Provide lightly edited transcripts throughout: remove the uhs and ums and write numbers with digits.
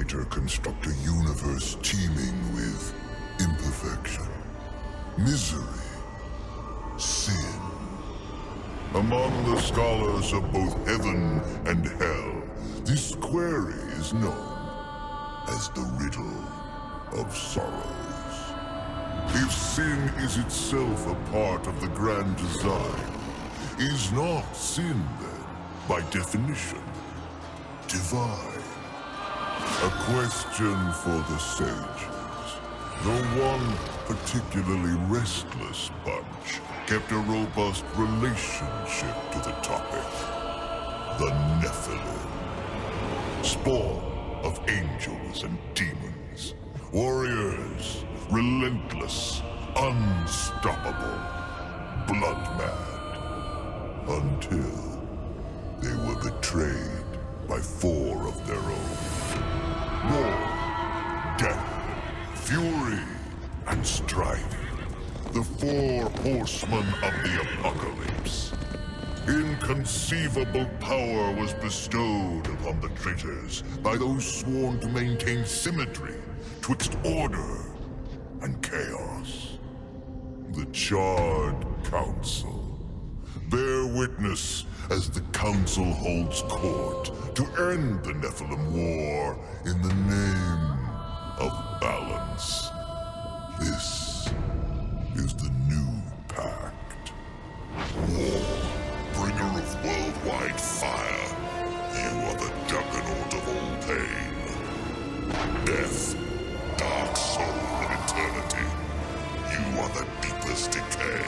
Creator construct a universe teeming with imperfection, misery, sin. Among the scholars of both heaven and hell, this query is known as the riddle of sorrows. If sin is itself a part of the grand design, is not sin then, by definition, divine? A question for the sages. The one particularly restless bunch kept a robust relationship to the topic. The Nephilim. Spawn of angels and demons. Warriors, relentless, unstoppable, blood-mad. Until they were betrayed by 4 of their own. War, death, fury, and strife. The 4 horsemen of the apocalypse. Inconceivable power was bestowed upon the traitors by those sworn to maintain symmetry twixt order and chaos. The Charred Council. Bear witness as the Council holds court to end the Nephilim War in the name of balance. This is the new pact. War, bringer of worldwide fire. You are the juggernaut of all pain. Death, dark soul of eternity. You are the deepest decay.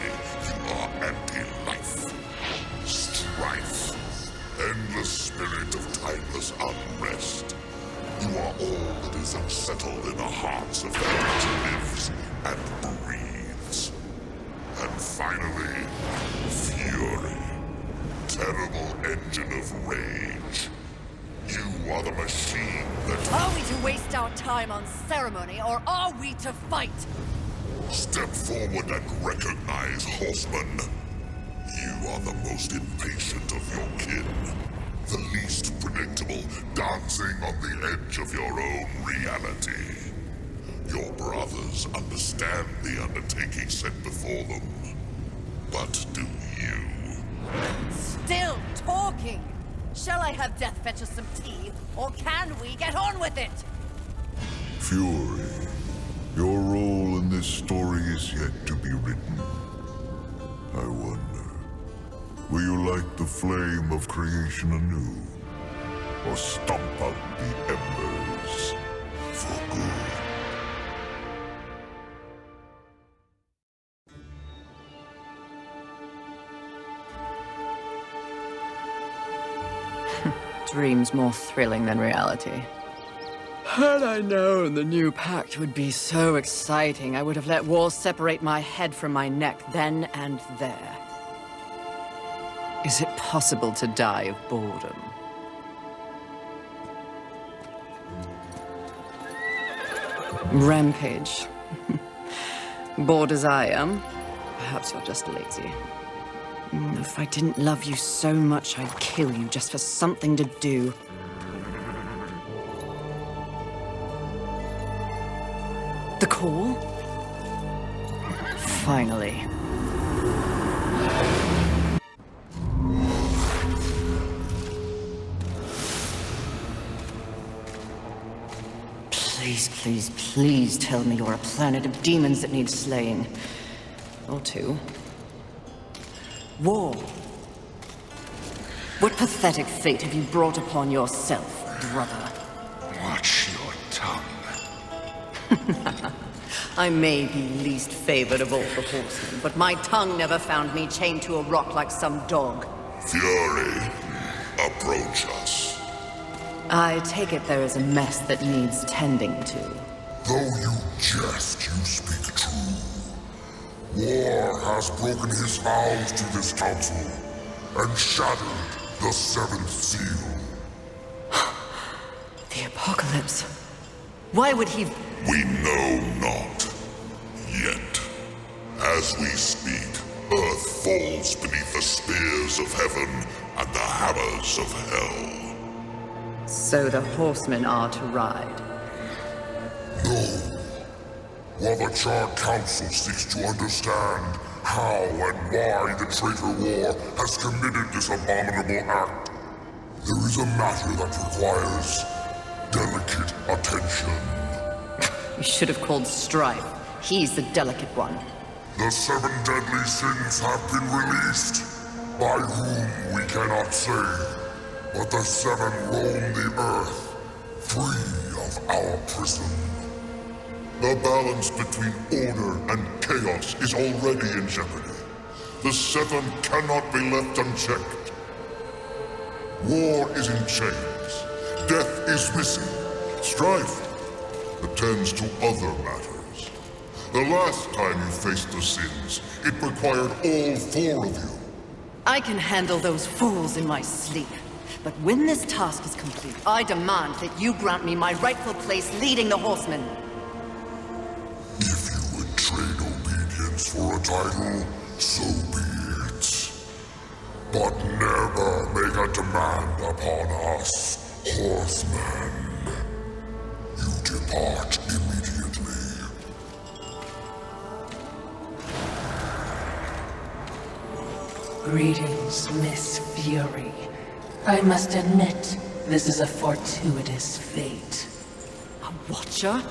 You are anti-life. Strife. Endless spirit of timeless unrest. You are all that is unsettled in the hearts of that which lives and breathes. And finally, fury. Terrible engine of rage. You are the machine that... Are we to waste our time on ceremony, or are we to fight? Step forward and recognize, horseman. You are the most impatient of your kin. The least predictable, dancing on the edge of your own reality. Your brothers understand the undertaking set before them. But do you? Still talking! Shall I have Death fetch us some tea, or can we get on with it? Fury, your role in this story is yet to be written. I wonder, will you light the flame of creation anew? Or stomp out the embers for good? Dreams more thrilling than reality. Had I known the new pact would be so exciting, I would have let war separate my head from my neck then and there. Is it possible to die of boredom? Rampage. Bored as I am, perhaps you're just lazy. If I didn't love you so much, I'd kill you just for something to do. The call? Finally. Please, please, please tell me you're a planet of demons that needs slaying. Or 2. War. What pathetic fate have you brought upon yourself, brother? Watch your tongue. I may be least favored of all the horsemen, but my tongue never found me chained to a rock like some dog. Fury, approach us. I take it there is a mess that needs tending to. Though you jest, you speak true. War has broken his vows to this council and shattered the 7th seal. The apocalypse. Why would he... We know not. Yet. As we speak, Earth falls beneath the spears of heaven and the hammers of hell. So the horsemen are to ride. No. While the Charred Council seeks to understand how and why the traitor war has committed this abominable act, there is a matter that requires delicate attention. You should have called Strife. He's the delicate one. The 7 deadly sins have been released, by whom we cannot say, but the 7 roam the earth, free of our prison. The balance between order and chaos is already in jeopardy. The 7 cannot be left unchecked. War is in chains. Death is missing. Strife attends to other matters. The last time you faced the sins, it required all 4 of you. I can handle those fools in my sleep. But when this task is complete, I demand that you grant me my rightful place leading the Horsemen. If you would trade obedience for a title, so be it. But never make a demand upon us, Horsemen. You depart immediately. Greetings, Miss Fury. I must admit, this is a fortuitous fate. A Watcher?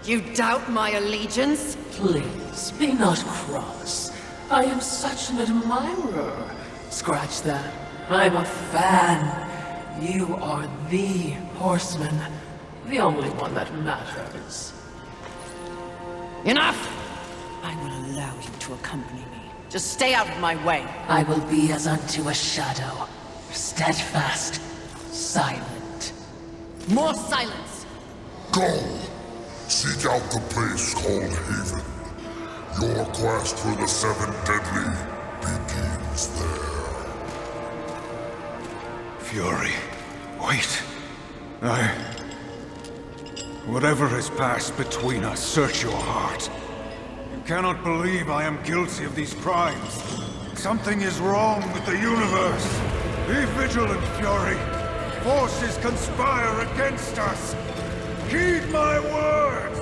You doubt my allegiance? Please, be not cross. I am such an admirer. Scratch that. I'm a fan. You are the Horseman. The only one that matters. Enough! I will allow you to accompany me. Just stay out of my way. I will be as unto a shadow. Steadfast. Silent. More silence! Go! Seek out the place called Haven. Your quest for the 7 deadly begins there. Fury, wait. Whatever has passed between us, search your heart. You cannot believe I am guilty of these crimes. Something is wrong with the universe. Be vigilant, Fury. Forces conspire against us. Heed my words!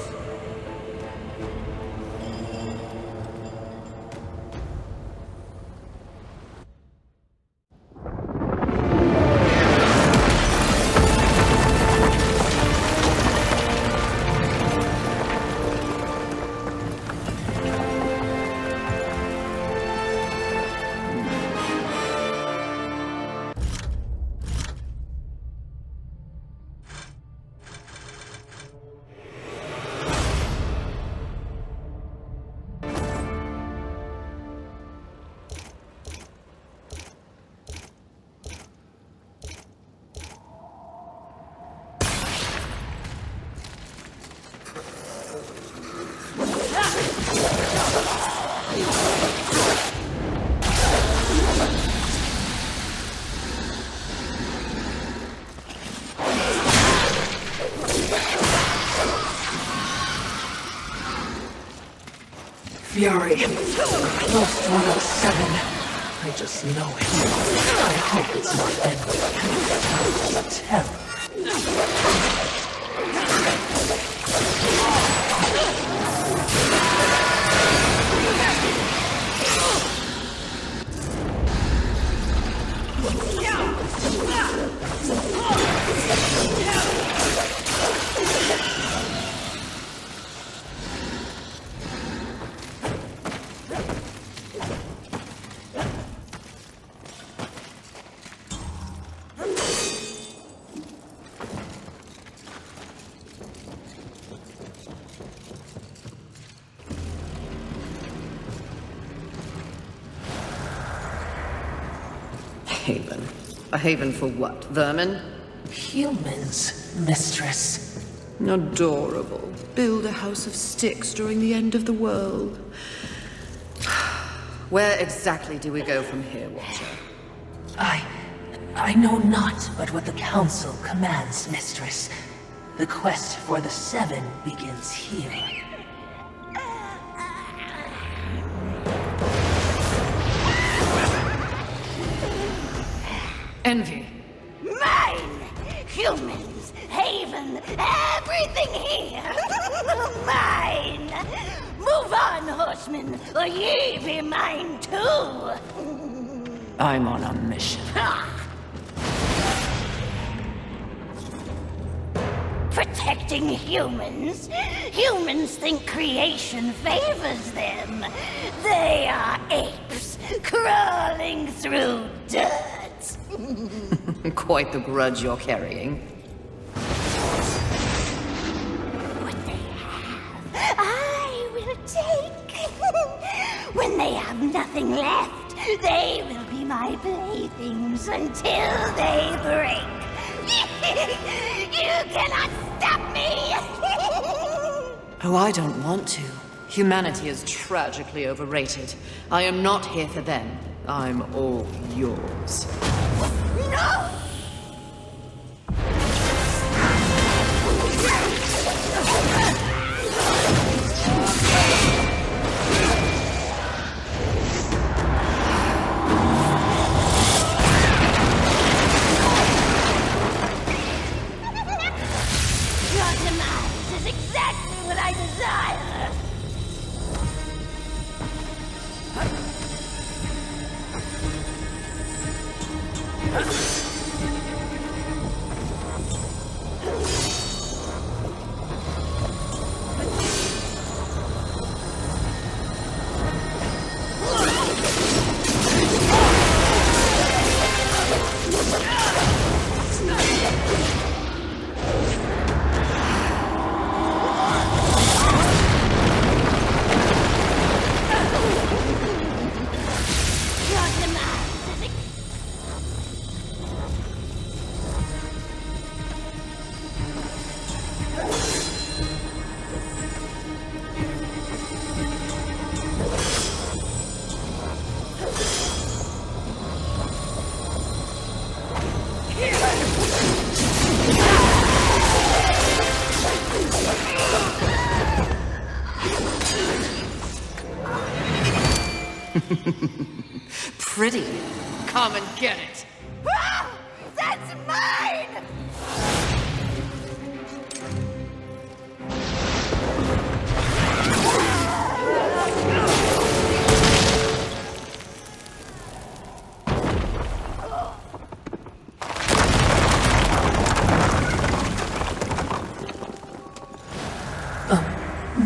Fury. Close to another 7. I just know it. I hope it's not ending. Terror. Haven. A haven for what? Vermin? Humans, mistress. Adorable. Build a house of sticks during the end of the world. Where exactly do we go from here, Watcher? I know not but what the Council commands, mistress. The quest for the 7 begins here. Envy. Mine! Humans! Haven! demon! Everything here! Mine! Move on, horsemen, or ye be mine too! I'm on a mission. Protecting humans? Humans think creation favors them. They are apes, crawling through dirt. Quite the grudge you're carrying. What they have, I will take. When they have nothing left, they will be my playthings until they break. You cannot stop me! Oh, I don't want to. Humanity is tragically overrated. I am not here for them. I'm all yours. No! Your demise is exactly what I desire! Your demise is Pretty. Come and get it. Ah! That's mine!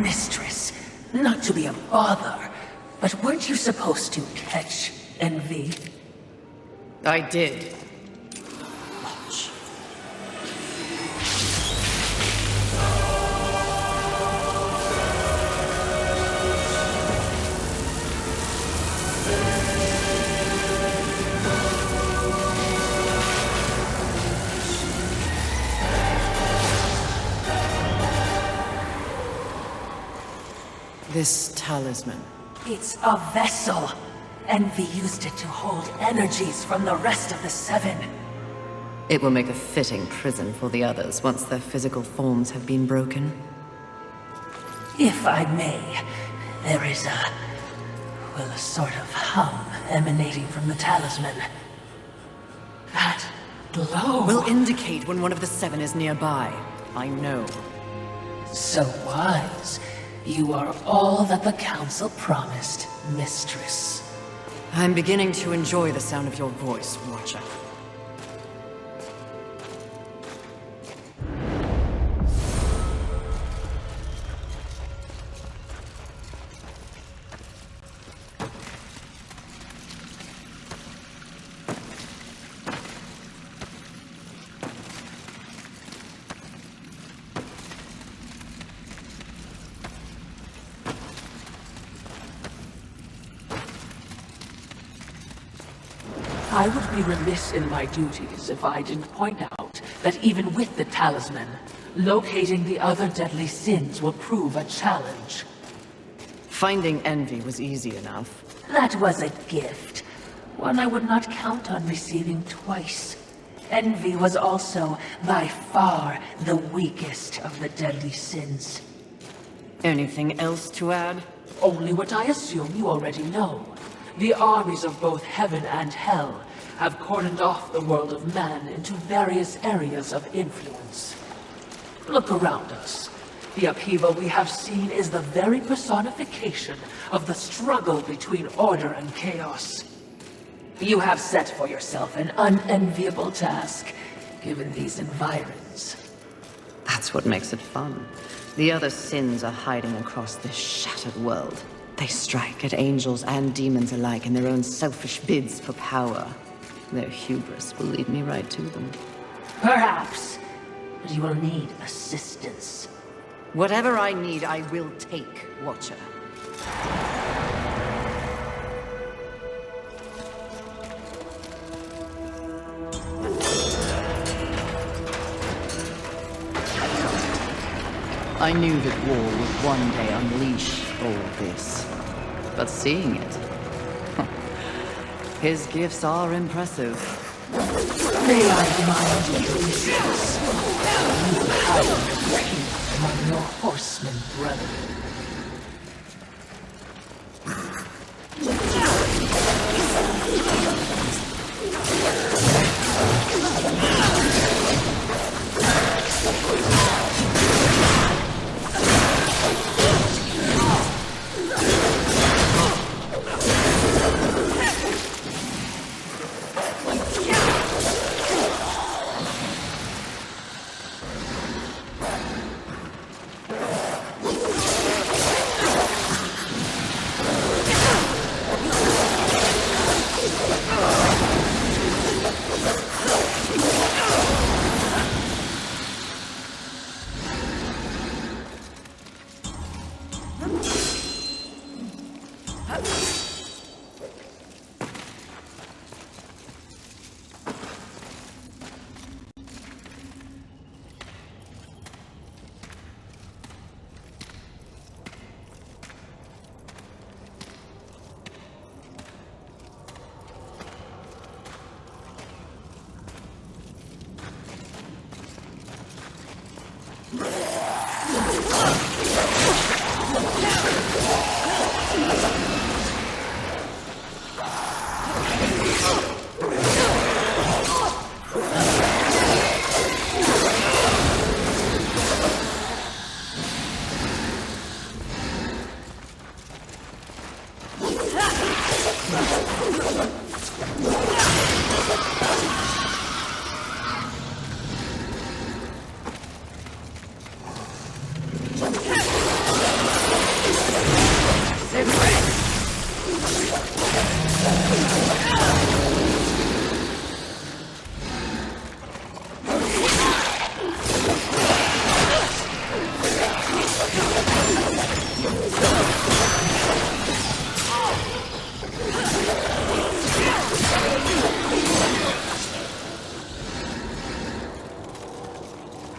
Mistress, not to be a bother, but weren't you supposed to catch Envy? I did. Watch. This talisman. It's a vessel. Envy used it to hold energies from the rest of the Seven. It will make a fitting prison for the others once their physical forms have been broken. If I may, there is a sort of hum emanating from the talisman. That glow. Will indicate when one of the Seven is nearby. I know. So wise. You are all that the Council promised, Mistress. I'm beginning to enjoy the sound of your voice, Watcher. I would be remiss in my duties if I didn't point out that even with the talisman, locating the other deadly sins will prove a challenge. Finding Envy was easy enough. That was a gift. One I would not count on receiving twice. Envy was also, by far, the weakest of the deadly sins. Anything else to add? Only what I assume you already know. The armies of both heaven and hell have cordoned off the world of man into various areas of influence. Look around us. The upheaval we have seen is the very personification of the struggle between order and chaos. You have set for yourself an unenviable task, given these environs. That's what makes it fun. The other sins are hiding across this shattered world. They strike at angels and demons alike in their own selfish bids for power. Their hubris will lead me right to them. Perhaps, but you will need assistance. Whatever I need, I will take, Watcher. I knew that war would one day unleash all this. But seeing it... his gifts are impressive. May I remind you, Lucius, you have a peace among your horsemen brethren.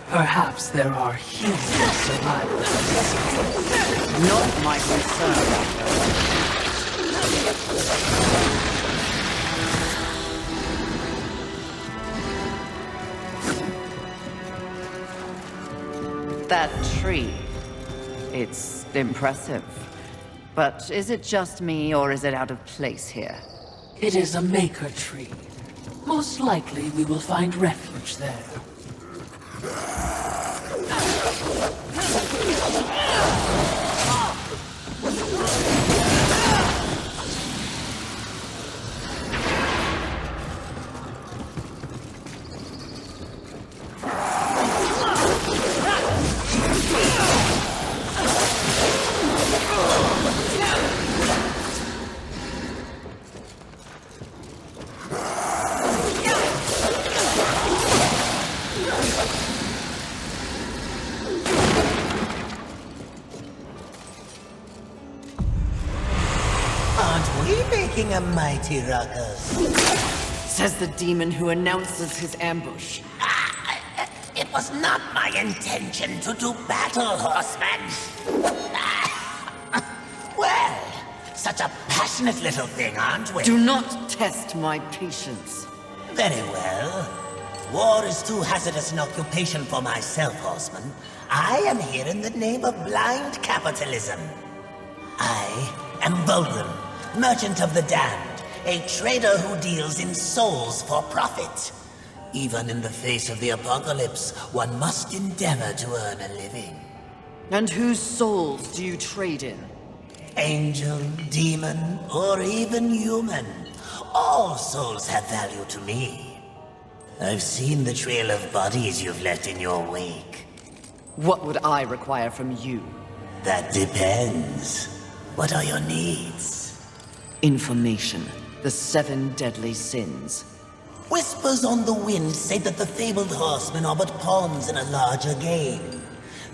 Perhaps there are human survivors. Not my concern. That tree. It's impressive. But is it just me, or is it out of place here? It is a maker tree. Most likely we will find refuge there. Aren't we making a mighty ruckus? Says the demon who announces his ambush. It was not my intention to do battle, horseman. Well, such a passionate little thing, aren't we? Do not test my patience. Very well. War is too hazardous an occupation for myself, horseman. I am here in the name of blind capitalism. I am Volgrim, merchant of the damned, a trader who deals in souls for profit. Even in the face of the apocalypse, one must endeavor to earn a living. And whose souls do you trade in? Angel, demon, or even human. All souls have value to me. I've seen the trail of bodies you've left in your wake. What would I require from you? That depends. What are your needs? Information. The 7 deadly sins. Whispers on the wind say that the fabled horsemen are but pawns in a larger game.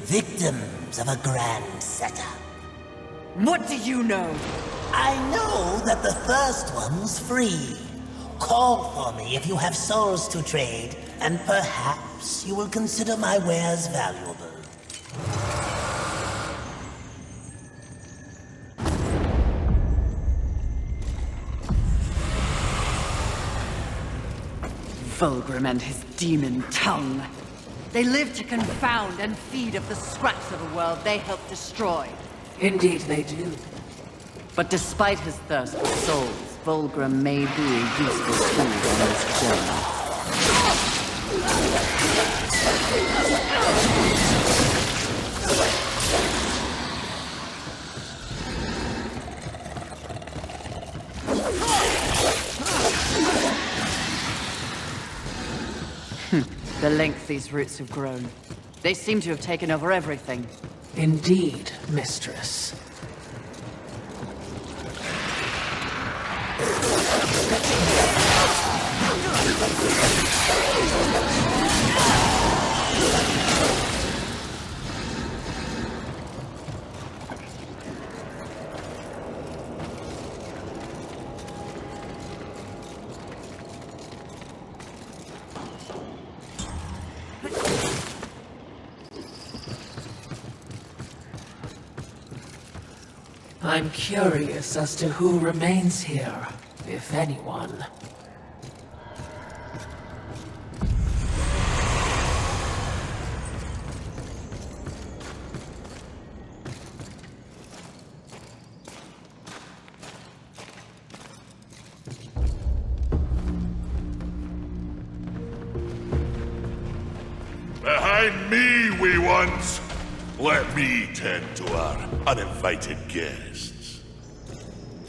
Victims of a grand setup. What do you know? I know that the first one's free. Call for me if you have souls to trade, and perhaps you will consider my wares valuable. Fulgrim and his demon tongue. They live to confound and feed of the scraps of a world they help destroy. Indeed they do. But despite his thirst for souls, Fulgrim may be a useful tool on this journey. The length these roots have grown. They seem to have taken over everything. Indeed, mistress. I'm curious as to who remains here, if anyone. Behind me, wee ones! Let me tend to our uninvited guests.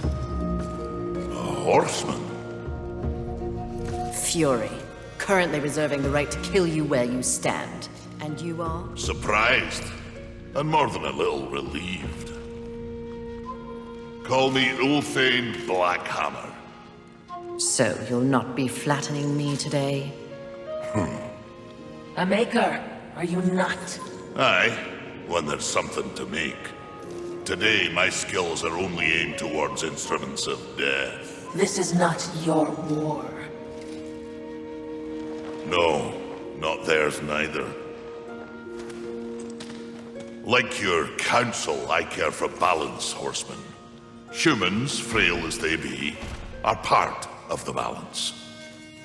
A horseman? Fury. Currently reserving the right to kill you where you stand. And you are? Surprised, and more than a little relieved. Call me Ulthane Blackhammer. So you'll not be flattening me today? A maker, are you not? Aye, when there's something to make. Today, my skills are only aimed towards instruments of death. This is not your war. No, not theirs neither. Like your council, I care for balance, horsemen. Humans, frail as they be, are part of the balance.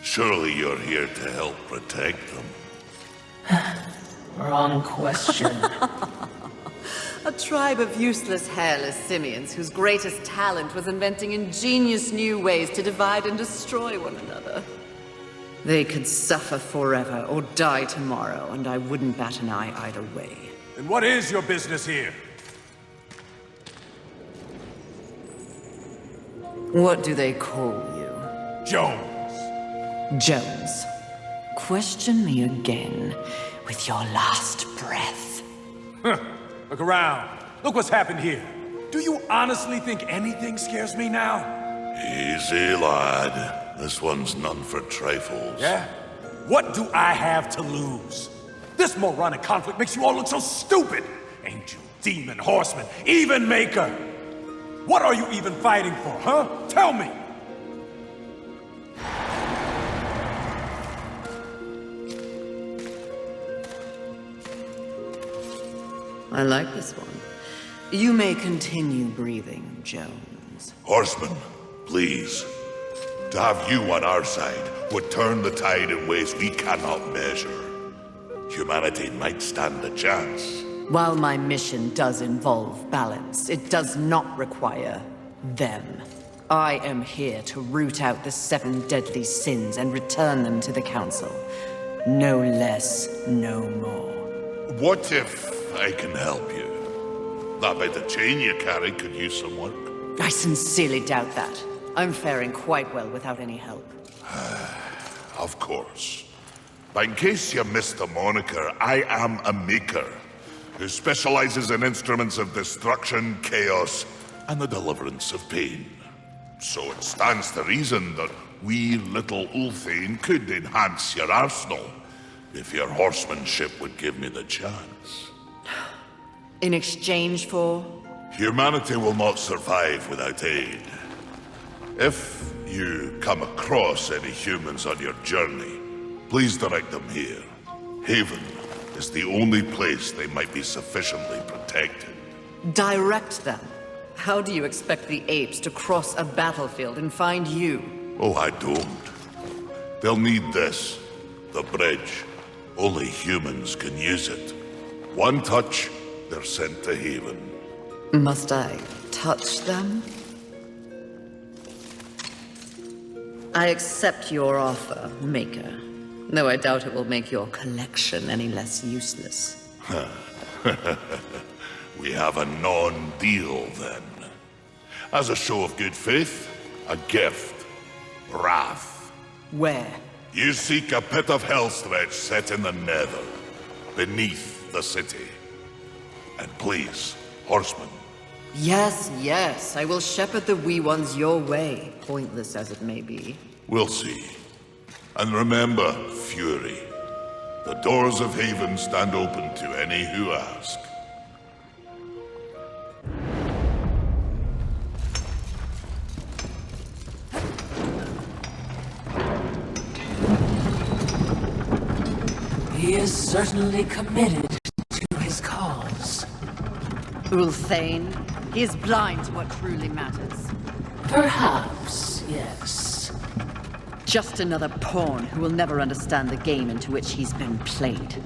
Surely you're here to help protect them. Wrong question. A tribe of useless, hairless simians whose greatest talent was inventing ingenious new ways to divide and destroy one another. They could suffer forever or die tomorrow, and I wouldn't bat an eye either way. And what is your business here? What do they call you? Jones. Jones. Question me again with your last breath. Look around. Look what's happened here. Do you honestly think anything scares me now? Easy, lad. This one's none for trifles. Yeah? What do I have to lose? This moronic conflict makes you all look so stupid. Angel, demon, horseman, even maker. What are you even fighting for, huh? Tell me! I like this one. You may continue breathing, Jones. Horsemen, please. To have you on our side would turn the tide in ways we cannot measure. Humanity might stand a chance. While my mission does involve balance, it does not require them. I am here to root out the 7 deadly sins and return them to the Council. No less, no more. What if I can help you? That bit of chain you carry could use some work. I sincerely doubt that. I'm faring quite well without any help. Of course. But in case you missed the moniker, I am a maker who specializes in instruments of destruction, chaos, and the deliverance of pain. So it stands to reason that we little Ulthane could enhance your arsenal if your horsemanship would give me the chance. In exchange for? Humanity will not survive without aid. If you come across any humans on your journey, please direct them here. Haven is the only place they might be sufficiently protected. Direct them? How do you expect the apes to cross a battlefield and find you? Oh, I don't. They'll need this. The bridge. Only humans can use it. One touch, they're sent to Haven. Must I touch them? I accept your offer, Maker. Though I doubt it will make your collection any less useless. We have a non-deal, then. As a show of good faith, a gift. Wrath. Where? You seek a pit of hellstretch set in the nether, beneath the city. And please, horsemen. Yes, yes, I will shepherd the wee ones your way, pointless as it may be. We'll see. And remember, Fury. The doors of Haven stand open to any who ask. He is certainly committed to his cause. Ulthane, he is blind to what truly matters. Perhaps, yes. Just another pawn who will never understand the game into which he's been played.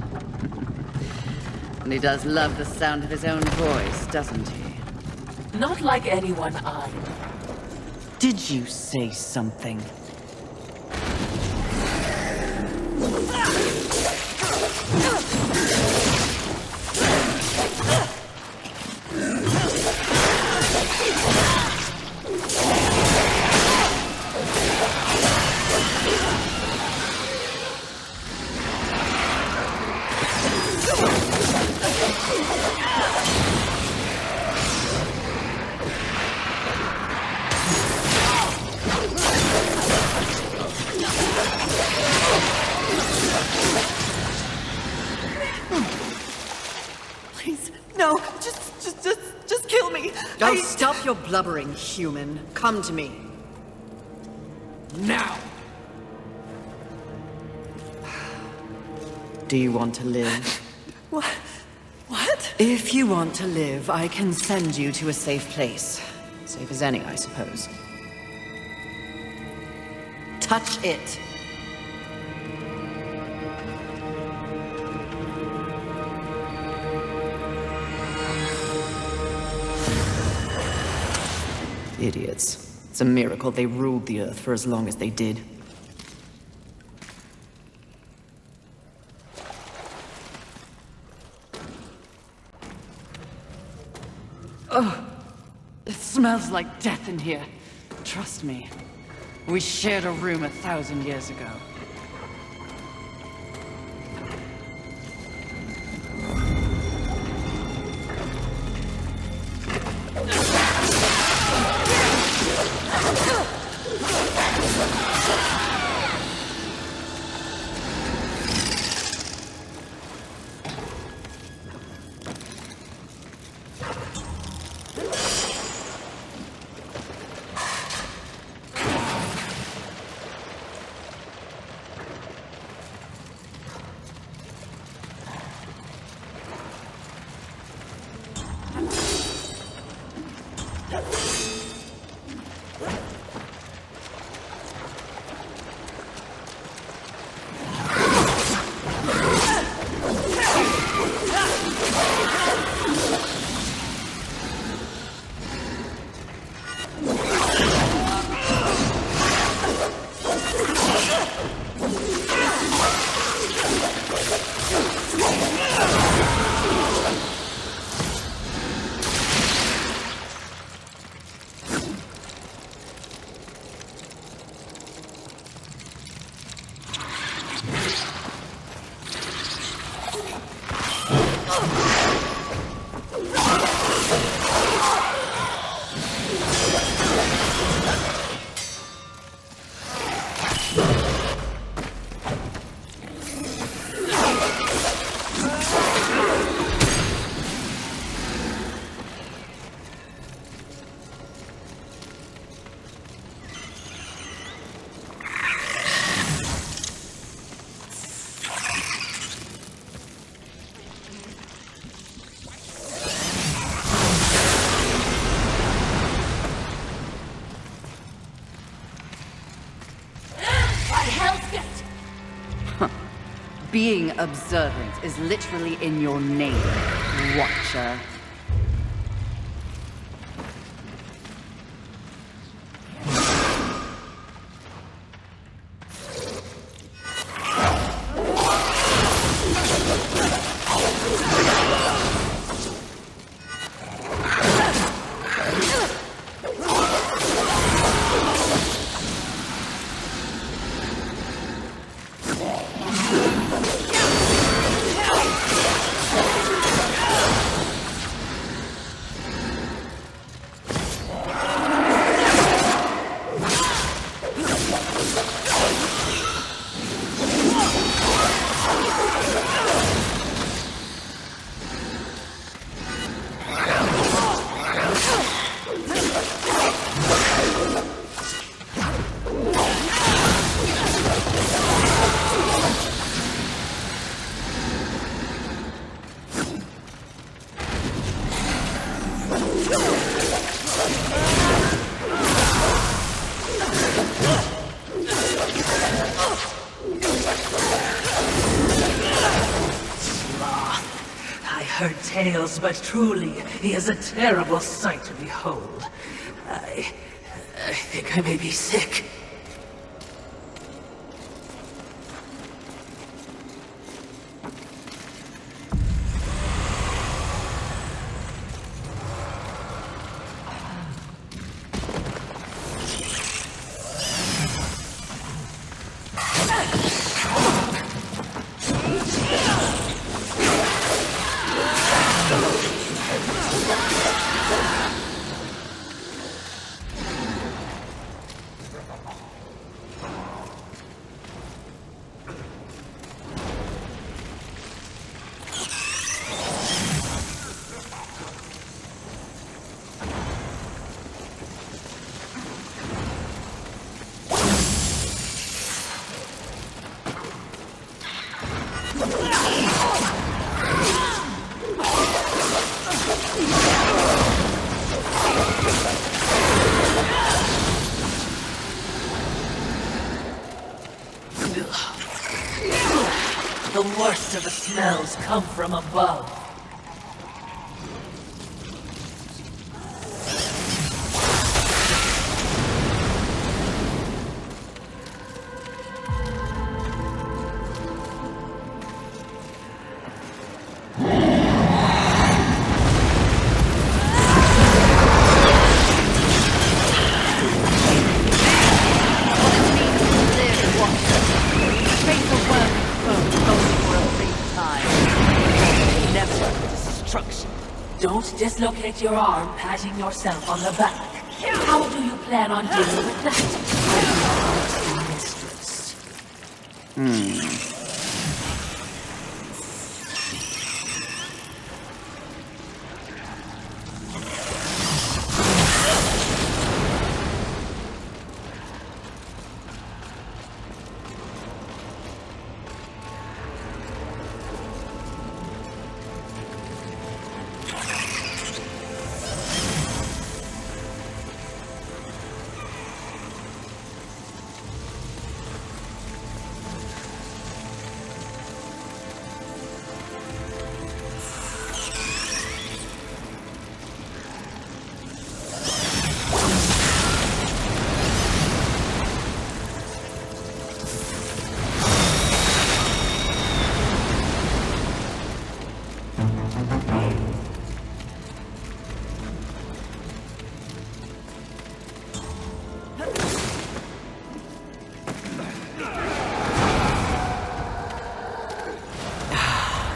And he does love the sound of his own voice, doesn't he? Not like anyone I know. Did you say something? Please, no, just kill me. Oh, stop your blubbering, human. Come to me. Now! Do you want to live? What? If you want to live, I can send you to a safe place. Safe as any, I suppose. Touch it. Idiots. It's a miracle they ruled the Earth for as long as they did. Oh, it smells like death in here. Trust me. We shared a room 1,000 years ago. Being observant is literally in your name, Watcher. Heard tales, but truly, he is a terrible sight to behold. I think I may be sick. The worst of the smells come from above. Don't dislocate your arm patting yourself on the back. How do you plan on dealing with that? Mistress.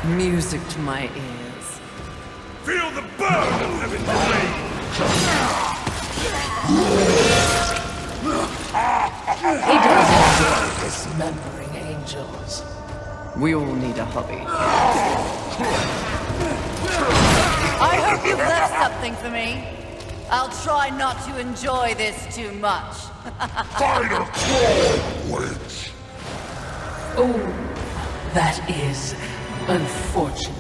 Music to my ears. Feel the burn of heaven's blade! He doesn't enjoy dismembering angels. We all need a hobby. I hope you've left something for me. I'll try not to enjoy this too much. Fighter claw, witch! Oh, that is unfortunate.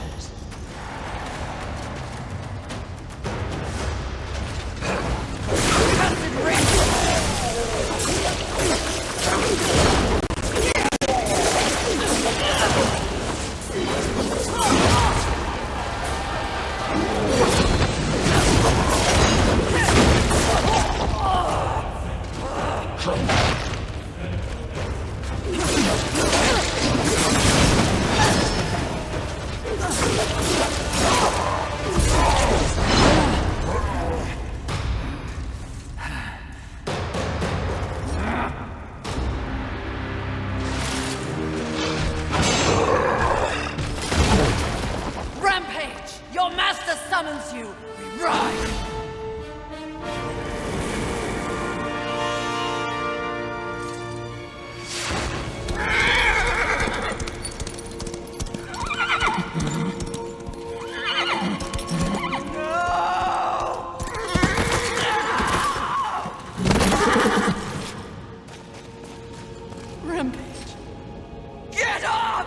summons you, we ride! Rampage. Get up!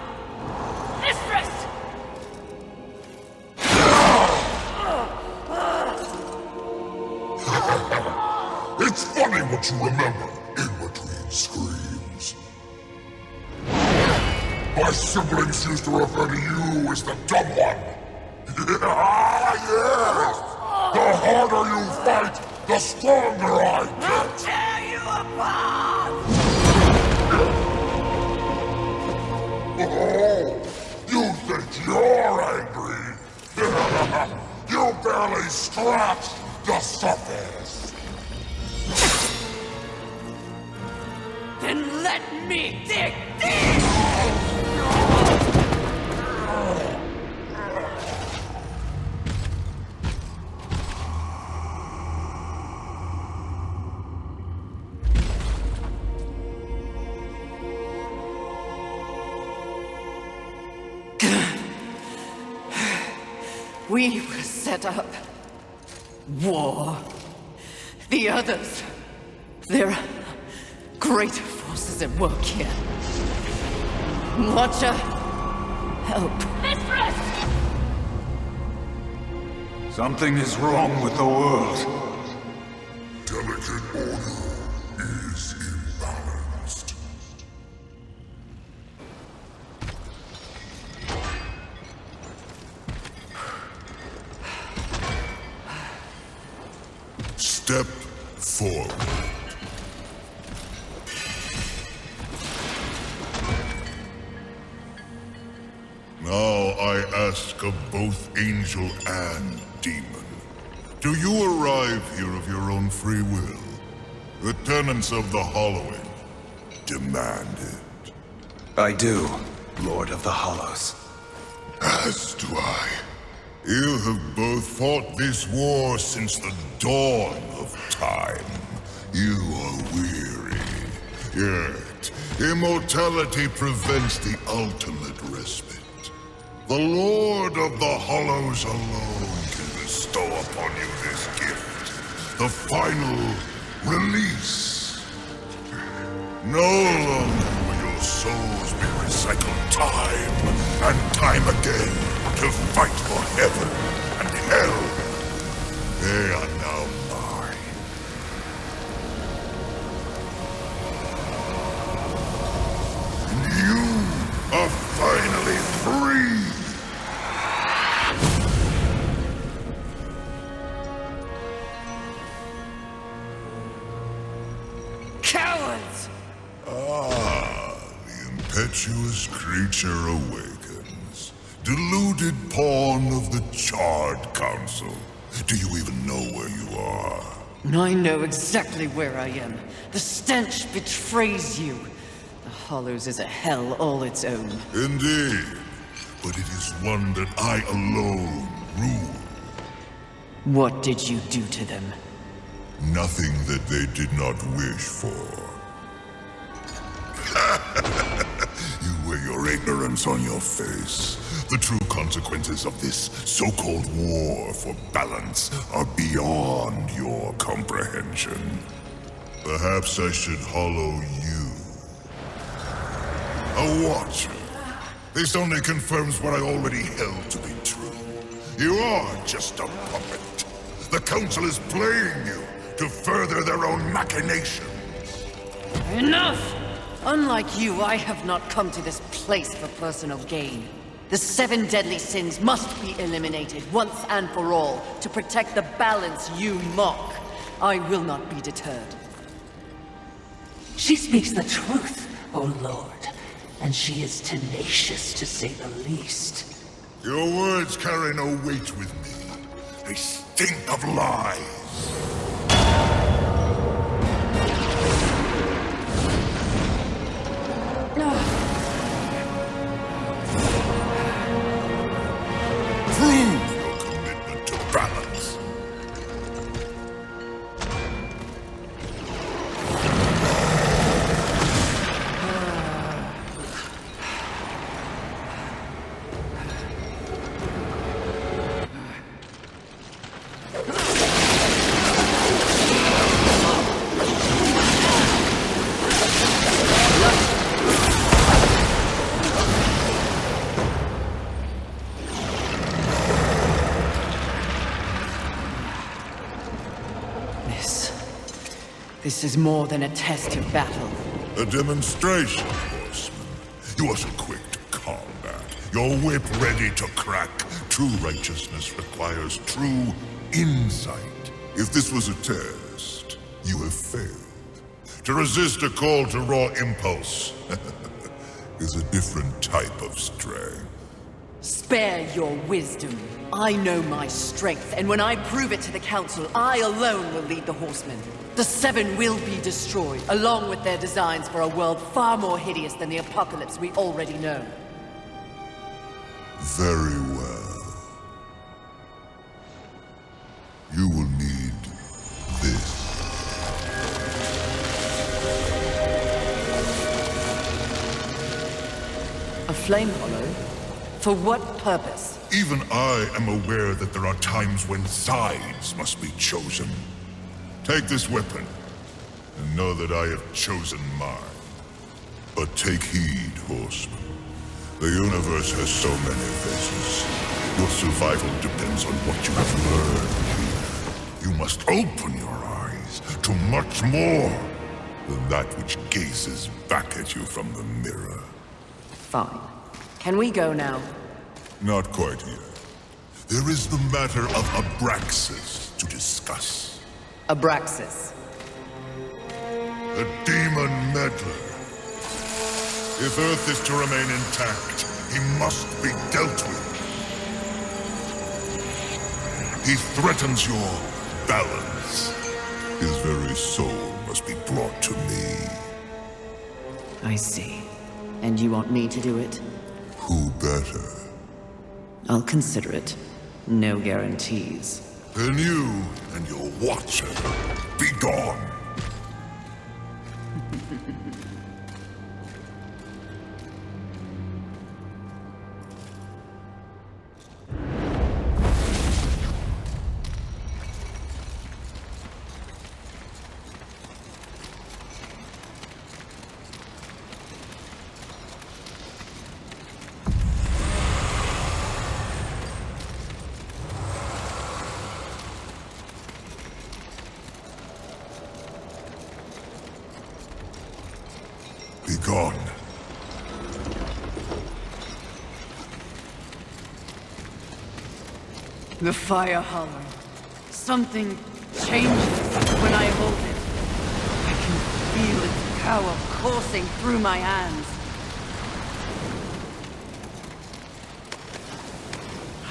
Mistress! It's funny what you remember in between screams. My siblings used to refer to you as the dumb one. Yes! The harder you fight, the stronger I get! Tear you apart! Oh, you think you're angry? You barely scratched the surface! Then let me dig deep! We will set up war. The others, there are great forces at work here. Watcher, help. Mistress! Something is wrong with the world. Delicate order is imbalanced. Step forward. Now I ask of both angel and demon. Do you arrive here of your own free will? The tenets of the Hollowing demand it. I do, Lord of the Hollows. As do I. You have both fought this war since the dawn of time. You are weary. Yet, immortality prevents the ultimate respite. The Lord of the Hollows alone can bestow upon you this gift. The final release. No longer will your souls be recycled time and time again to fight for heaven and hell. They are now mine. And you are finally free! Cowards! Ah, the impetuous creature awakens. Deluded pawn of the Charred Council. Do you even know where you are? I know exactly where I am. The stench betrays you. The Hollows is a hell all its own. Indeed. But it is one that I alone rule. What did you do to them? Nothing that they did not wish for. You wear your ignorance on your face. The true consequences of this so-called war for balance are beyond your comprehension. Perhaps I should hollow you. A watcher. This only confirms what I already held to be true. You are just a puppet. The Council is playing you to further their own machinations. Enough! Unlike you, I have not come to this place for personal gain. The 7 deadly sins must be eliminated once and for all to protect the balance you mock. I will not be deterred. She speaks the truth, O Lord, and she is tenacious to say the least. Your words carry no weight with me. They stink of lies. Prove your commitment This is more than a test of battle. A demonstration, horseman. You are so quick to combat. Your whip ready to crack. True righteousness requires true insight. If this was a test, you have failed. To resist a call to raw impulse is a different type of strength. Spare your wisdom. I know my strength, and when I prove it to the Council, I alone will lead the Horsemen. The Seven will be destroyed, along with their designs for a world far more hideous than the apocalypse we already know. Very well. You will need this. A flame hollow? For what purpose? Even I am aware that there are times when sides must be chosen. Take this weapon, and know that I have chosen mine. But take heed, horseman. The universe has so many faces. Your survival depends on what you have learned here. You must open your eyes to much more than that which gazes back at you from the mirror. Fine. Can we go now? Not quite yet. There is the matter of Abraxas to discuss. Abraxas. The demon meddler. If Earth is to remain intact, he must be dealt with. He threatens your balance. His very soul must be brought to me. I see. And you want me to do it? Who better? I'll consider it. No guarantees. Then you and your watcher be gone. Be gone. The fire hollow. Something changes when I hold it. I can feel its power coursing through my hands.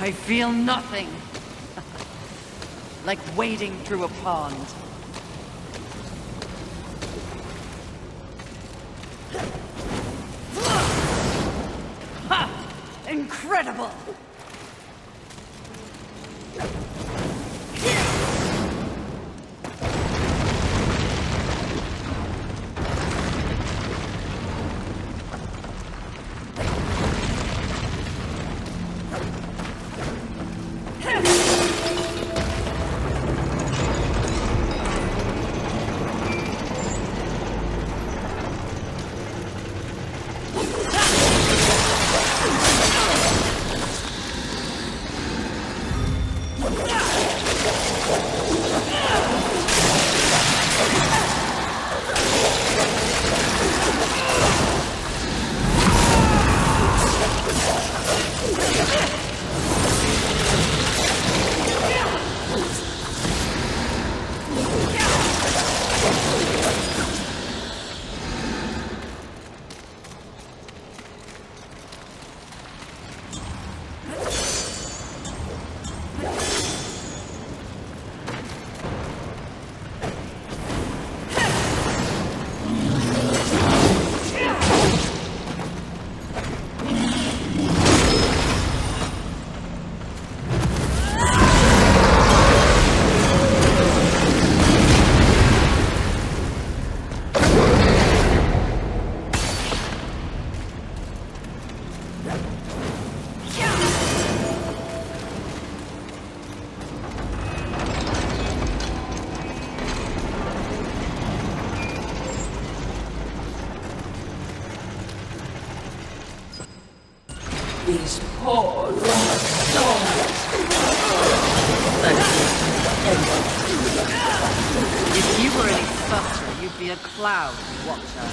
I feel nothing. Like wading through a pond. Ha! Incredible! These poor lost souls. If you were any softer, cloud, Watcher.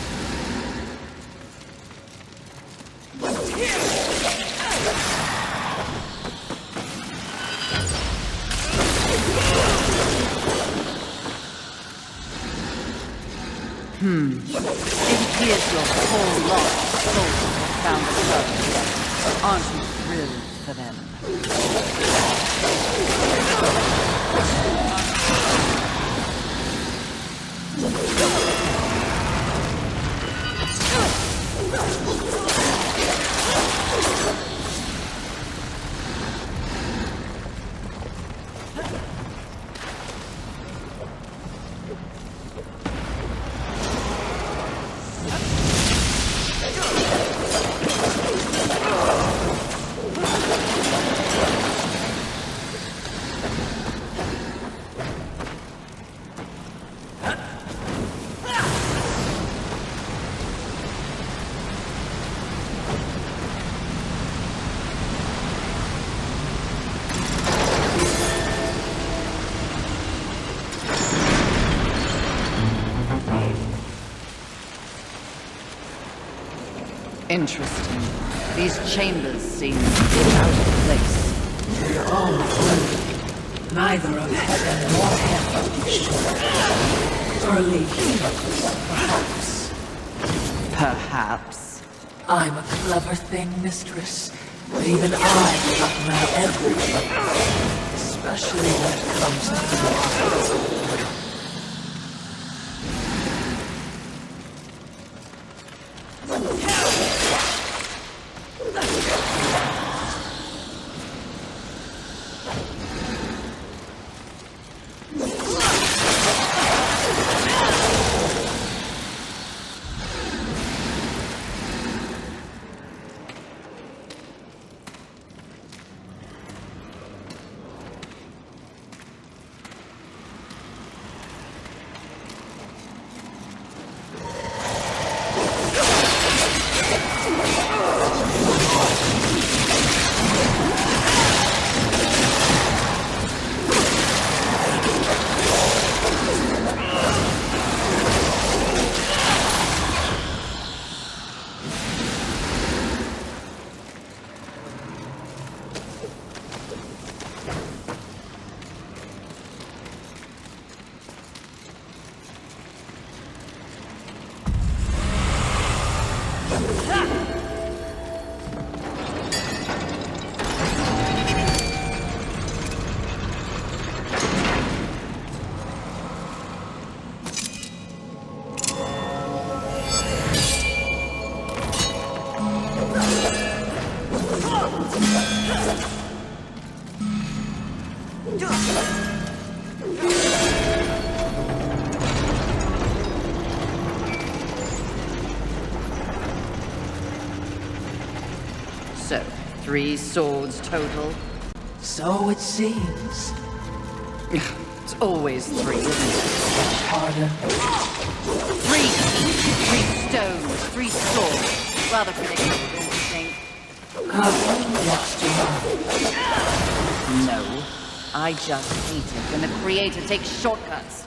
It appears your poor lost soldiers have found the sun. Aren't you thrilled for them? Interesting. These chambers seem out of place. They're all worthy. Neither of heaven nor hell is sure. Early heroes, perhaps. Perhaps. I'm a clever thing, mistress. But even I do not know everything. Especially when it comes to the So, 3 swords total? So it seems. It's always 3, isn't it? Pardon. 3! 3 stones, 3 swords. Rather predictable, don't you think? Have you lost your mind? No. I just hate it when the creator takes shortcuts.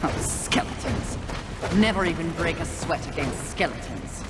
Oh, skeletons. Never even break a sweat against skeletons.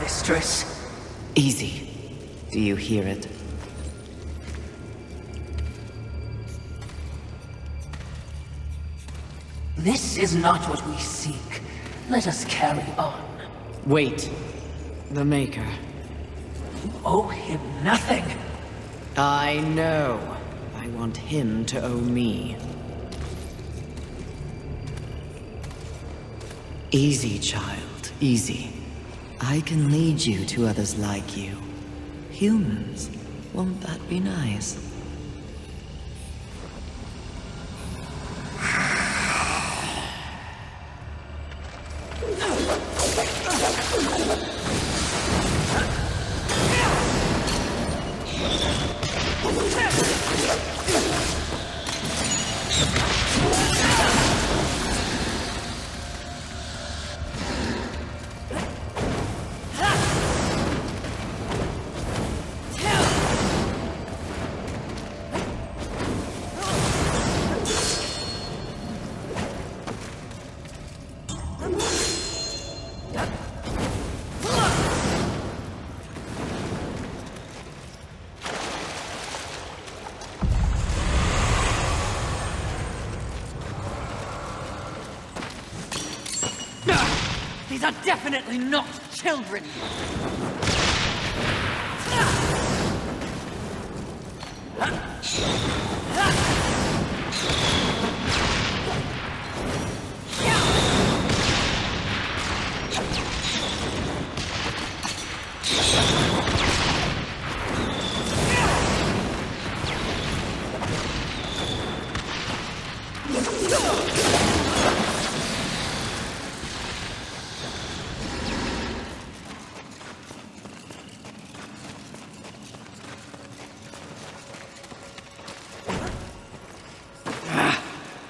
Mistress. Easy. Do you hear it? This is not what we seek. Let us carry on. Wait. The Maker. You owe him nothing. I know. I want him to owe me. Easy, child. Easy. I can lead you to others like you. Humans. Won't that be nice? These are definitely not children!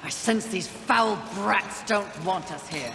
I sense these foul brats don't want us here.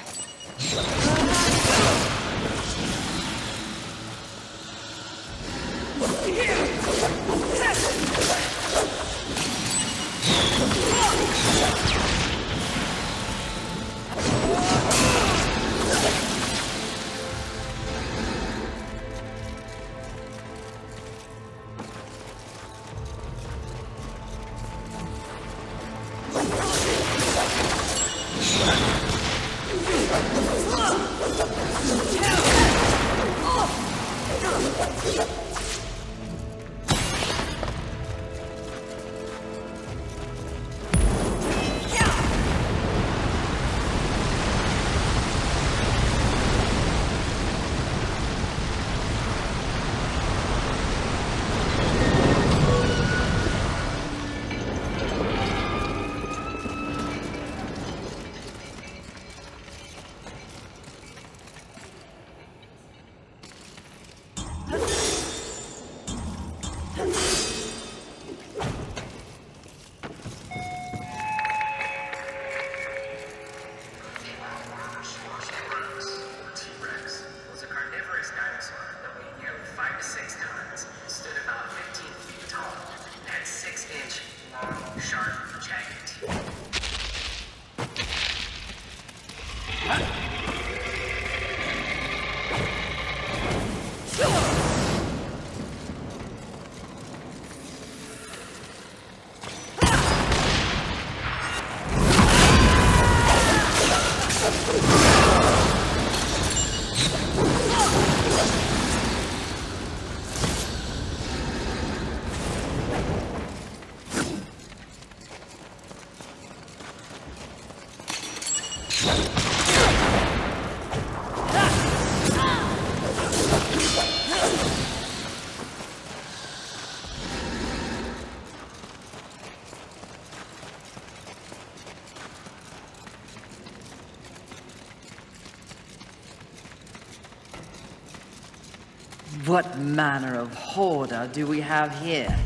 What manner of hoarder do we have here?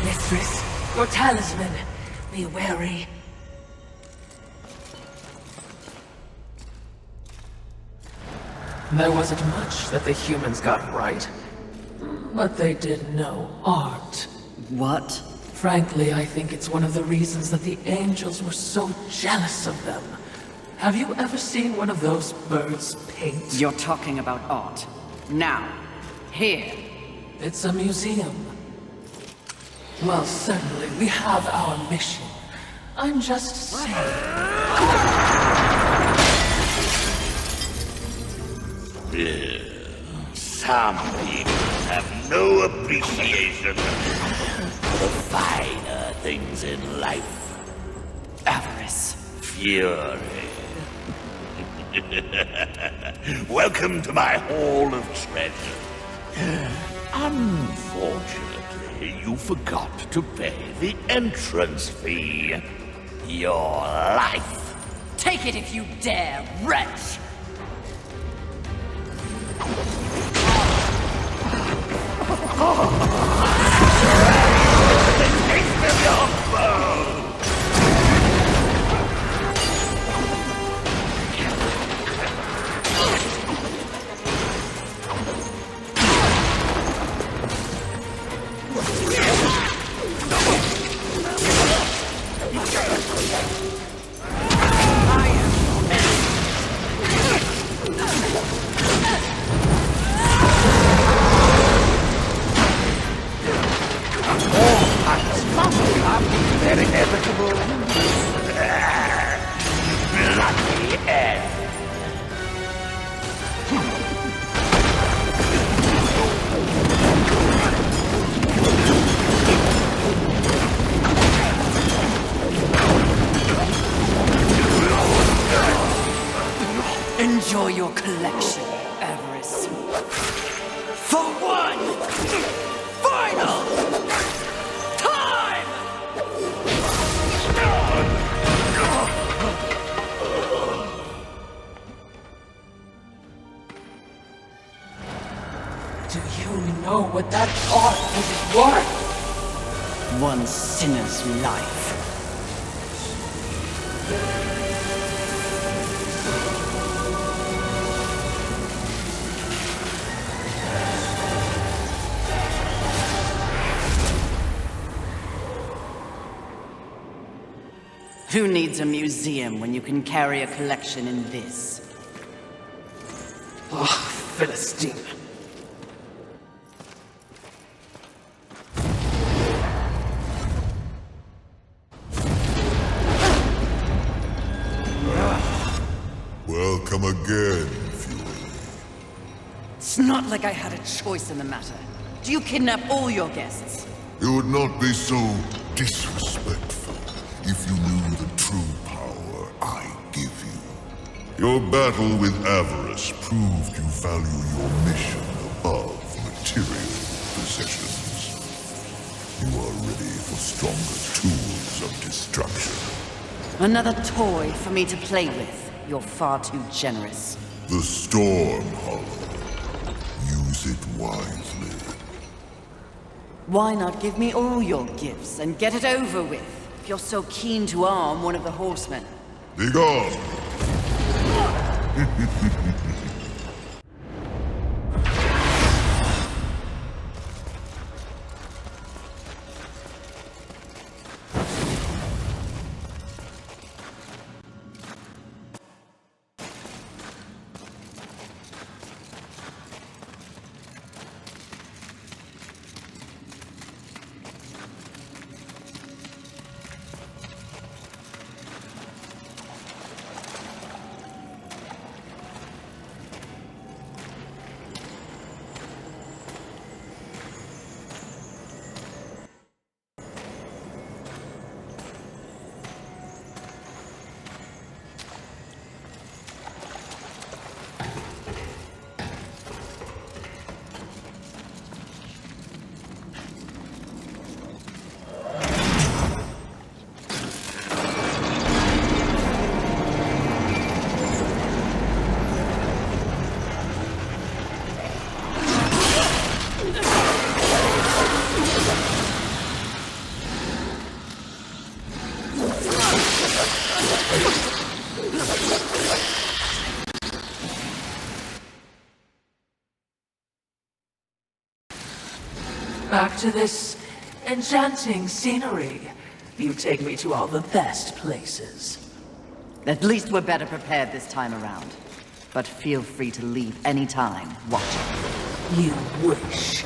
Mistress, your talisman. Be wary. There wasn't much that the humans got right. But they did know art. What? Frankly, I think it's one of the reasons that the angels were so jealous of them. Have you ever seen one of those birds paint? You're talking about art. Now, here. It's a museum. Well, certainly, we have our mission. I'm just saying. Some people have no appreciation for the finer things in life. Avarice. Fury. Welcome to my Hall of Treasure. Unfortunately, you forgot to pay the entrance fee. Your life. Take it if you dare, wretch! They're inevitable. Bloody end. Enjoy your collection, Avarice. For one final time! Do you know what that art is worth? One sinner's life. Who needs a museum when you can carry a collection in this? Oh, Philistine. Welcome again, Fury. It's not like I had a choice in the matter. Do you kidnap all your guests? You would not be so disrespectful if you knew the true power I give you. Your battle with Avarice proved you value your mission above material possessions. You are ready for stronger tools of destruction. Another toy for me to play with. You're far too generous. The Storm Hollow. Use it wisely. Why not give me all your gifts and get it over with, if you're so keen to arm one of the horsemen? Be gone! after this enchanting scenery, you take me to all the best places. At least we're better prepared this time around. But feel free to leave any time, Watcher. You wish.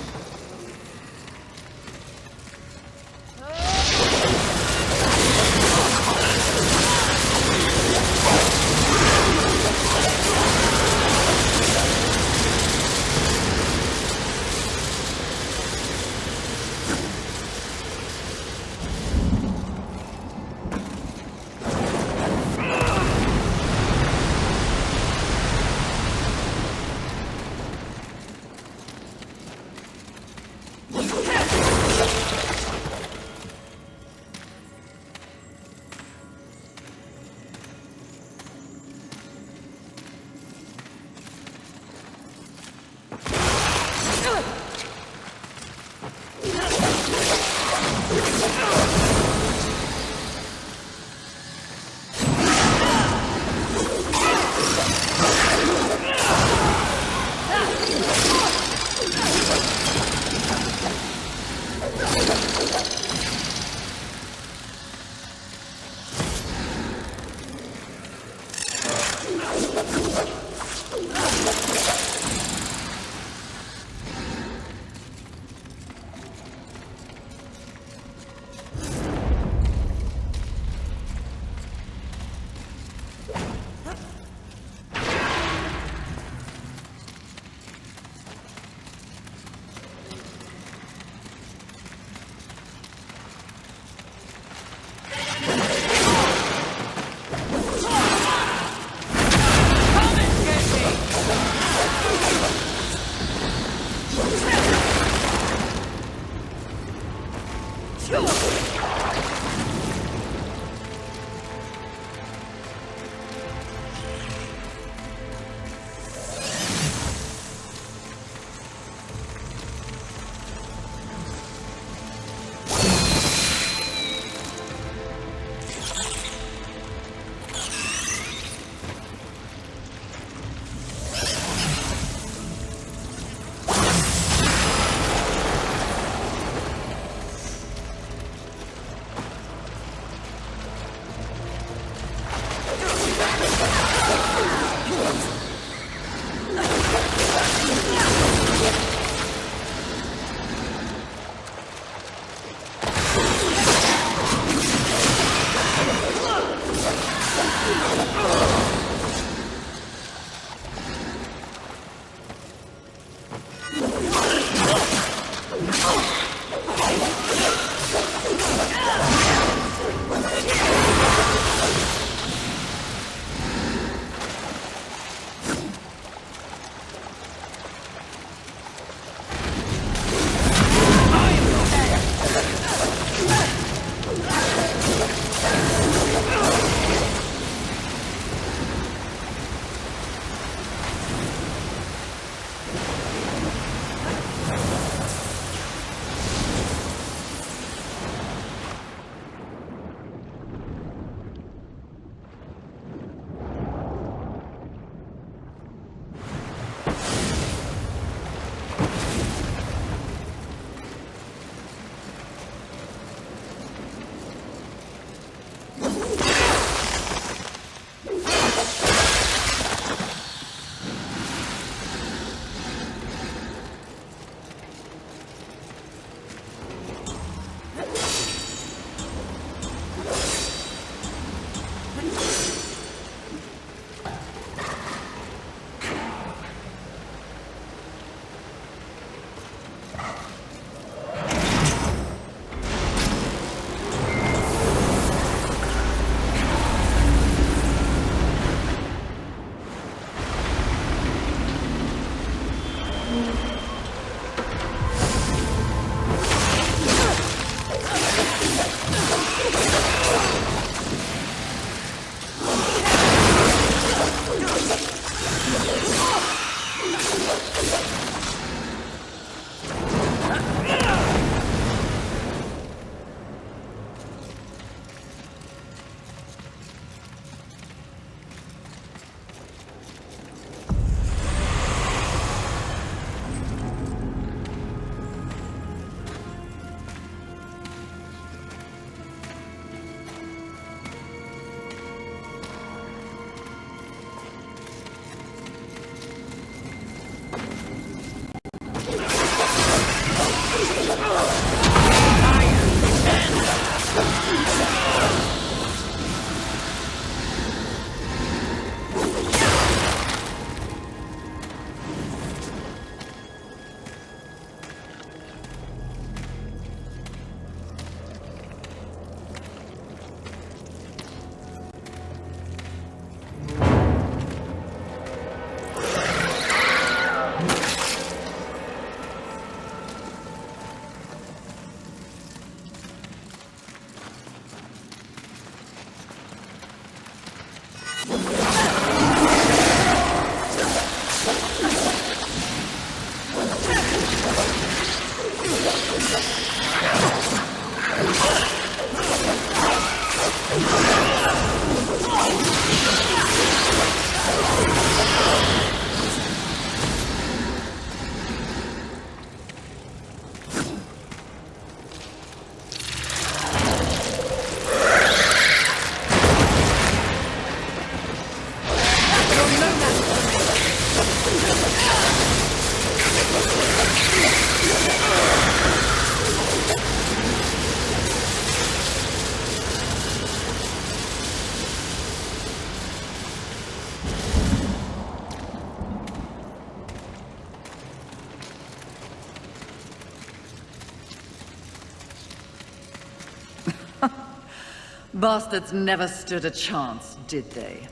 Bastards never stood a chance, did they?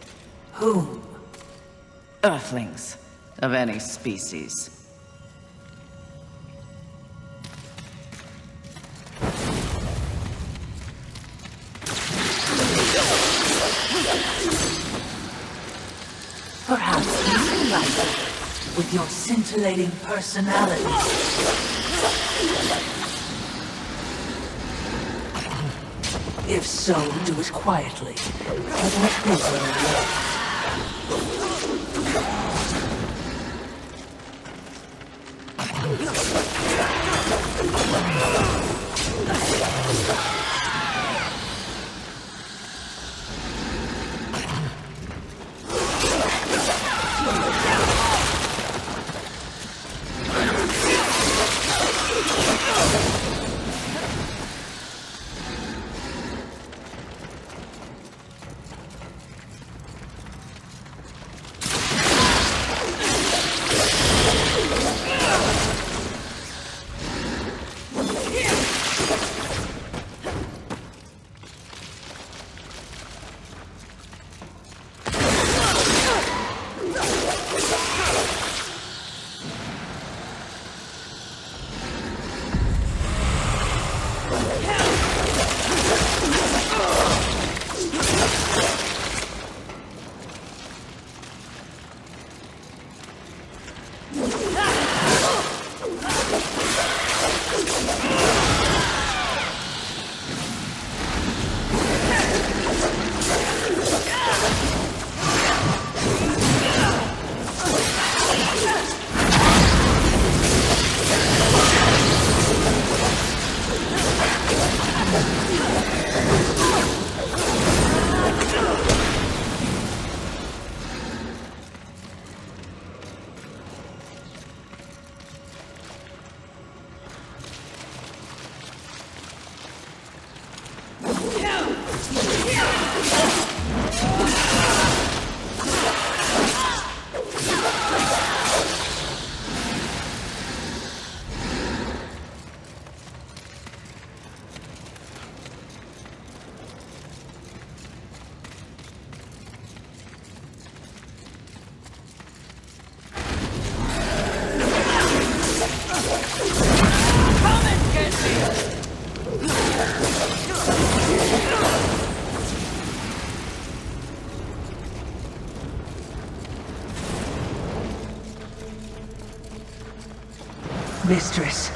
Whom? Earthlings of any species. Perhaps you like it, with your scintillating personality. If so, do it quietly. I don't think very well. Mistress,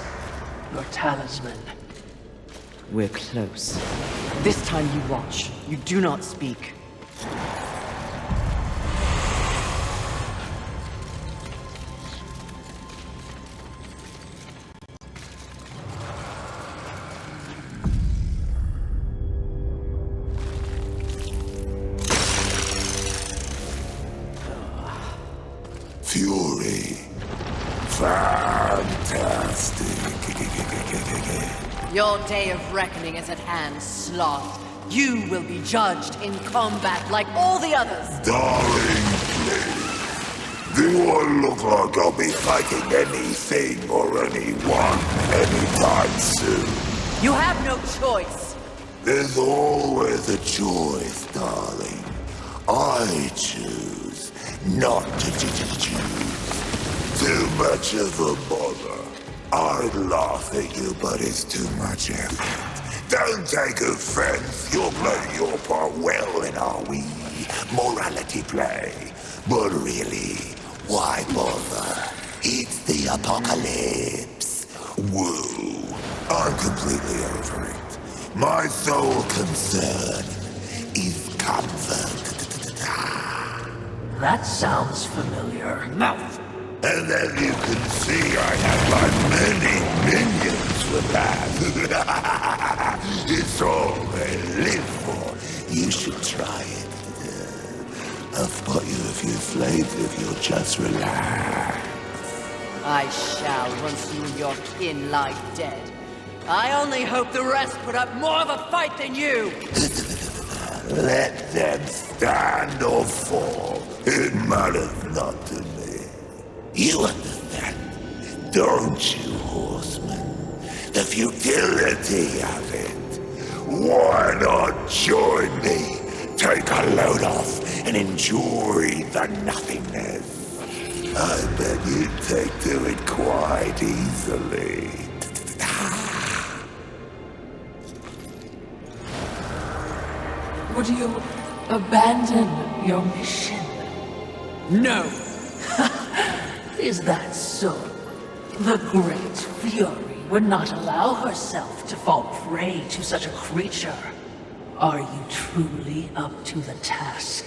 your talisman. We're close. This time you watch. You do not speak. Fury. Fantastic. Your day of reckoning is at hand, Sloth. You will be judged in combat like all the others. Darling, please. Do I look like I'll be fighting anything or anyone anytime soon? You have no choice. There's always a choice, darling. I choose not to choose. Too much of a bother. I'd laugh at you, but it's too much effort. Don't take offense. You're playing your part well in our wee morality play. But really, why bother? It's the apocalypse. Woo. I'm completely over it. My sole concern is comfort. That sounds familiar. Mouth. And then you can see I have my many minions for that. It's all they live for. You should try it. I'll spot you a few slaves if you'll just relax. I shall once you and your kin lie dead. I only hope the rest put up more of a fight than you. Let them stand or fall. It matters not to me. You understand, don't you, horseman? The futility of it. Why not join me? Take a load off and enjoy the nothingness. I bet you'd take to it quite easily. Would you abandon your mission? No! Is that so? The Great Fury would not allow herself to fall prey to such a creature. Are you truly up to the task?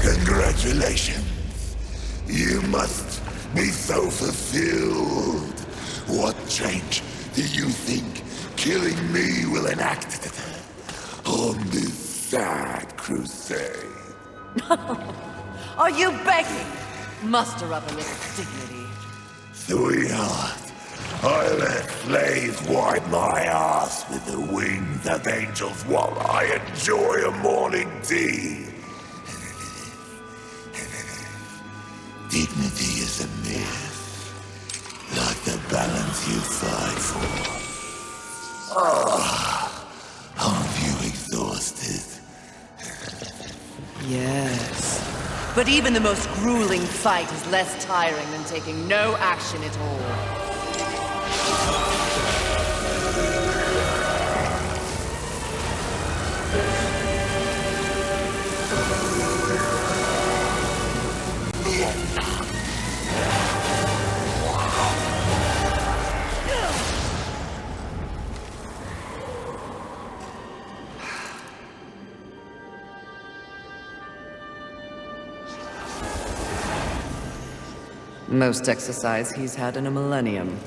Congratulations. You must be so fulfilled. What change do you think killing me will enact on this sad crusade? Are you begging? Muster up a little dignity. Sweetheart, I let slaves wipe my ass with the wings of angels while I enjoy a morning tea. Dignity is a myth, like the balance you fight for. Aren't you exhausted? Yes. But even the most grueling fight is less tiring than taking no action at all. Most exercise he's had in a millennium.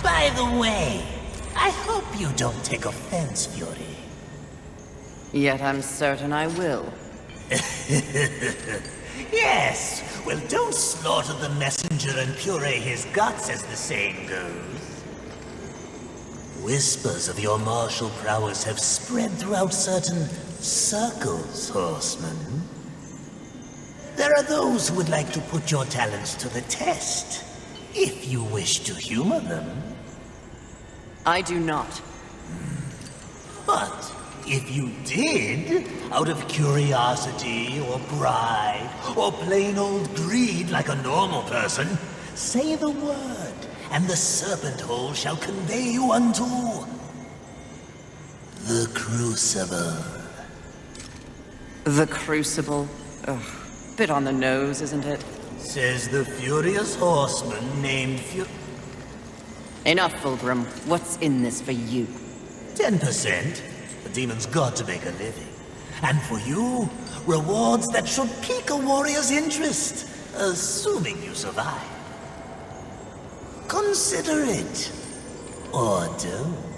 By the way, I hope you don't take offense, Fury. Yet I'm certain I will. Yes, well, don't slaughter the messenger and puree his guts, as the saying goes. Whispers of your martial prowess have spread throughout certain circles, Horseman. There are those who would like to put your talents to the test, if you wish to humor them. I do not. But if you did, out of curiosity or pride or plain old greed like a normal person, say the word, and the serpent hole shall convey you unto the Crucible. The Crucible? Ugh. Bit on the nose, isn't it? Says the furious horseman named Enough, Fulgrim. What's in this for you? 10%. The demon's got to make a living. And for you, rewards that should pique a warrior's interest, assuming you survive. Consider it, or don't.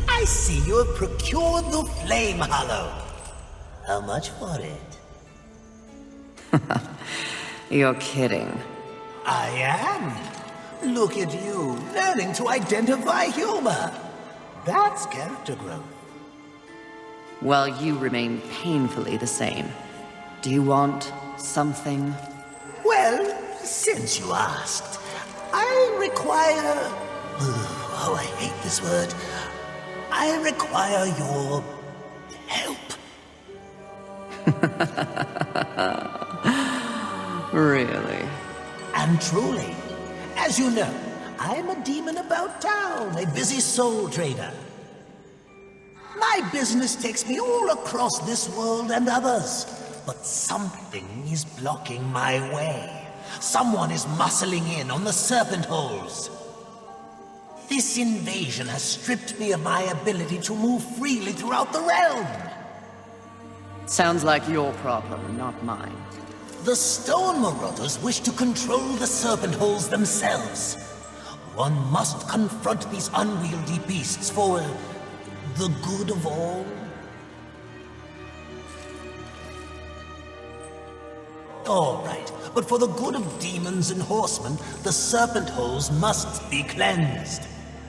I see you have procured the Flame Hollow. How much for it? You're kidding. I am. Look at you, learning to identify humor. That's character growth. While you remain painfully the same. Do you want something? Well, since you asked, I require... Oh, I hate this word. I require your help. Really? And truly, as you know, I'm a demon about town, a busy soul trader. My business takes me all across this world and others, but something is blocking my way. Someone is muscling in on the serpent holes. This invasion has stripped me of my ability to move freely throughout the realm. Sounds like your problem, not mine. The Stone Marauders wish to control the serpent holes themselves. One must confront these unwieldy beasts for the good of all. All right, but for the good of demons and horsemen, the serpent holes must be cleansed.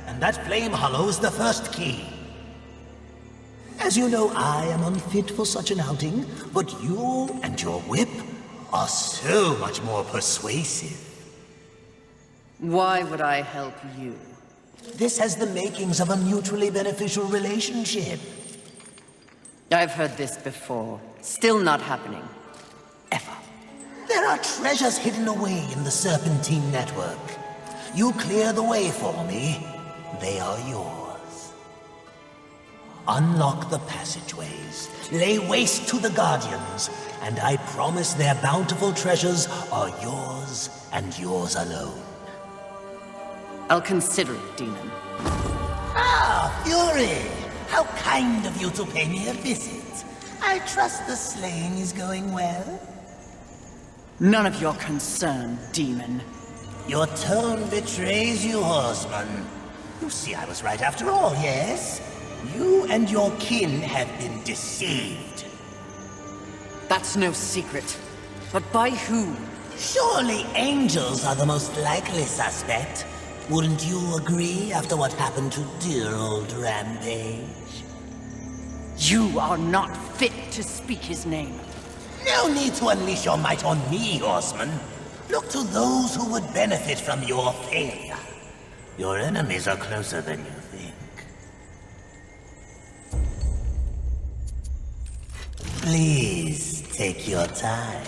And that Flame Hollow is the first key. As you know, I am unfit for such an outing, but you and your whip are so much more persuasive. Why would I help you? This has the makings of a mutually beneficial relationship. I've heard this before. Still not happening. Ever. There are treasures hidden away in the Serpentine Network. You clear the way for me, they are yours. Unlock the passageways, lay waste to the Guardians, and I promise their bountiful treasures are yours and yours alone. I'll consider it, demon. Ah, Fury! How kind of you to pay me a visit. I trust the slaying is going well. None of your concern, demon. Your tone betrays you, horseman. You see, I was right after all, yes? You and your kin have been deceived. That's no secret. But by who? Surely angels are the most likely suspect. Wouldn't you agree after what happened to dear old Rampage? You are not fit to speak his name. No need to unleash your might on me, horseman. Look to those who would benefit from your failure. Your enemies are closer than you think. Please take your time.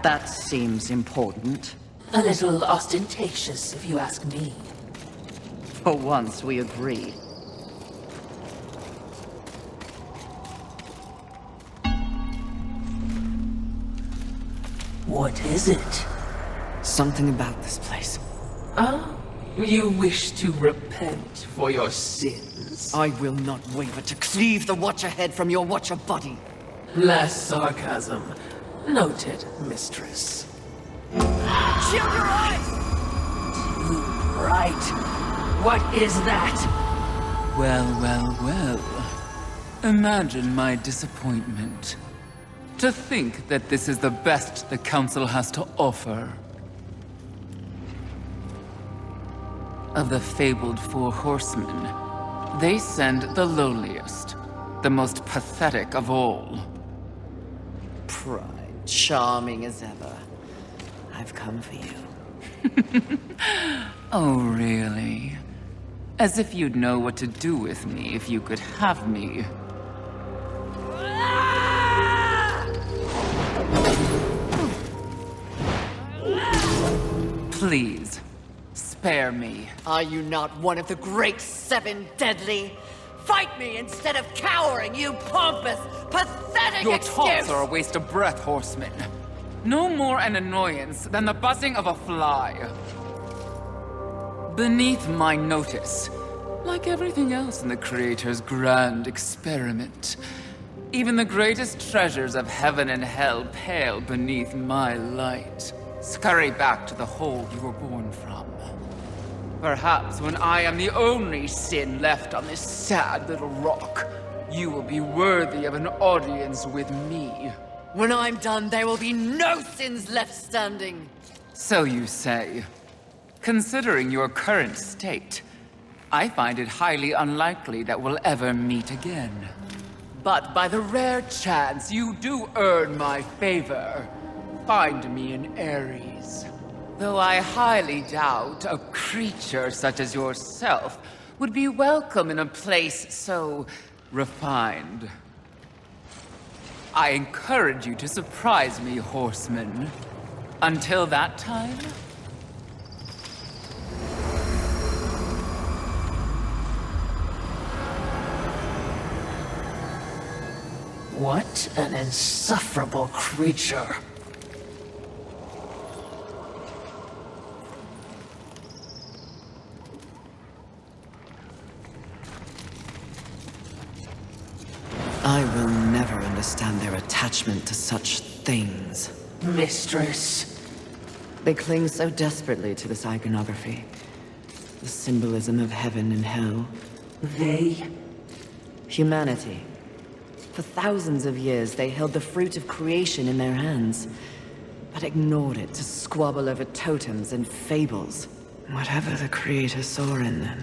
That seems important. A little ostentatious, if you ask me. For once, we agree. What is it? Something about this place. Ah, you wish to repent for your sins? I will not waver to cleave the Watcher head from your Watcher body. Less sarcasm. Noted, mistress. Shield your eyes! Too bright. What is that? Well, well, well. Imagine my disappointment. To think that this is the best the Council has to offer. Of the fabled Four Horsemen, they send the lowliest, the most pathetic of all. Pride, charming as ever. I've come for you. Oh, really? As if you'd know what to do with me if you could have me. Please, spare me. Are you not one of the great seven deadly? Fight me instead of cowering, you pompous, pathetic Your excuse! taunts are a waste of breath, horseman. No more an annoyance than the buzzing of a fly. Beneath my notice, like everything else in the Creator's grand experiment, even the greatest treasures of heaven and hell pale beneath my light. Scurry back to the hole you were born from. Perhaps when I am the only sin left on this sad little rock, you will be worthy of an audience with me. When I'm done, there will be no sins left standing. So you say. Considering your current state, I find it highly unlikely that we'll ever meet again. But by the rare chance you do earn my favor, find me in Ares. Though I highly doubt a creature such as yourself would be welcome in a place so refined. I encourage you to surprise me, horseman. Until that time... What an insufferable creature. I will never understand their attachment to such things. Mistress. They cling so desperately to this iconography. The symbolism of heaven and hell. They? Humanity. For thousands of years, they held the fruit of creation in their hands, but ignored it to squabble over totems and fables. Whatever the Creator saw in them.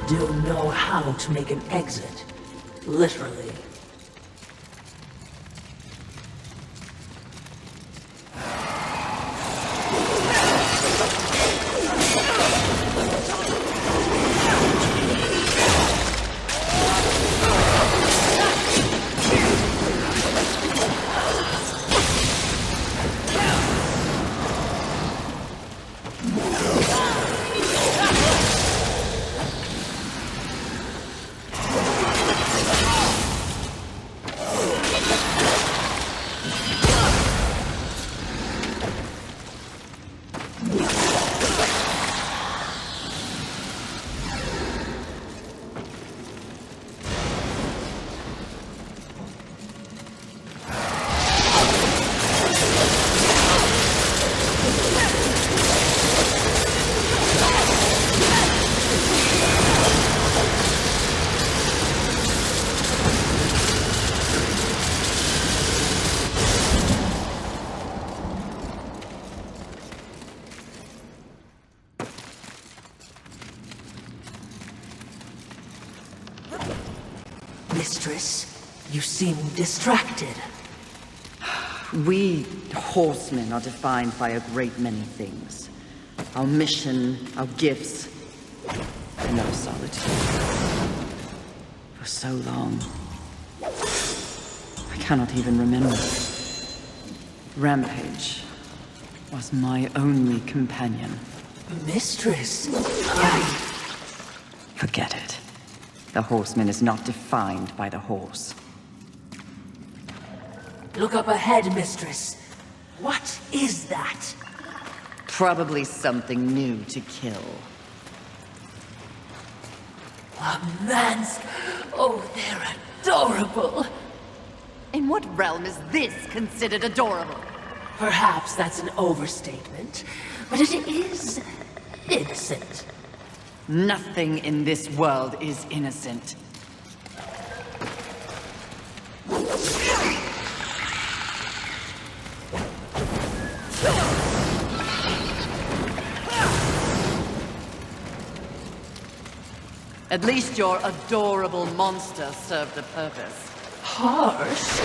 Do know how to make an exit. Literally. Mistress, you seem distracted. We horsemen are defined by a great many things. Our mission, our gifts, and our solitude. For so long, I cannot even remember. Rampage was my only companion. Mistress, Forget it. The horseman is not defined by the horse. look up ahead, Mistress. What is that? Probably something new to kill. A man's... Oh, they're adorable. In what realm is this considered adorable? Perhaps that's an overstatement, but it is innocent. Nothing in this world is innocent. At least your adorable monster served a purpose. Harsh?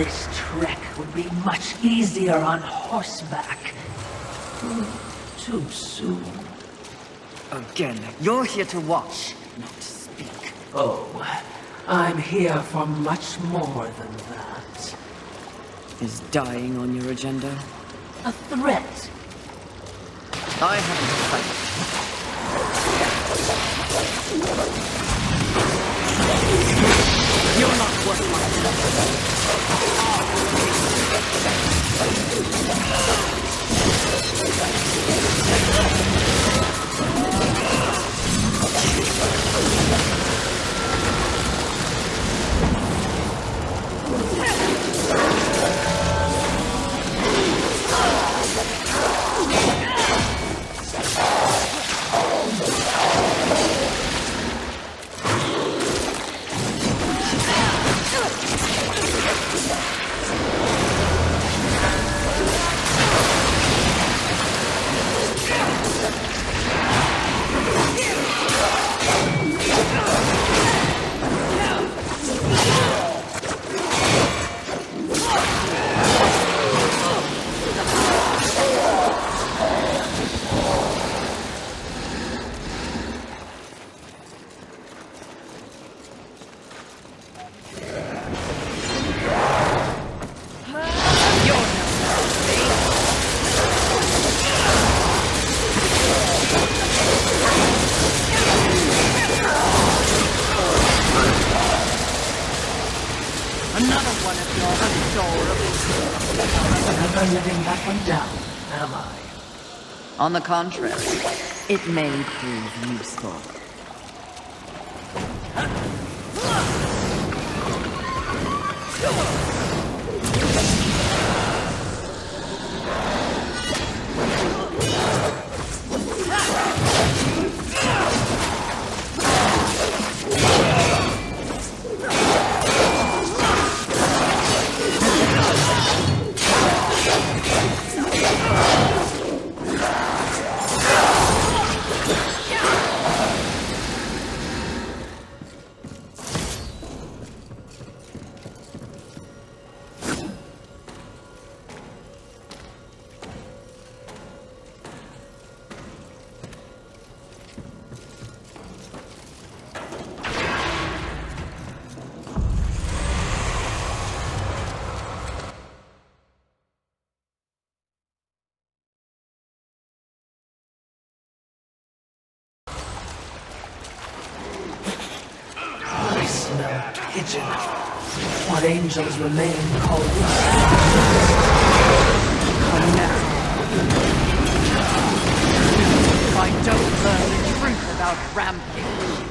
This trek would be much easier on horseback. Too soon. Again, you're here to watch, not to speak. Oh, I'm here for much more than that. Is dying on your agenda? A threat. I haven't decided. You're not worth my Another one of your adorable... Never living that one down, am I? On the contrary, it may prove useful. I smell pigeon. What angels remain called Come now. If I don't learn the truth about Rampage.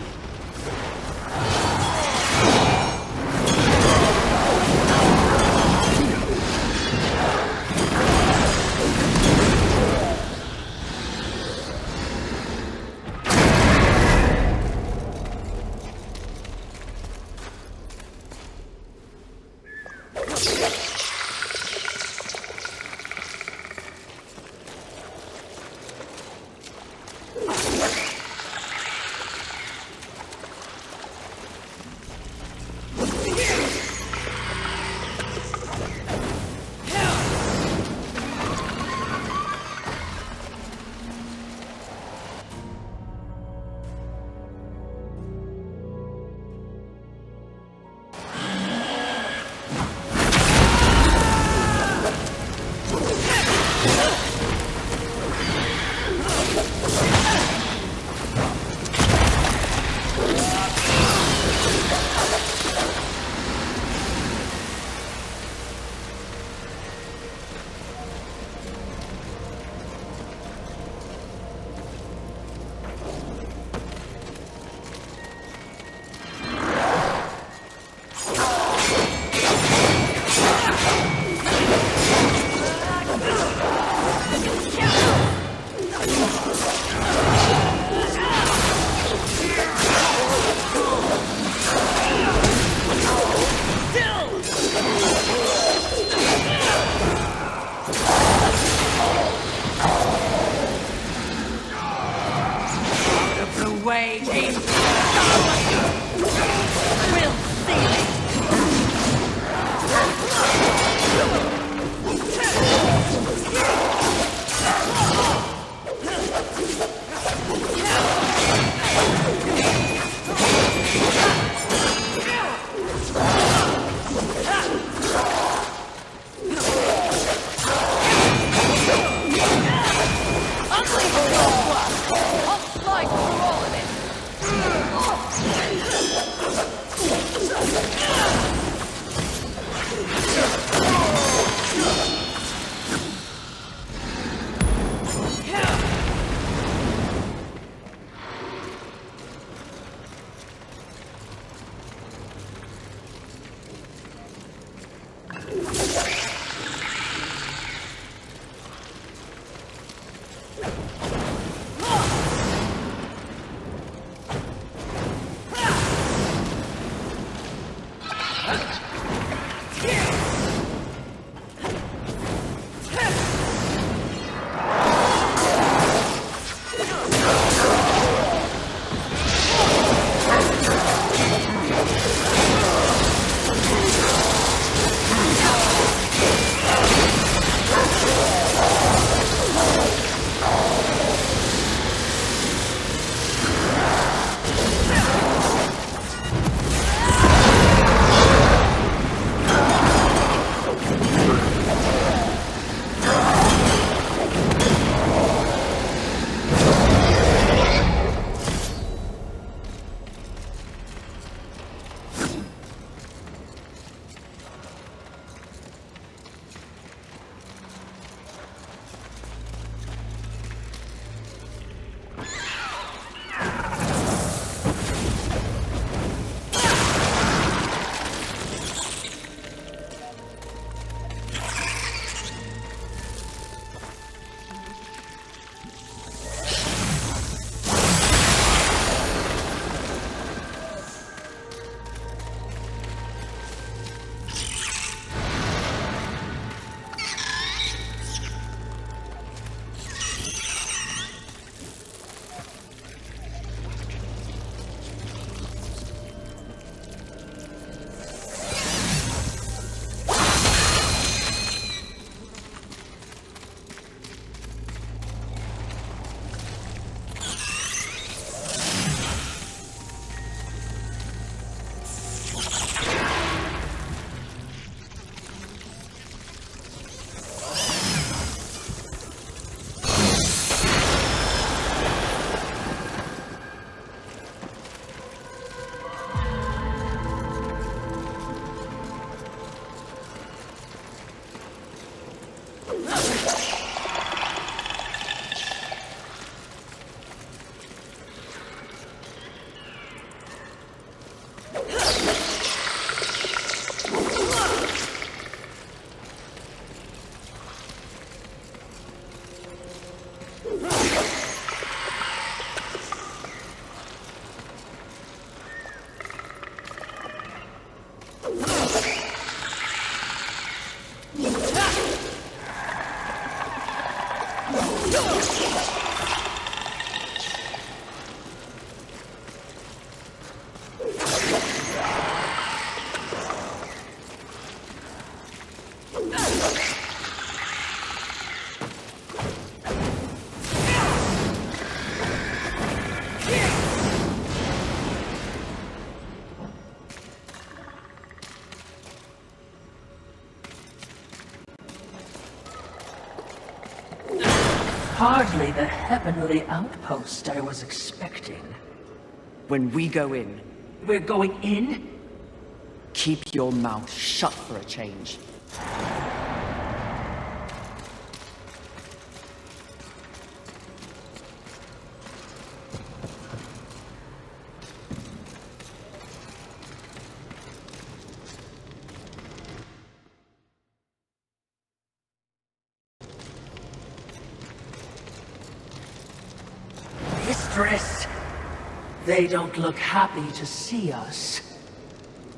Hardly the heavenly outpost I was expecting. When we go in, We're going in? keep your mouth shut for a change. Mistress, they don't look happy to see us.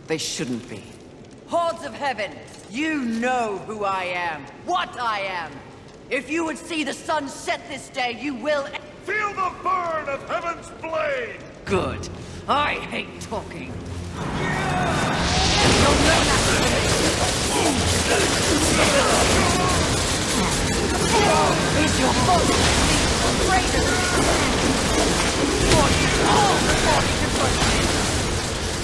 They shouldn't be. Hordes of heaven, you know who I am, what I am. If you would see the sun set this day, you will... Feel the burn of heaven's blade! Good. I hate talking. Is your fault? Greater than all the body conversion.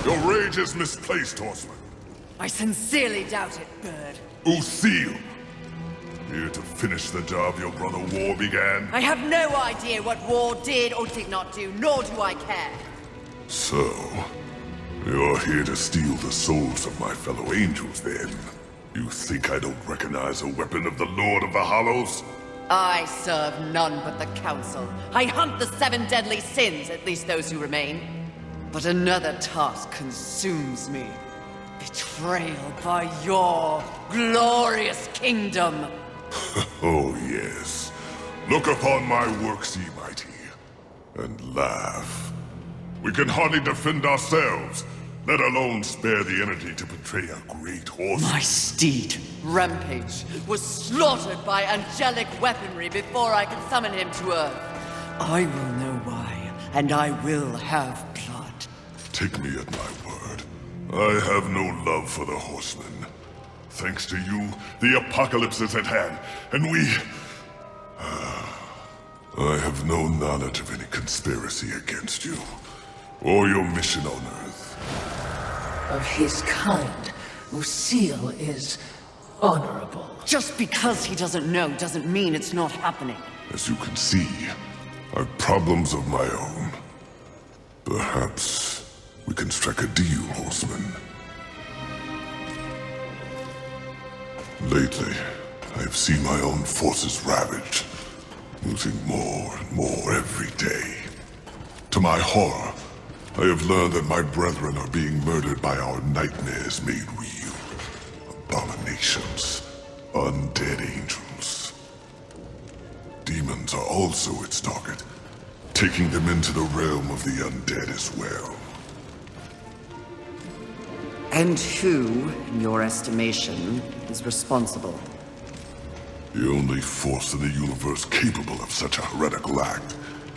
Your rage is misplaced, Horseman. I sincerely doubt it, Bird. Lucille! Here to finish the job your brother War began? I have no idea what War did or did not do, nor do I care. So, you're here to steal the souls of my fellow angels, then? You think I don't recognize a weapon of the Lord of the Hollows? I serve none but the Council. I hunt the 7 deadly sins, at least those who remain. But another task consumes me. Betrayal by your glorious kingdom. Oh, yes. Look upon my works, ye mighty, and laugh. We can hardly defend ourselves, let alone spare the energy to betray a great horse. My steed, Rampage, was slaughtered by angelic weaponry before I could summon him to Earth. I will know why, and I will have blood. Take me at my word. I have no love for the horsemen. Thanks to you, the apocalypse is at hand, and we... I have no knowledge of any conspiracy against you, or your mission on Earth. Of his kind, Lucille is honorable. Just because he doesn't know doesn't mean it's not happening. As you can see, I've problems of my own. Perhaps we can strike a deal, horseman. Lately, I have seen my own forces ravaged, losing more and more every day. To my horror, I have learned that my brethren are being murdered by our nightmares made real. Abominations, undead angels. Demons are also its target, taking them into the realm of the undead as well. And who, in your estimation, is responsible? The only force in the universe capable of such a heretical act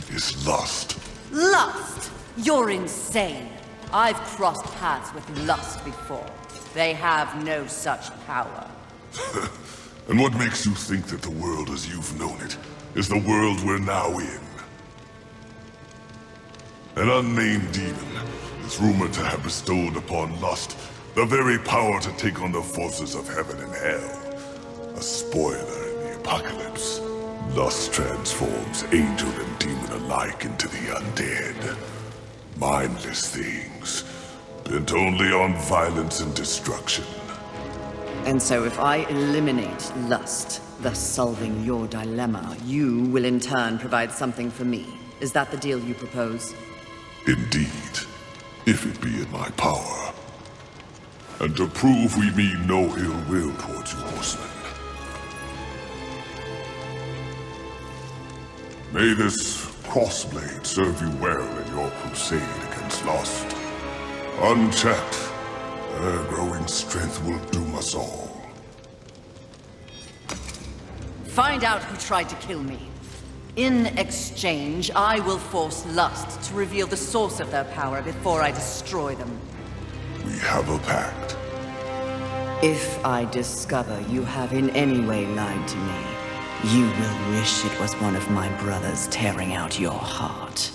is lust. Lust? You're insane. I've crossed paths with lust before. They have no such power. And what makes you think that the world as you've known it is the world we're now in? An unnamed demon is rumored to have bestowed upon lust the very power to take on the forces of heaven and hell. A spoiler in the apocalypse. Lust transforms angel and demon alike into the undead. Mindless things, bent only on violence and destruction. And so if I eliminate lust, thus solving your dilemma, you will in turn provide something for me. Is that the deal you propose? Indeed, if it be in my power. And to prove we mean no ill will towards you, horsemen. May this crossblade serve you well in your crusade against lust. Unchecked, their growing strength will doom us all. Find out who tried to kill me. In exchange, I will force lust to reveal the source of their power before I destroy them. We have a pact. If I discover you have in any way lied to me, you will wish it was one of my brothers tearing out your heart.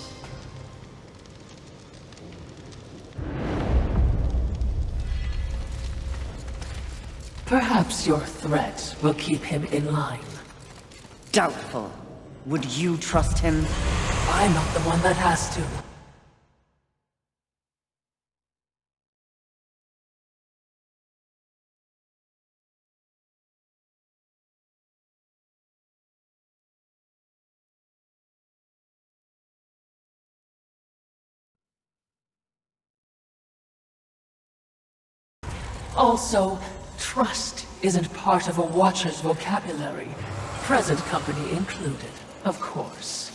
Perhaps your threat will keep him in line. Doubtful. Would you trust him? I'm not the one that has to. Also, trust isn't part of a Watcher's vocabulary. Present company included, of course.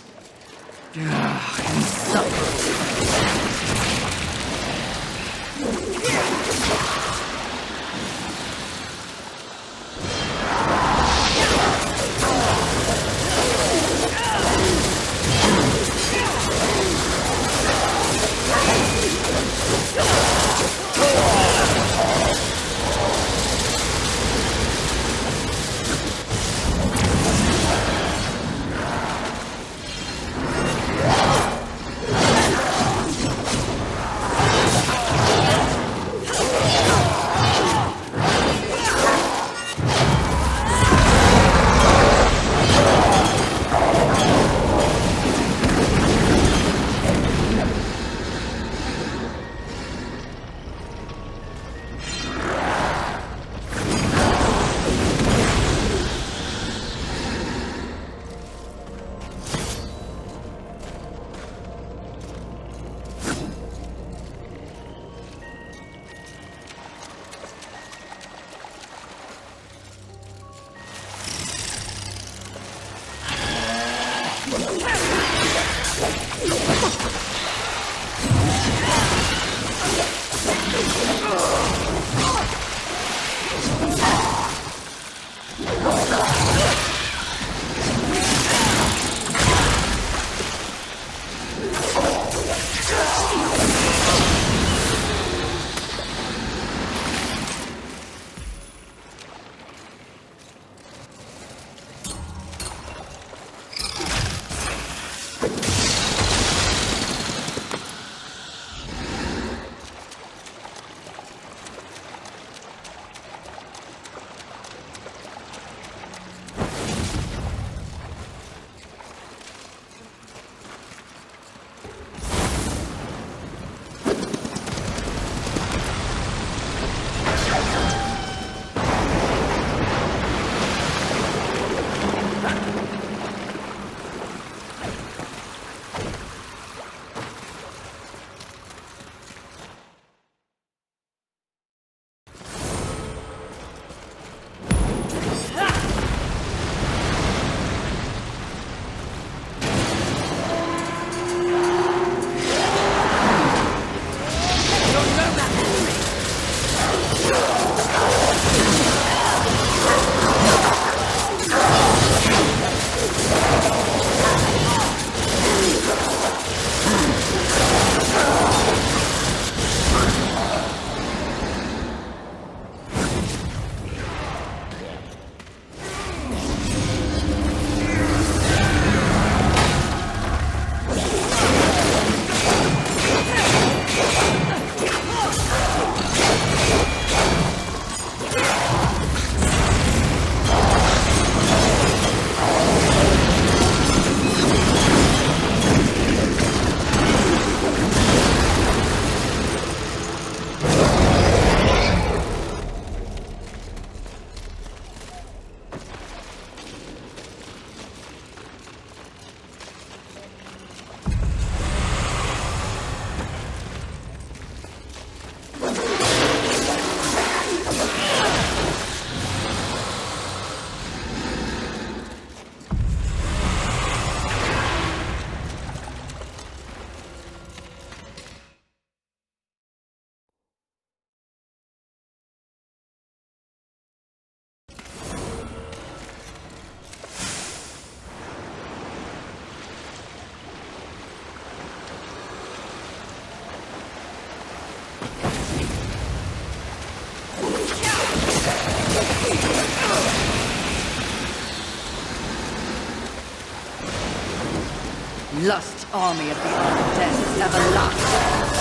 Lust army of the undead is everlasting.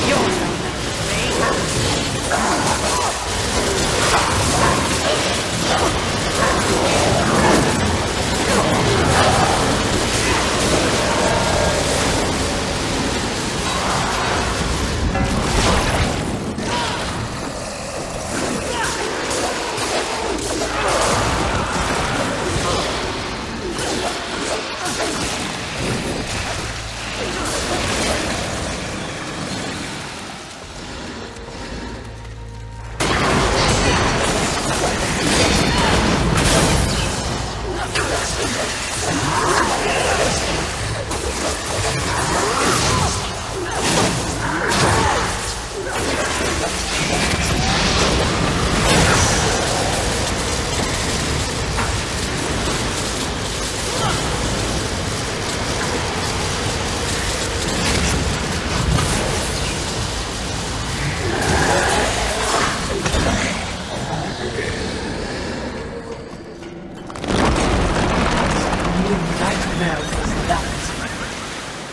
You're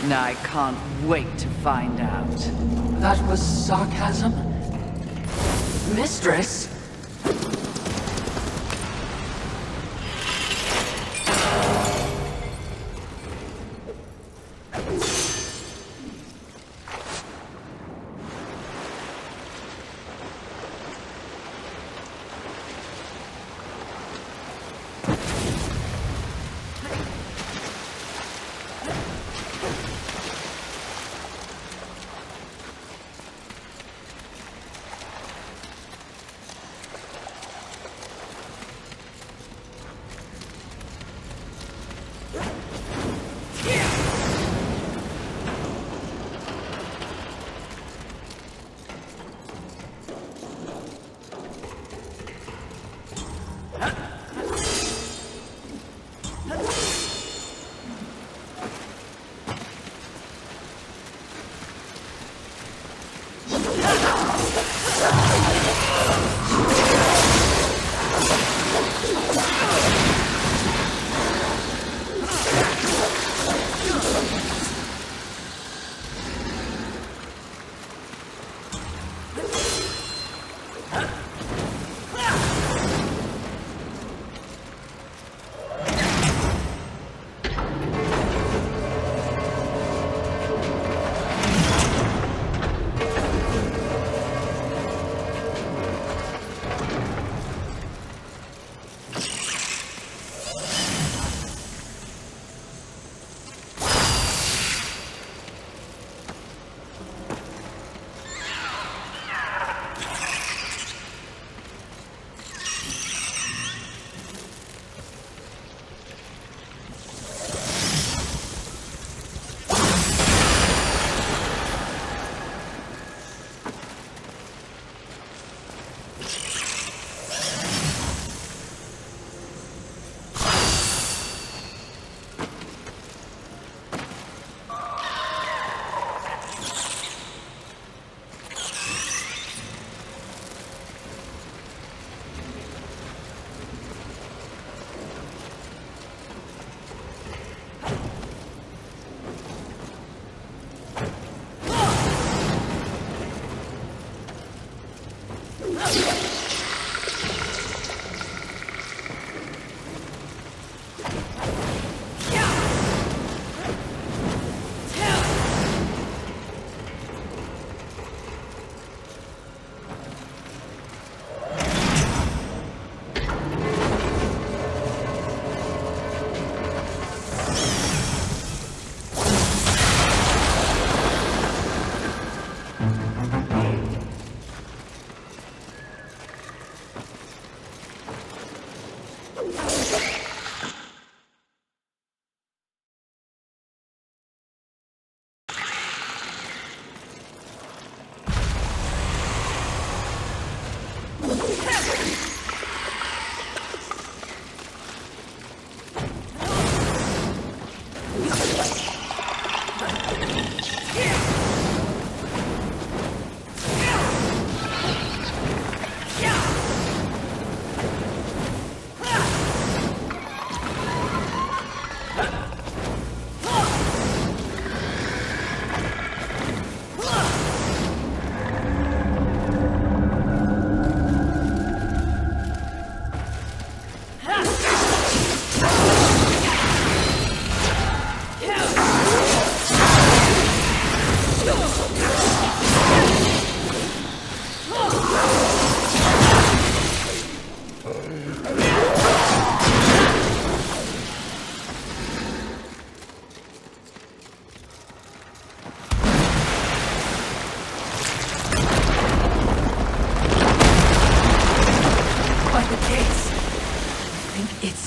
no I can't wait to find out. That was sarcasm? Mistress?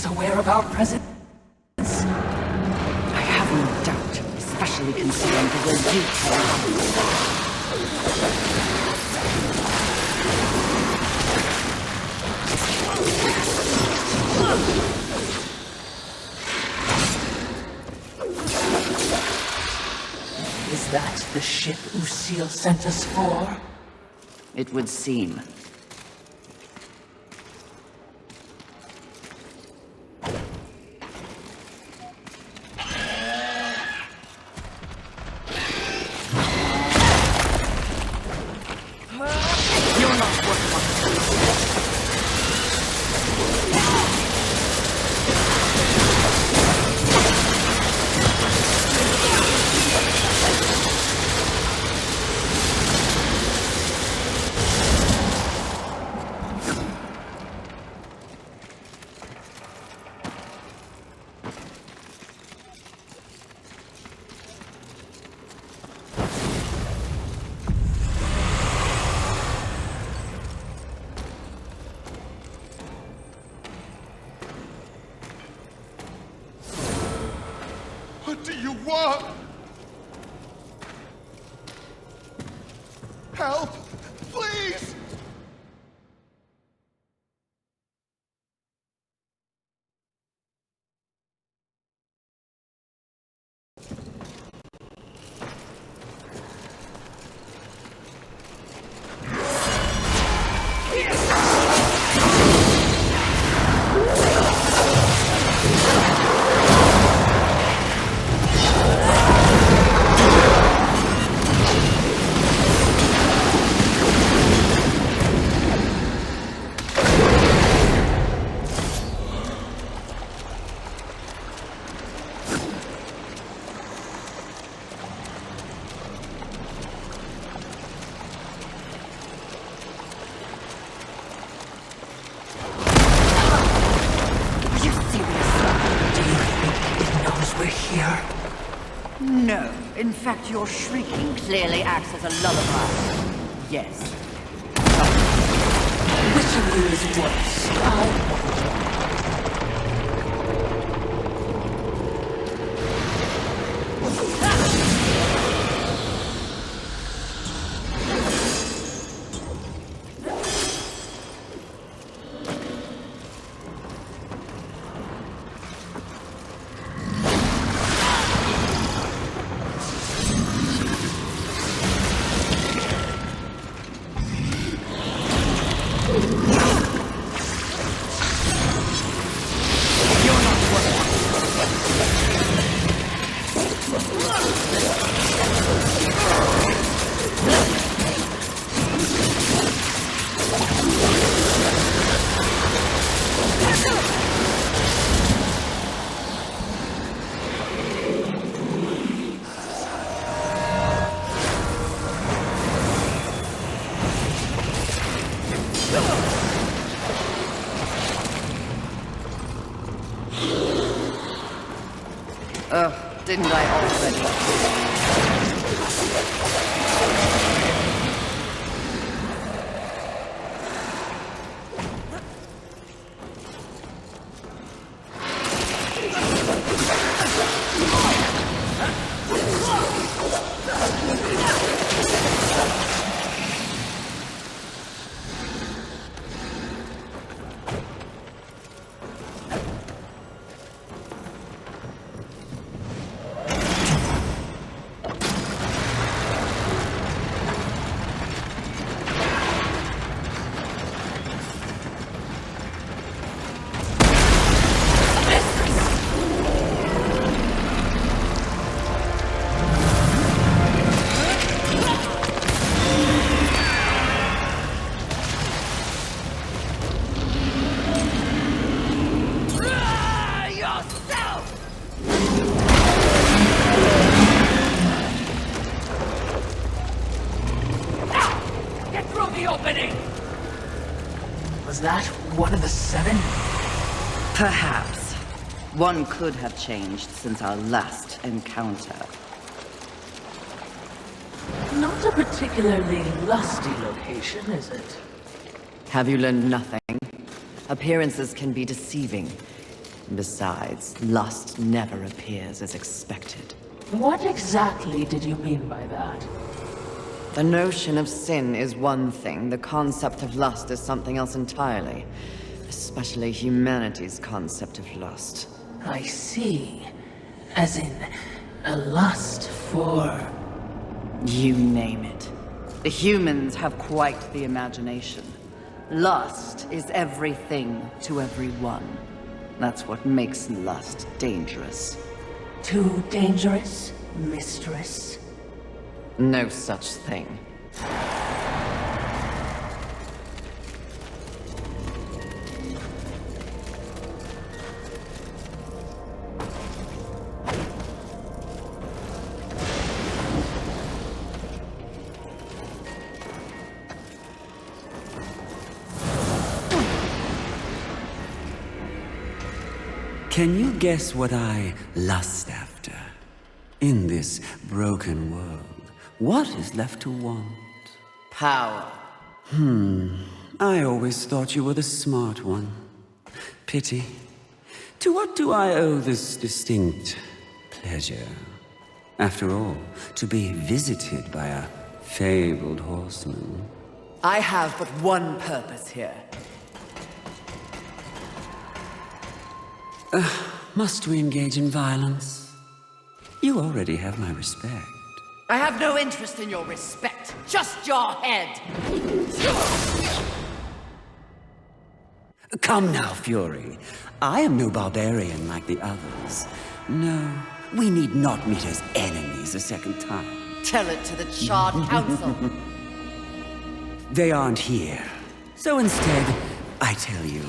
Aware of our presence? I have no doubt, especially considering the way you carry Is that the ship Usil sent us for? It would seem. What do you want? Help! Please! No. In fact, your shrieking clearly acts as a lullaby. Yes. Which of you is worse? Didn't I already? Was that one of the 7? Perhaps. One could have changed since our last encounter. Not a particularly lusty location, is it? Have you learned nothing? Appearances can be deceiving. Besides, lust never appears as expected. What exactly did you mean by that? The notion of sin is one thing, the concept of lust is something else entirely. Especially humanity's concept of lust. I see. As in, a lust for... You name it. The humans have quite the imagination. Lust is everything to everyone. That's what makes lust dangerous. Too dangerous, mistress? No such thing. Can you guess what I lust after? In this broken world, what is left to want? Power. I always thought you were the smart one. Pity. To what do I owe this distinct pleasure? After all, to be visited by a fabled horseman. I have but one purpose here. Must we engage in violence? You already have my respect. I have no interest in your respect, just your head! Come now, Fury. I am no barbarian like the others. No, we need not meet as enemies a second time. Tell it to the Charred Council. They aren't here. So instead, I tell you,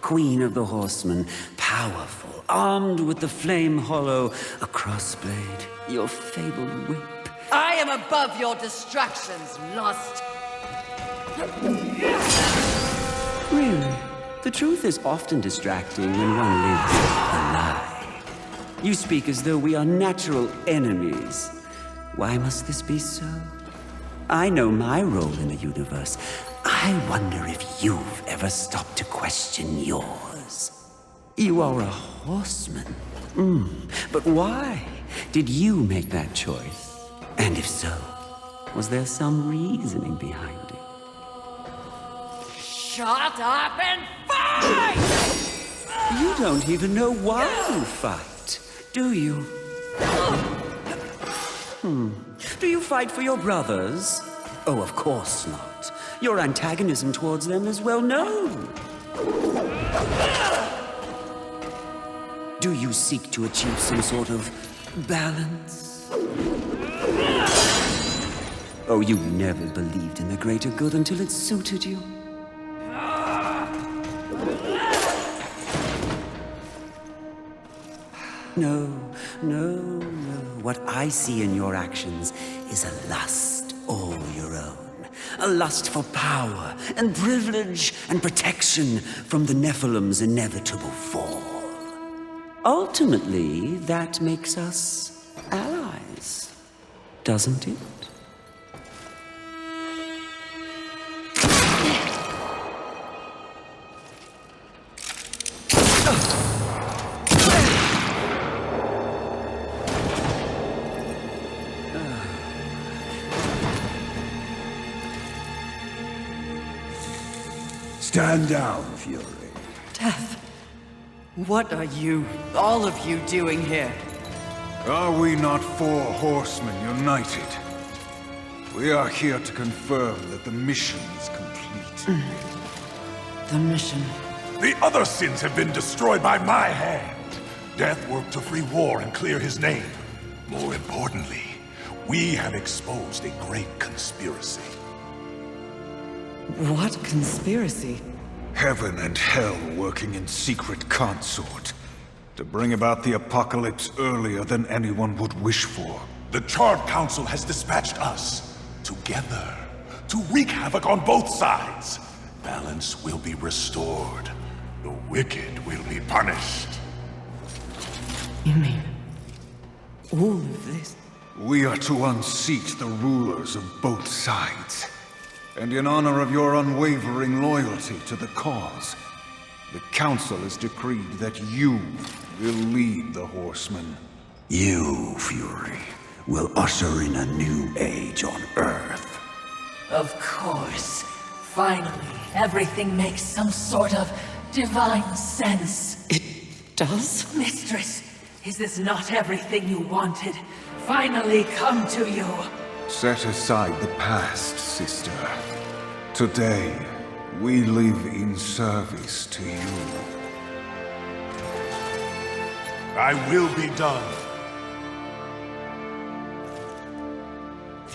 Queen of the Horsemen, powerful, armed with the flame hollow, a crossblade, your fabled whip. I am above your distractions, lust. Really? The truth is often distracting when one lives a lie. You speak as though we are natural enemies. Why must this be so? I know my role in the universe. I wonder if you've ever stopped to question yours. You are a horseman. But why did you make that choice? And if so, was there some reasoning behind it? Shut up and fight! You don't even know why you fight, do you? Do you fight for your brothers? Oh, of course not. Your antagonism towards them is well known. Do you seek to achieve some sort of balance? Oh, you never believed in the greater good until it suited you. No. What I see in your actions is a lust all your own. A lust for power and privilege and protection from the Nephilim's inevitable fall. Ultimately, that makes us allies, doesn't it? Stand down, Fury. Death. What are you, all of you, doing here? Are we not four horsemen united? We are here to confirm that the mission is complete. The mission. The other sins have been destroyed by my hand. Death worked to free War and clear his name. More importantly, we have exposed a great conspiracy. What conspiracy? Heaven and hell working in secret consort to bring about the apocalypse earlier than anyone would wish for. The Charred Council has dispatched us together to wreak havoc on both sides. Balance will be restored. The wicked will be punished. You mean all of this? We are to unseat the rulers of both sides. And in honor of your unwavering loyalty to the cause, the Council has decreed that you will lead the Horsemen. You, Fury, will usher in a new age on Earth. Of course. Finally, everything makes some sort of divine sense. It does? Mistress, is this not everything you wanted? Finally come to you. Set aside the past, sister. Today, we live in service to you. I will be done.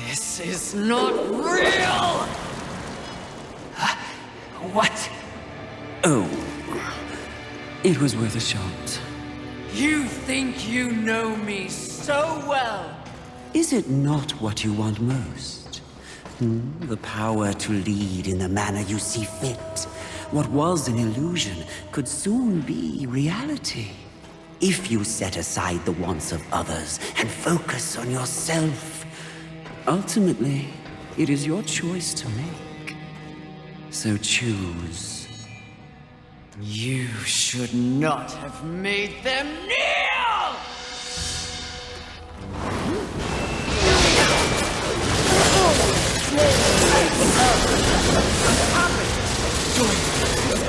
This is not real! What? Oh, it was worth a shot. You think you know me so well! Is it not what you want most? The power to lead in the manner you see fit. What was an illusion could soon be reality. If you set aside the wants of others and focus on yourself. Ultimately, it is your choice to make. So choose. You should not have made them kneel!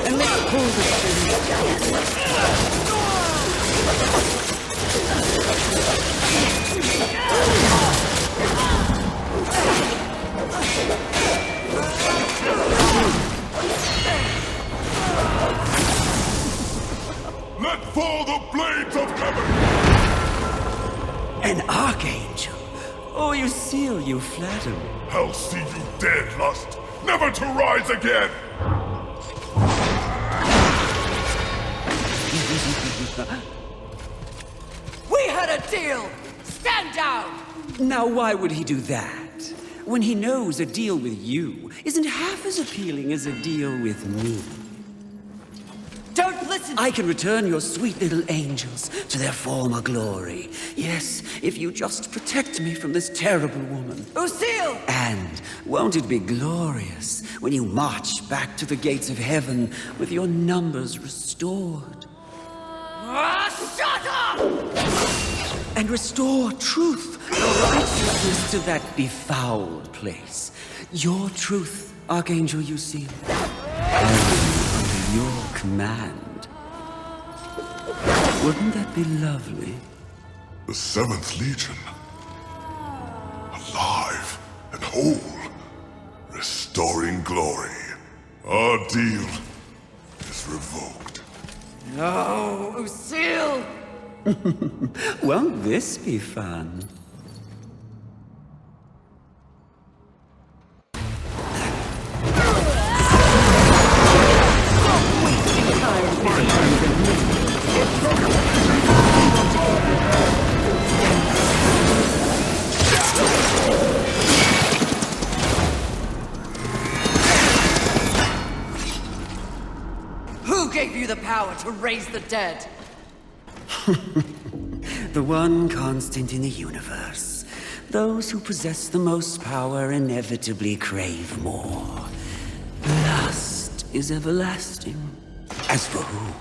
And let's pull this Let fall the blades of heaven! An archangel? Oh, you seal, you flatter. I'll see you dead, Lust, never to rise again! We had a deal! Stand down! Now why would he do that? When he knows a deal with you isn't half as appealing as a deal with me. Don't listen! I can return your sweet little angels to their former glory. Yes, if you just protect me from this terrible woman. Lucille! And won't it be glorious when you march back to the gates of heaven with your numbers restored? Shut up! And restore truth, righteousness to that befouled place. Your truth, Archangel Lucille. Under your command. Wouldn't that be lovely? The 7th Legion. Alive and whole. Restoring glory. Our deal is revoked. No, Lucille! Won't this be fun? Who gave you the power to raise the dead? The one constant in the universe. Those who possess the most power inevitably crave more. Lust is everlasting. As for who,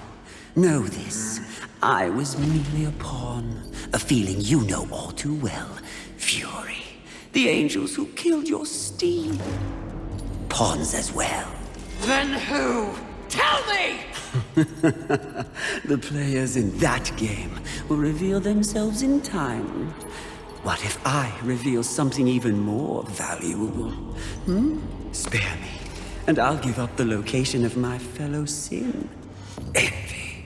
know this. I was merely a pawn. A feeling you know all too well. Fury. The angels who killed your steed. Pawns as well. Then who? Tell me! The players in that game will reveal themselves in time. What if I reveal something even more valuable? Spare me, and I'll give up the location of my fellow sin. Envy.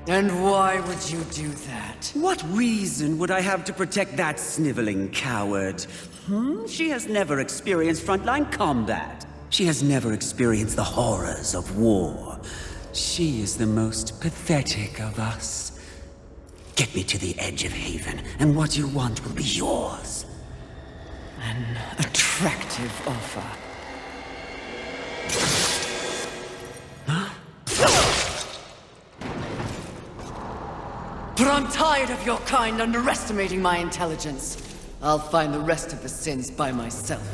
And why would you do that? What reason would I have to protect that sniveling coward? She has never experienced frontline combat. She has never experienced the horrors of war. She is the most pathetic of us. Get me to the edge of Haven, and what you want will be yours. An attractive offer. But I'm tired of your kind underestimating my intelligence. I'll find the rest of the sins by myself.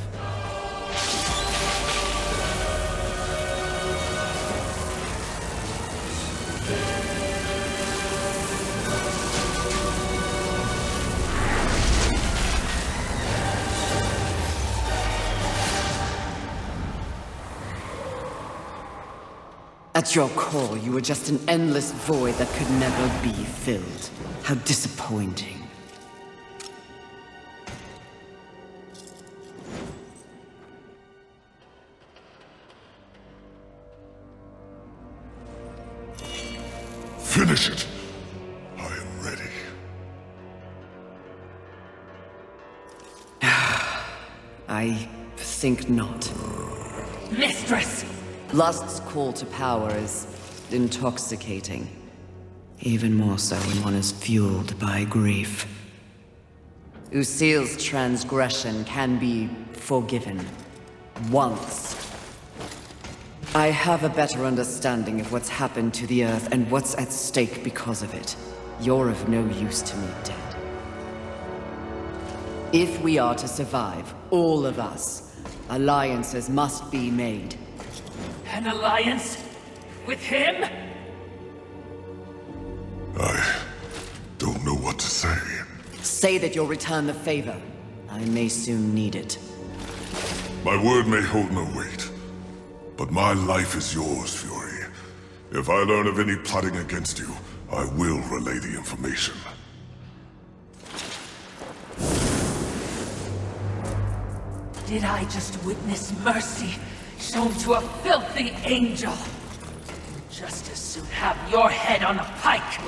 At your core, you were just an endless void that could never be filled. How disappointing. Finish it. I am ready. I think not. Mistress! Lust's call to power is intoxicating. Even more so when one is fueled by grief. Lucille's transgression can be forgiven. Once. I have a better understanding of what's happened to the Earth and what's at stake because of it. You're of no use to me, dead. If we are to survive, all of us, alliances must be made. An alliance? With him? I don't know what to say. Say that you'll return the favor. I may soon need it. My word may hold no weight, but my life is yours, Fury. If I learn of any plotting against you, I will relay the information. Did I just witness mercy shown to a filthy angel? Just as soon have your head on a pike.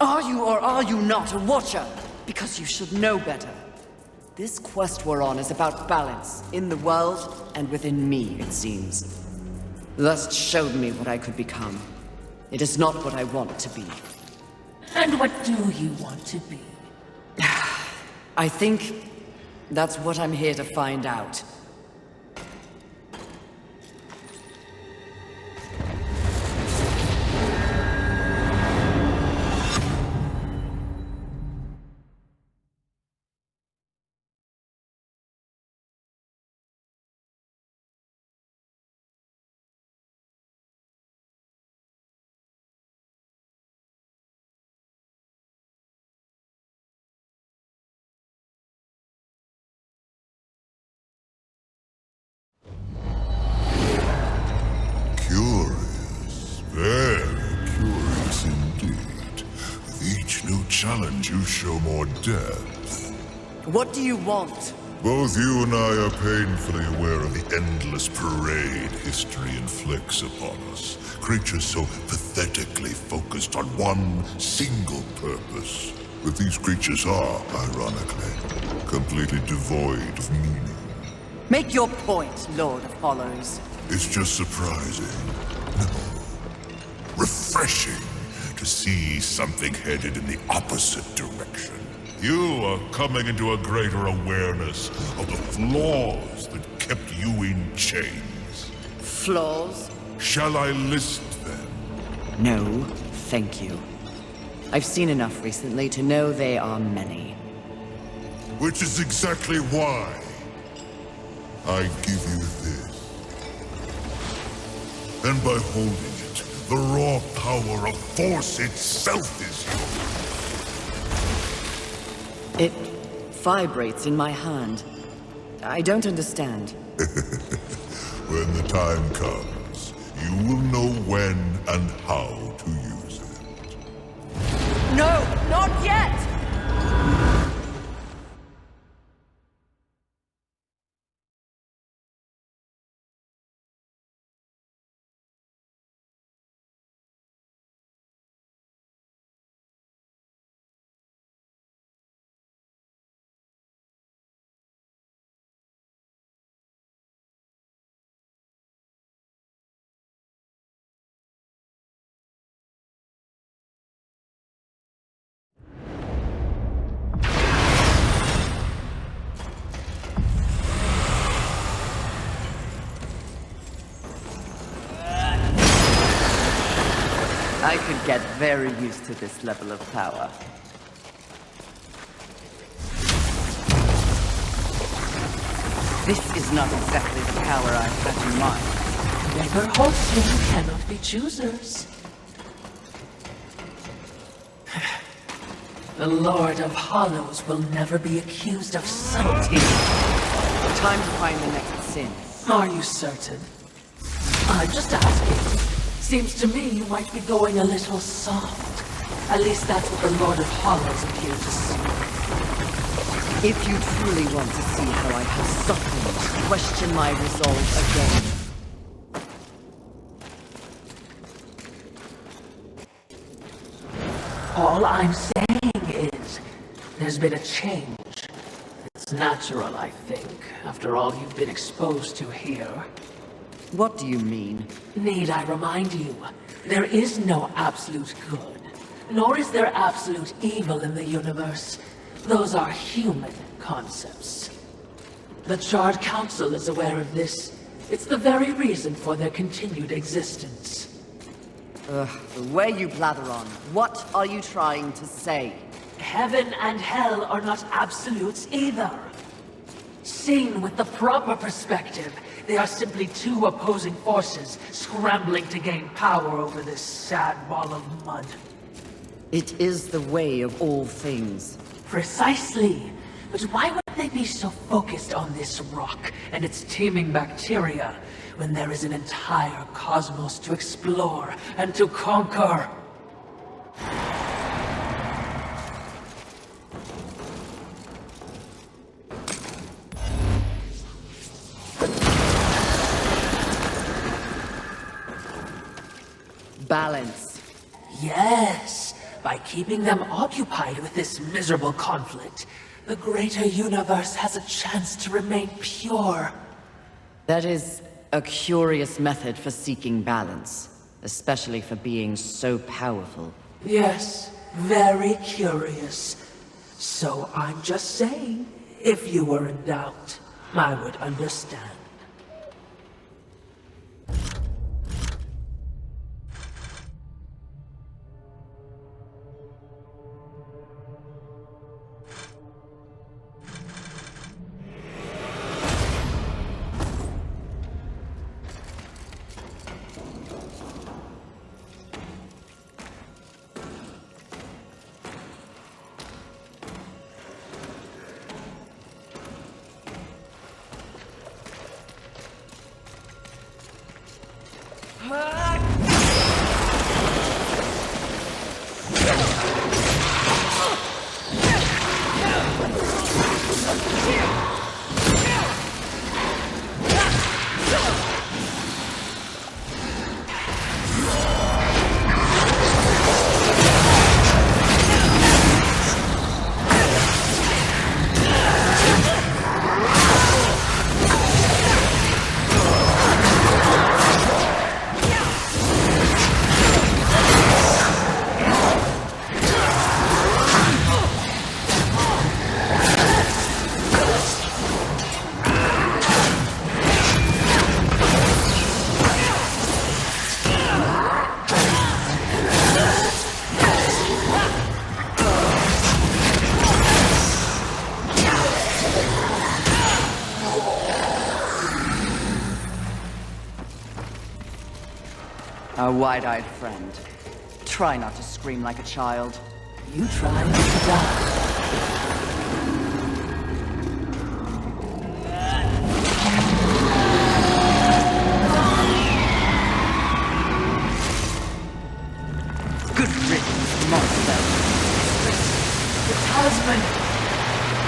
Are you or are you not a Watcher? Because you should know better. This quest we're on is about balance, in the world and within me, it seems. Lust showed me what I could become. It is not what I want to be. And what do you want to be? I think that's what I'm here to find out. challenge, you show more depth. What do you want? Both you and I are painfully aware of the endless parade history inflicts upon us. Creatures so pathetically focused on one single purpose. But these creatures are, ironically, completely devoid of meaning. Make your point, Lord of Hollows. It's just surprising. No. Refreshing to see something headed in the opposite direction. You are coming into a greater awareness of the flaws that kept you in chains. Flaws? Shall I list them? No, thank you. I've seen enough recently to know they are many. Which is exactly why I give you this. And by holding it, the raw power of Force itself is yours. It vibrates in my hand. I don't understand. When the time comes, you will know when and how to use it. No, not yet! I could get very used to this level of power. This is not exactly the power I had in mind. Never horsemen cannot be choosers. The Lord of Hollows will never be accused of subtlety. Time to find the next sin. Are you certain? I'm just asking. Seems to me you might be going a little soft. At least that's what the Lord of Hollows appeared to see. If you truly want to see how I have softened, question my resolve again. All I'm saying is, there's been a change. It's natural, I think, after all you've been exposed to here. What do you mean? Need I remind you, there is no absolute good, nor is there absolute evil in the universe. Those are human concepts. The Charred Council is aware of this. It's the very reason for their continued existence. The way you blather on, what are you trying to say? Heaven and hell are not absolutes either. Seen with the proper perspective, they are simply two opposing forces scrambling to gain power over this sad ball of mud. It is the way of all things. Precisely. But why would they be so focused on this rock and its teeming bacteria when there is an entire cosmos to explore and to conquer? Balance. Yes, by keeping them occupied with this miserable conflict, the greater universe has a chance to remain pure. That is a curious method for seeking balance, especially for beings so powerful. Yes, very curious. So I'm just saying, if you were in doubt, I would understand. Our wide-eyed friend. Try not to scream like a child. You try not to die. Good riddance, monster. The talisman!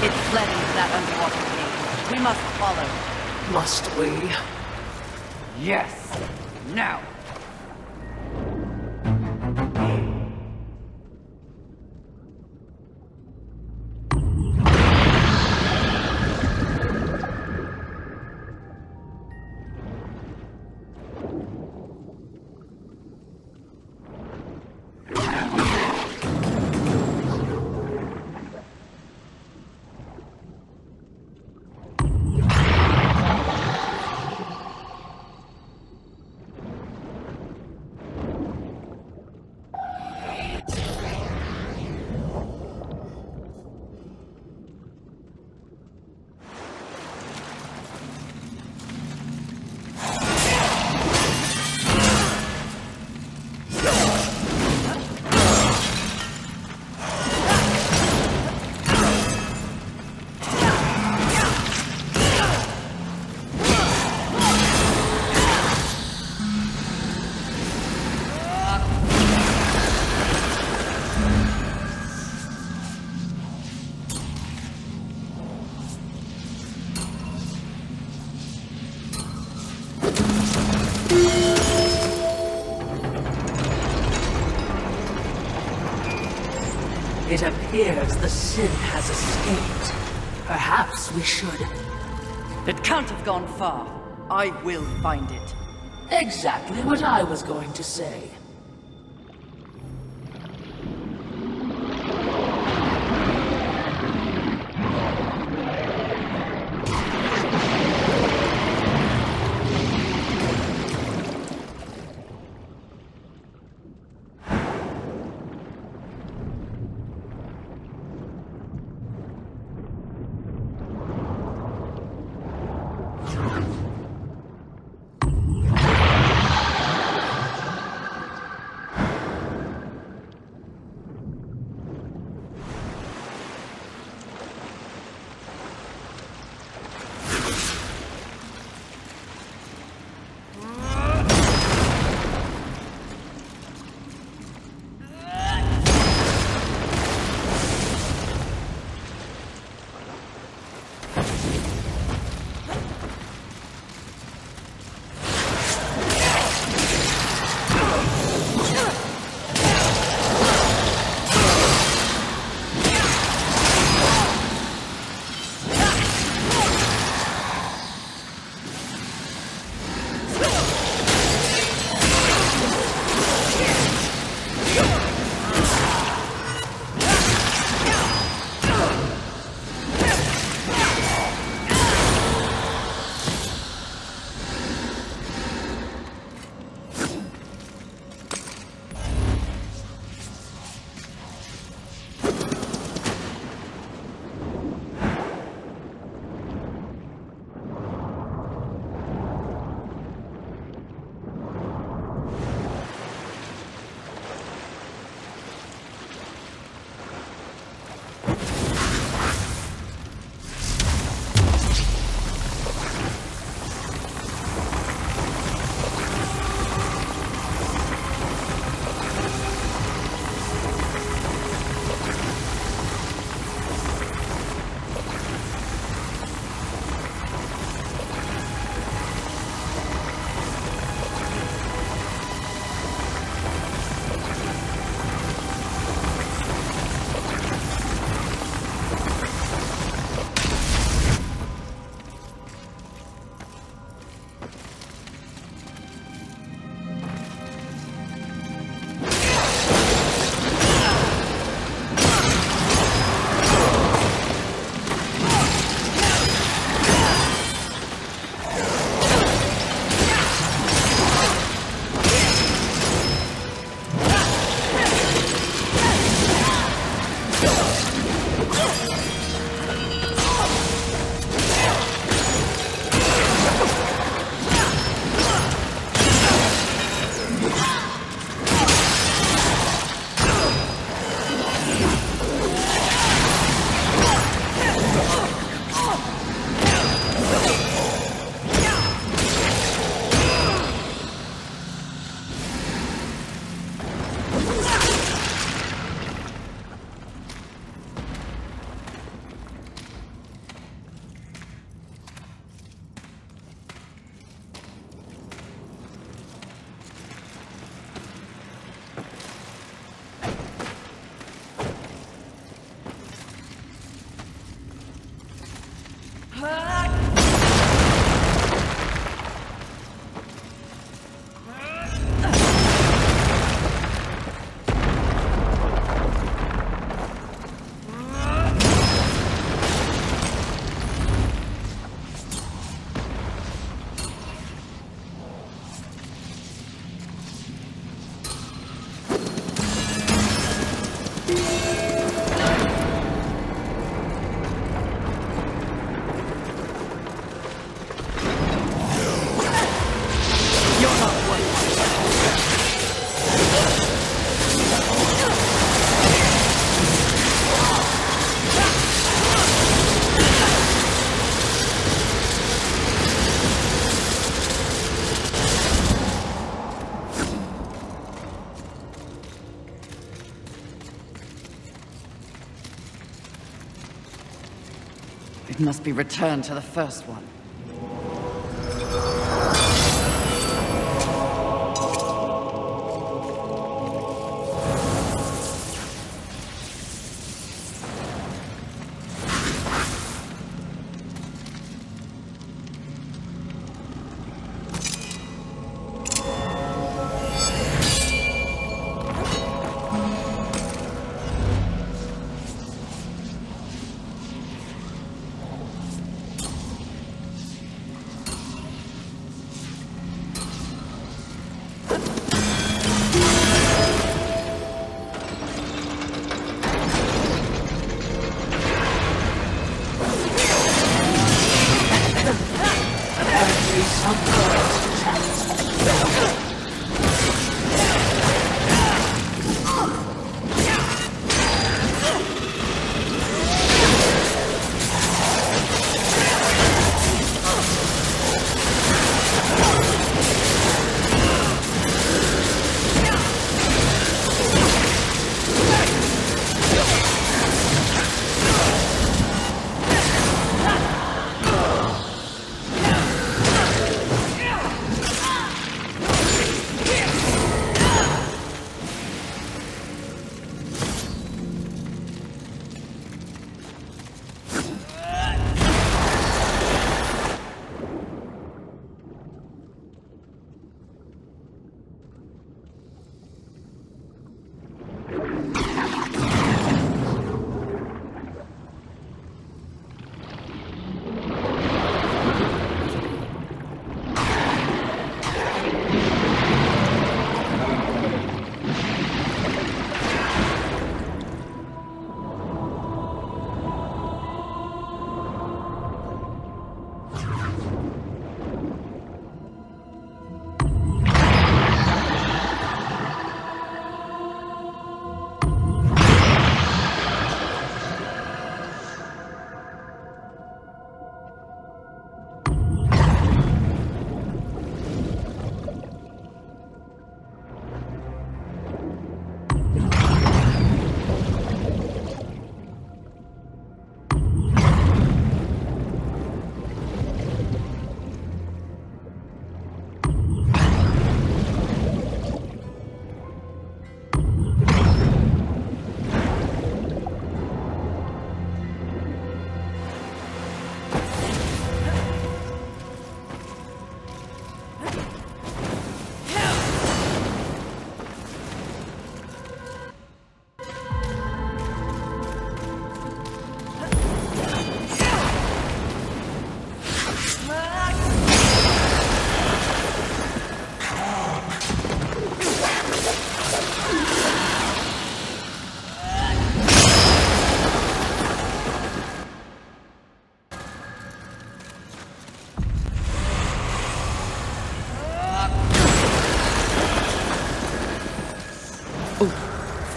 It fled into that underwater cave. We must follow. Must we? Yes! Now! It appears the Sin has escaped. Perhaps we should... It can't have gone far. I will find it. Exactly what I was going to say. It must be returned to the first one.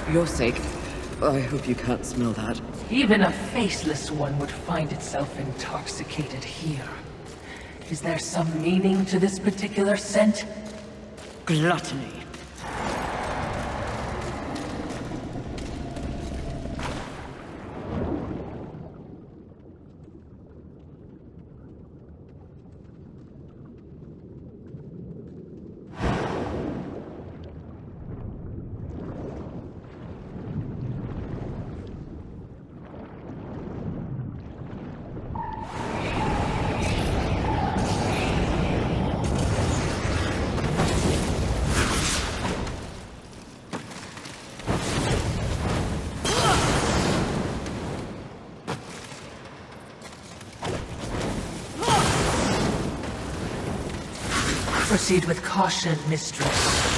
For your sake, I hope you can't smell that. Even a faceless one would find itself intoxicated here. Is there some meaning to this particular scent? Gluttony. Proceed with caution, mistress.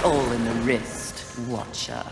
It's all in the wrist, Watcher.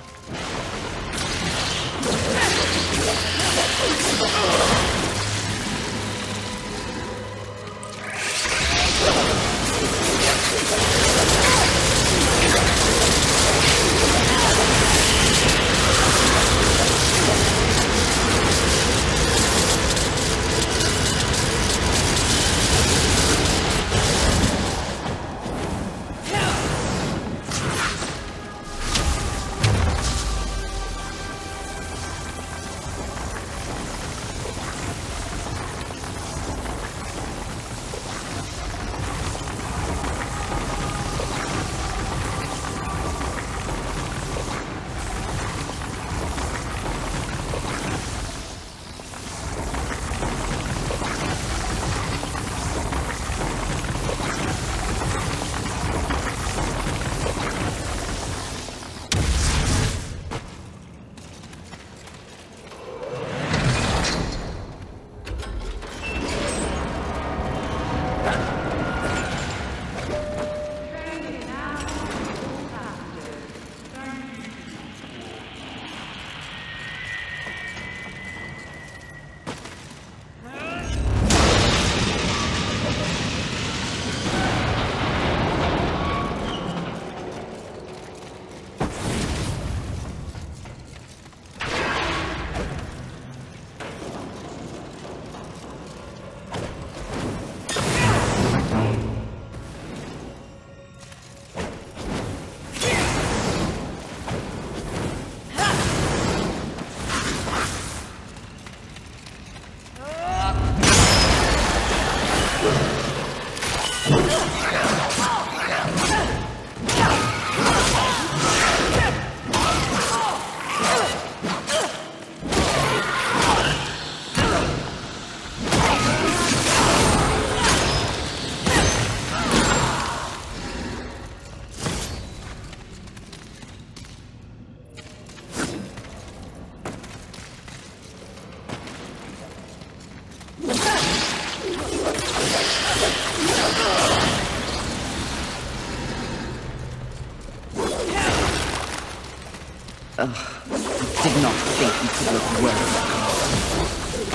I did not think you could look worse.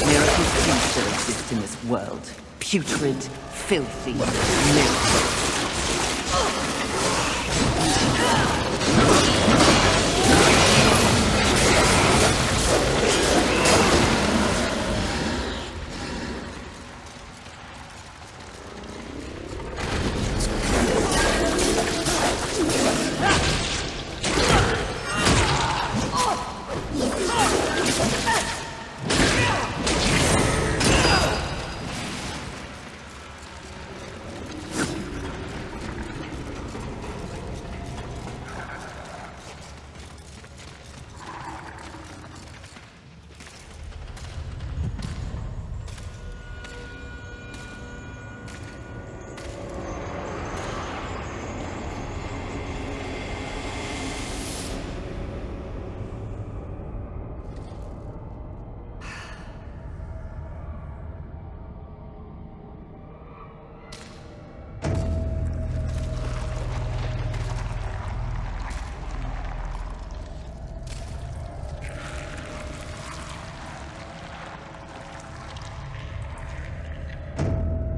Miracles do still exist in this world. Putrid, filthy, miracles.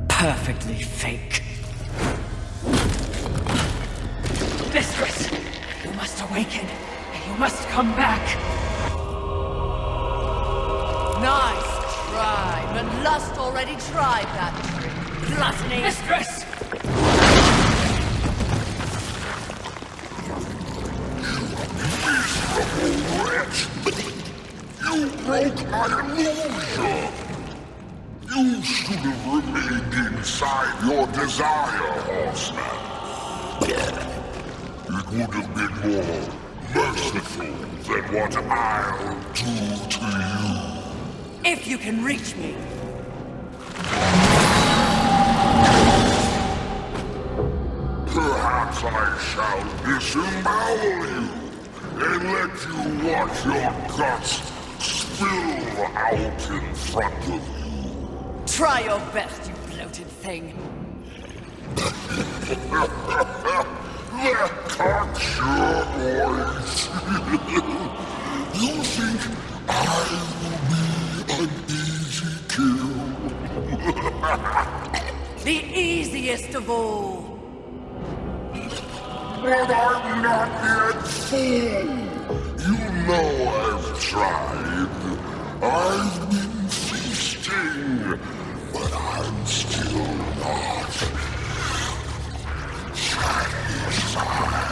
Perfectly fake. Mistress! You must awaken, and you must come back! Nice try, but Lust already tried that trick. Gluttony! Mistress! Wretch! You broke my illusion! You should have remained inside your desire, horseman. It would have been more merciful than what I'll do to you. If you can reach me. Perhaps I shall disembowel you and let you watch your guts spill out in front of you. Try your best, you bloated thing. The cut your voice. You think I will be an easy kill? The easiest of all. But I'm not yet full. You know I've tried. I've been feasting, but I'm still not satisfied.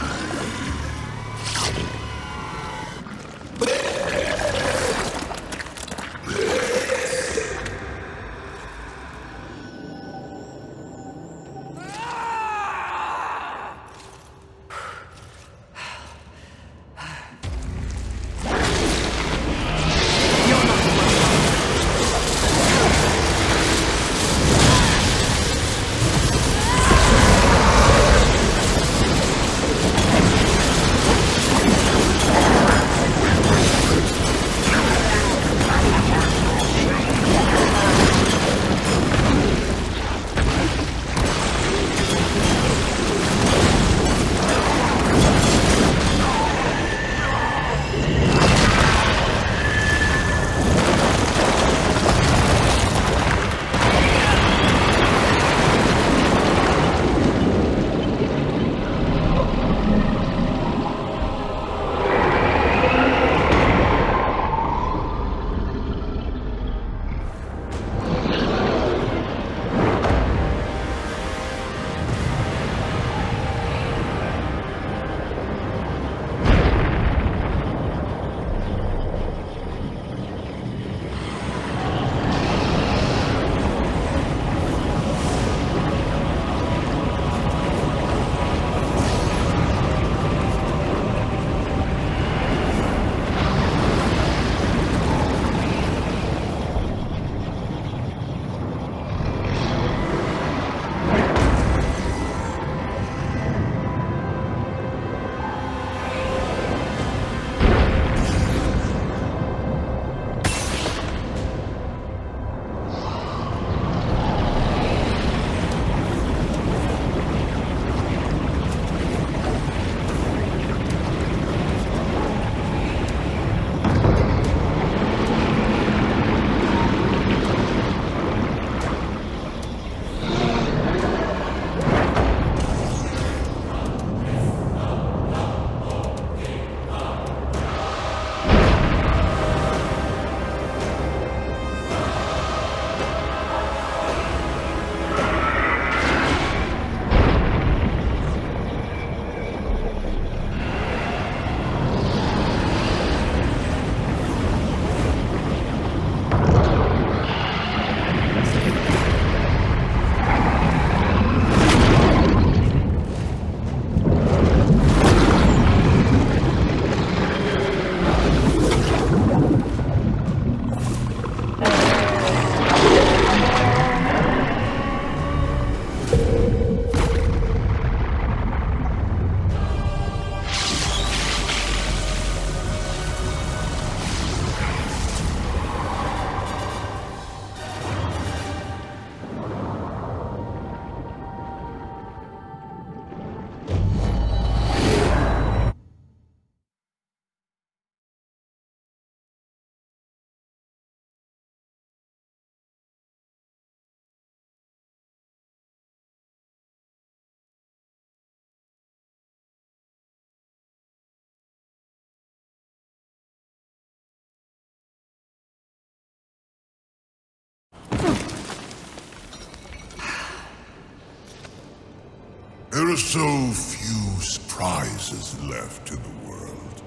There are so few surprises left in the world.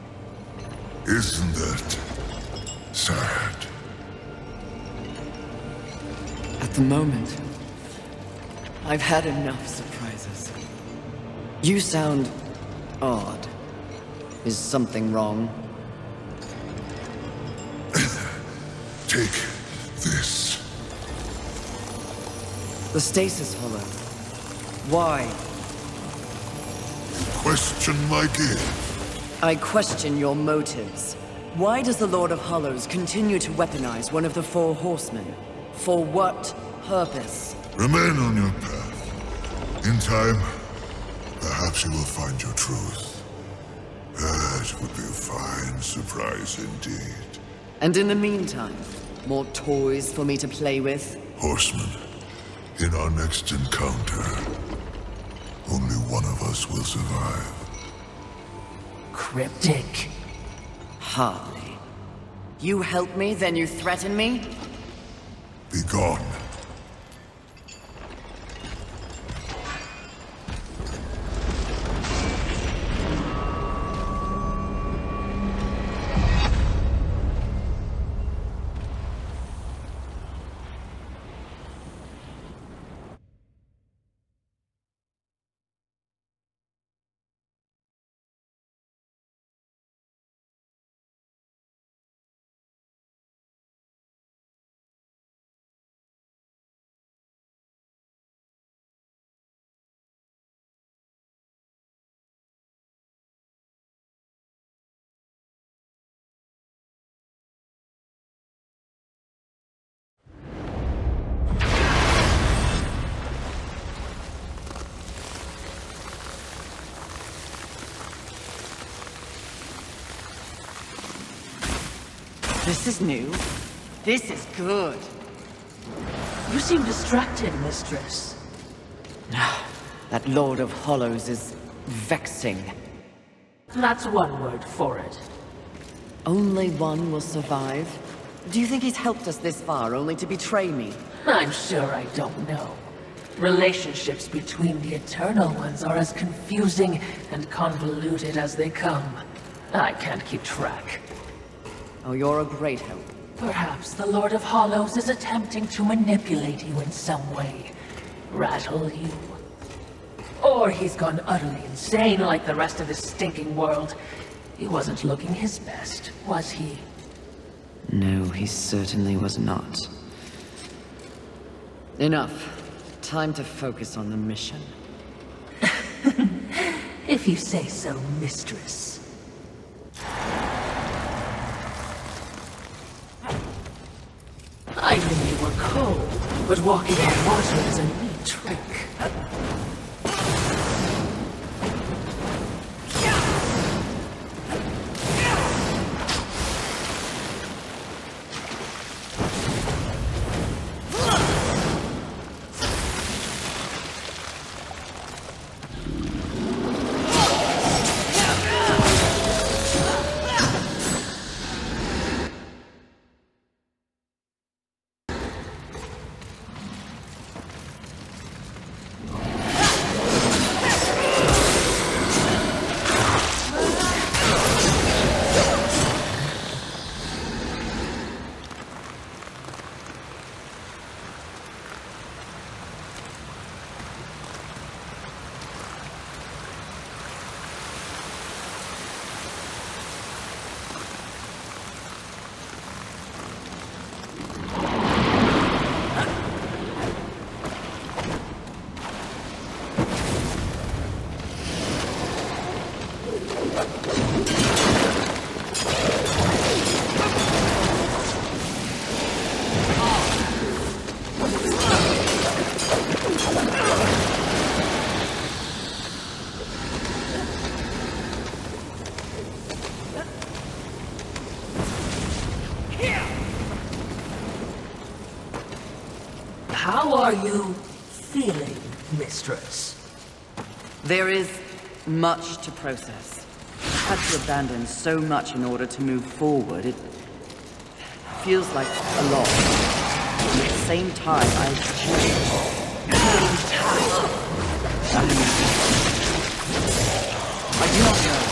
Isn't that sad? At the moment, I've had enough surprises. You sound odd. Is something wrong? Take this. The stasis hollow. Why? Question my gift. I question your motives. Why does the Lord of Hollows continue to weaponize one of the Four Horsemen? For what purpose? Remain on your path. In time, perhaps you will find your truth. fine surprise indeed. And in the meantime, more toys for me to play with? Horseman, in our next encounter, only one of us will survive. Cryptic. Hardly. You help me, then you threaten me? Be gone. This is new. This is good. You seem distracted, mistress. That Lord of Hollows is vexing. That's one word for it. Only one will survive? Do you think he's helped us this far only to betray me? I'm sure I don't know. Relationships between the Eternal Ones are as confusing and convoluted as they come. I can't keep track. Oh, you're a great help. Perhaps the Lord of Hollows is attempting to manipulate you in some way. Rattle you. Or he's gone utterly insane like the rest of this stinking world. He wasn't looking his best, was he? No, he certainly was not. Enough. Time to focus on the mission. If you say so, mistress. I knew you were cold, but walking on water is a neat trick. How are you feeling, mistress? There is much to process. I had to abandon so much in order to move forward. It feels like a lot. At the same time, I do not know.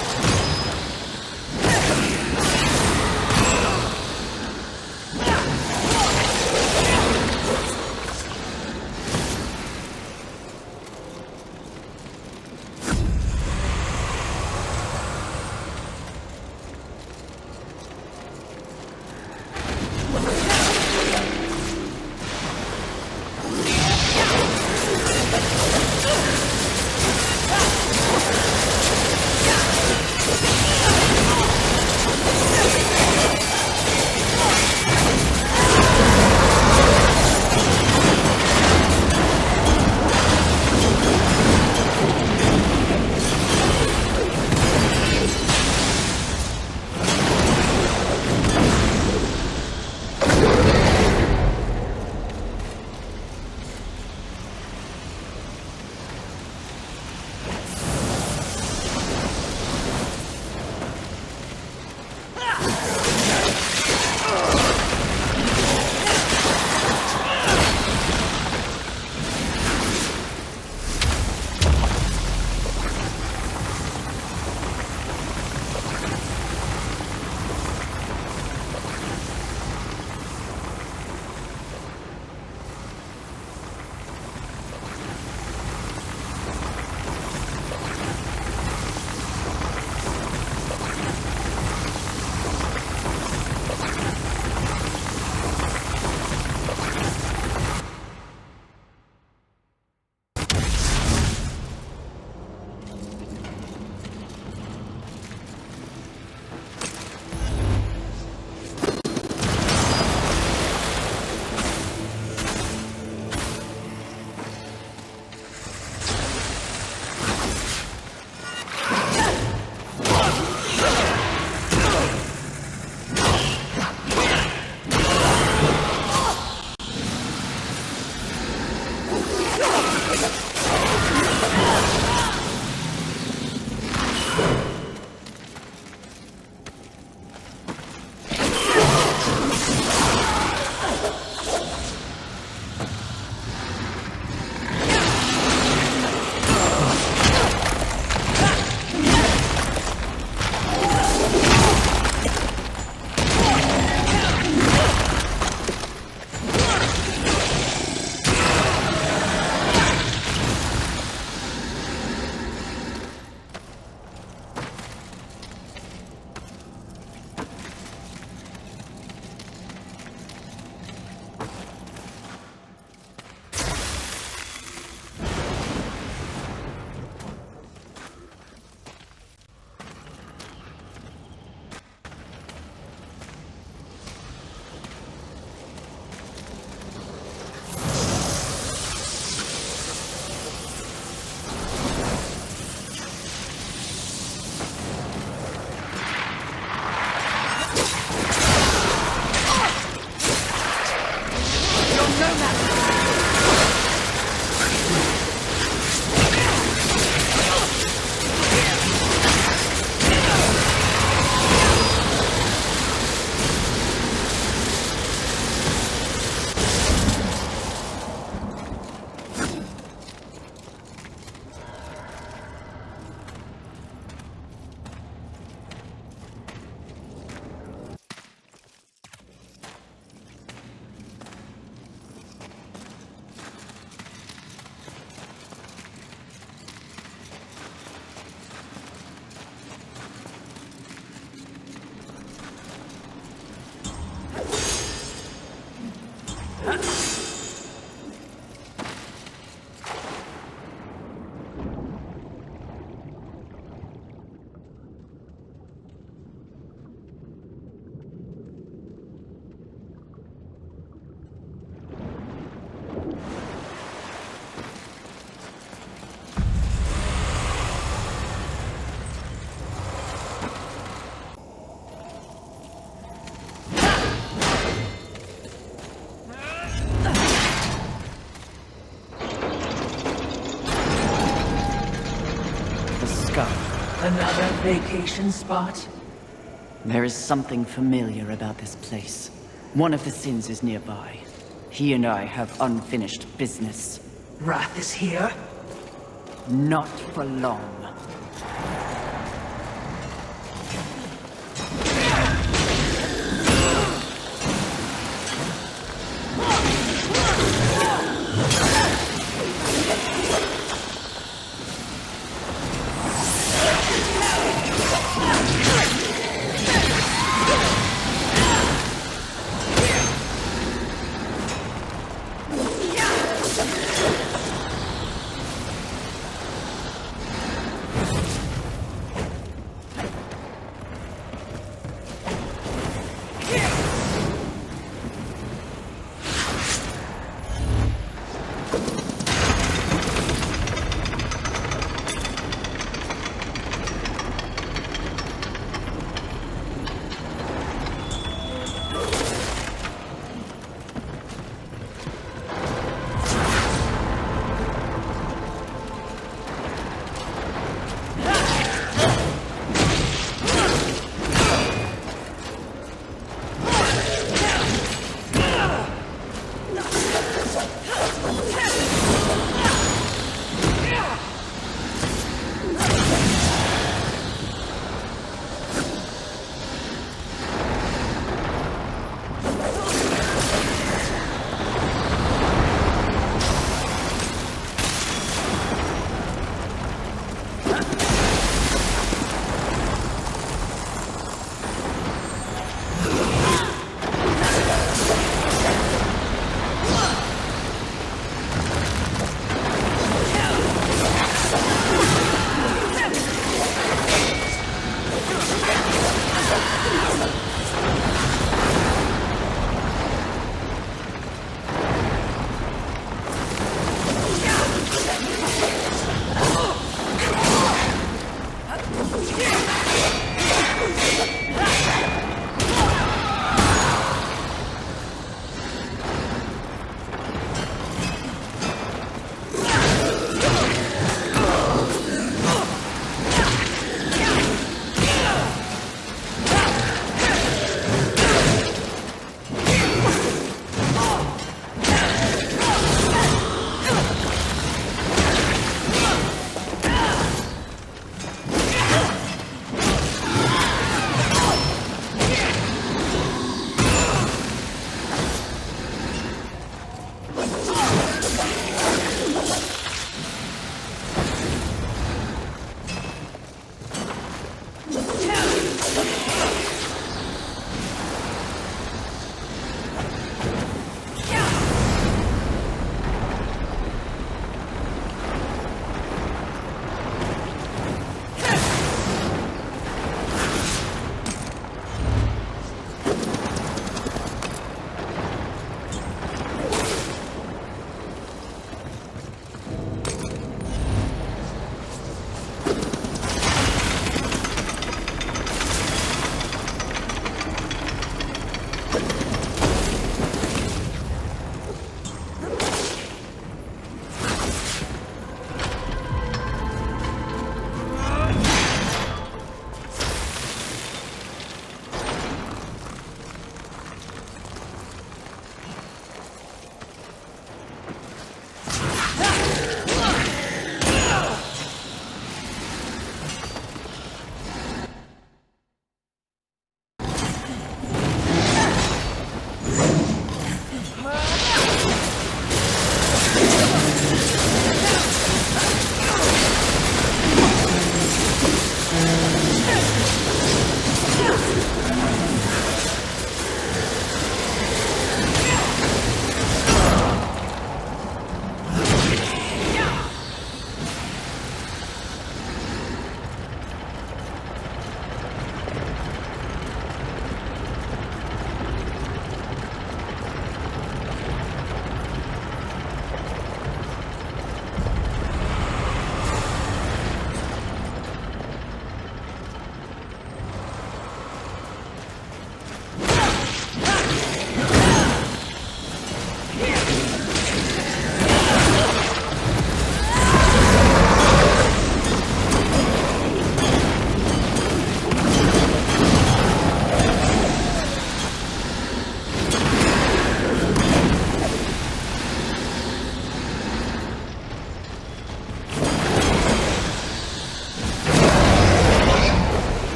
Another vacation spot? There is something familiar about this place. One of the sins is nearby. He and I have unfinished business. Wrath is here? Not for long.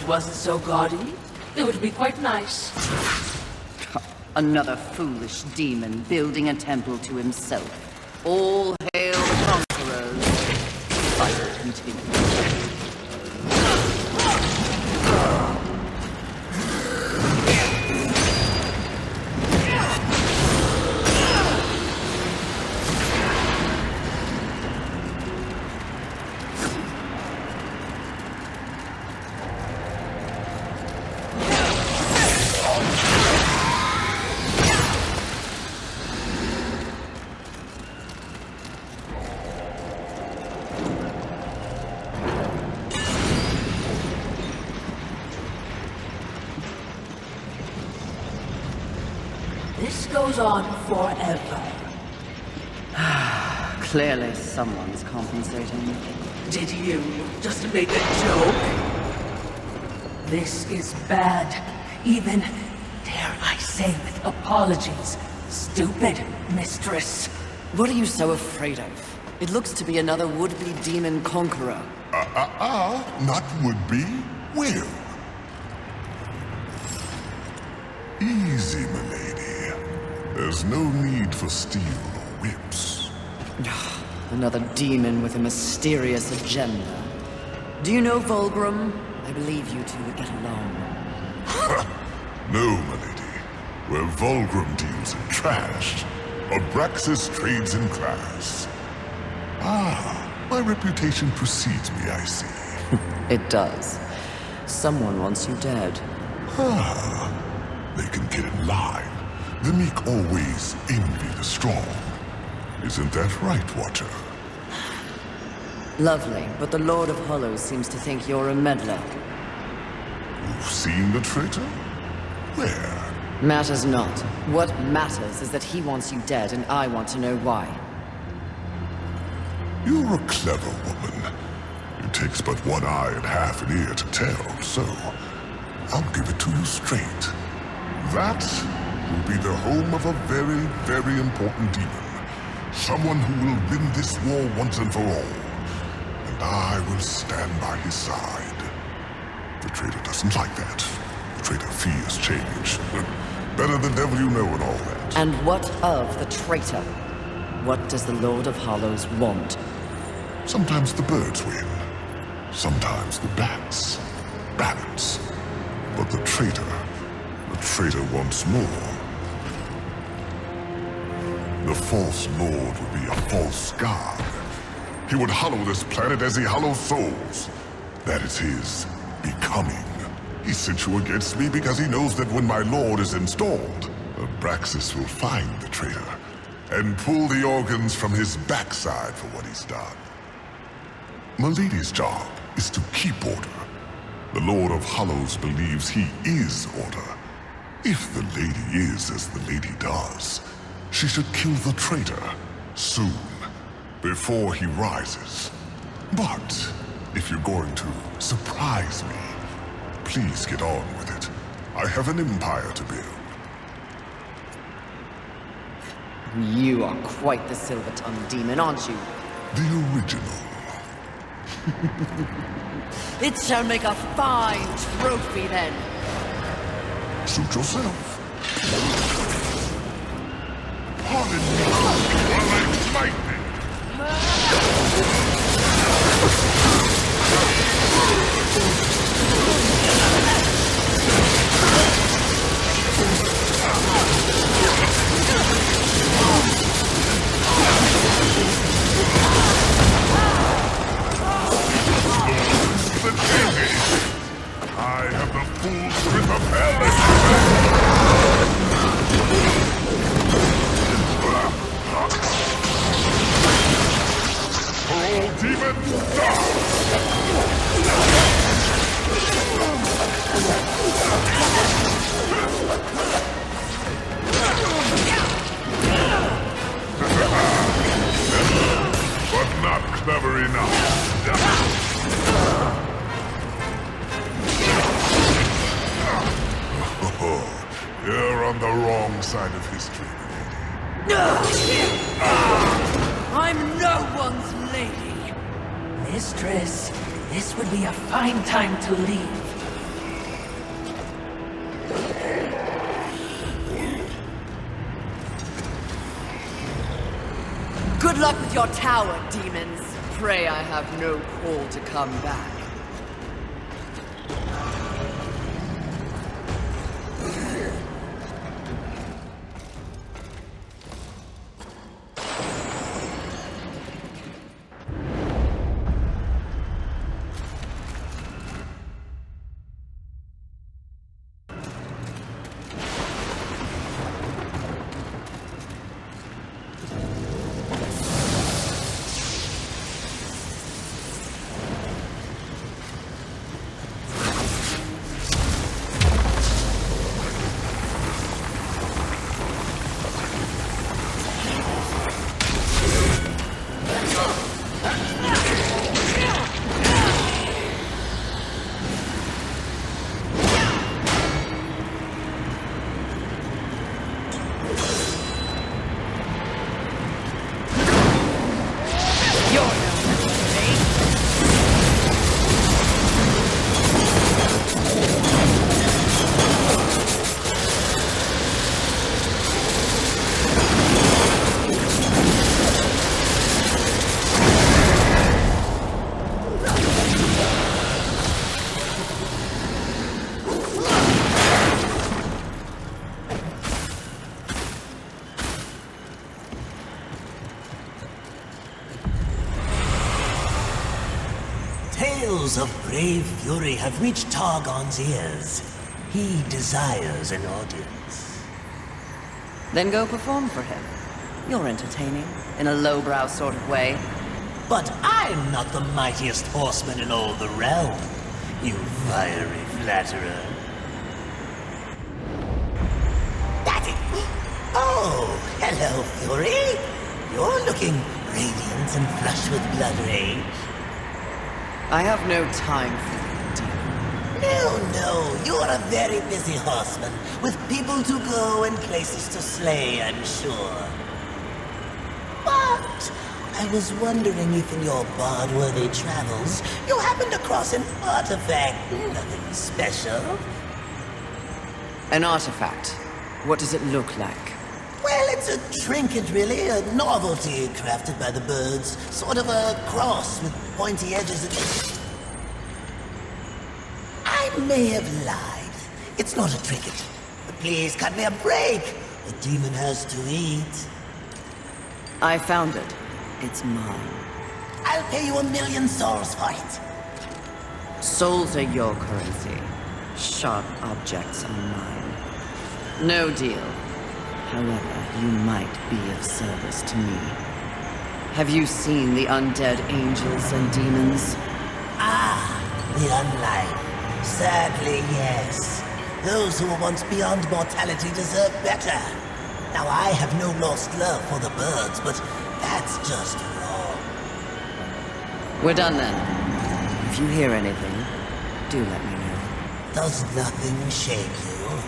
it wasn't so gaudy, it would be quite nice. Another foolish demon building a temple to himself. All hail the conquerors. Fight continues. This goes on forever. Clearly someone's compensating. Did you just make a joke? This is bad. Even, dare I say with apologies, stupid, mistress. What are you so afraid of? It looks to be another would-be demon conqueror. Not would be, will. Easy, milady. There's no need for steel or whips. Another demon with a mysterious agenda. Do you know Volgrim? I believe you two would get along. No, milady. Where Volgrim deals in trash, Abraxas trades in class. My reputation precedes me, I see. It does. Someone wants you dead. They can get in line. The meek always envy the strong. Isn't that right, Watcher? Lovely, but the Lord of Hollows seems to think you're a meddler. You've seen the traitor? Where? Matters not. What matters is that he wants you dead, and I want to know why. You're a clever woman. It takes but one eye and half an ear to tell, so I'll give it to you straight. That will be the home of a very, very important demon. Someone who will win this war once and for all. And I will stand by his side. The traitor doesn't like that. The traitor fears change. Better the devil you know and all that. And what of the traitor? What does the Lord of Hollows want? Sometimes the birds win. Sometimes the bats. Balance. But the traitor wants more. The false lord would be a false god. He would hollow this planet as he hollows souls. That is his becoming. He sent you against me because he knows that when my lord is installed, Abraxas will find the traitor and pull the organs from his backside for what he's done. Milady's job is to keep order. The Lord of Hollows believes he is order. If the lady is as the lady does, she should kill the traitor soon, before he rises. But if you're going to surprise me, please get on with it. I have an empire to build. You are quite the silver-tongued demon, aren't you? The original. It shall make a fine trophy, then. Suit yourself. Pardon me while I smite thee. I have the full strength of hell at for all demons, but not clever enough. You're on the wrong side of history, lady. I'm no one's lady. Mistress, this would be a fine time to leave. luck with your tower, demons. Pray I have no call to come back. Tales of brave fury have reached Targon's ears. He desires an audience. Then go perform for him. You're entertaining, in a lowbrow sort of way. But I'm not the mightiest horseman in all the realm, you fiery flatterer. That's it! Oh, hello, Fury! You're looking radiant and flush with blood rage. I have no time for you, demon. No, you're a very busy horseman, with people to go and places to slay, I'm sure. But I was wondering if in your bard-worthy travels, you happened across an artifact, nothing special. An artifact? What does it look like? Well, it's a trinket, really, a novelty crafted by the birds, sort of a cross with pointy edges and... I may have lied. It's not a trinket. But please cut me a break. The demon has to eat. I found it. It's mine. I'll pay you 1,000,000 souls for it. Souls are your currency. Sharp objects are mine. No deal. However, you might be of service to me. Have you seen the undead angels and demons? Ah, the unlife. Sadly, yes. Those who were once beyond mortality deserve better. Now, I have no lost love for the birds, but that's just wrong. We're done then. If you hear anything, do let me know. Does nothing shake you?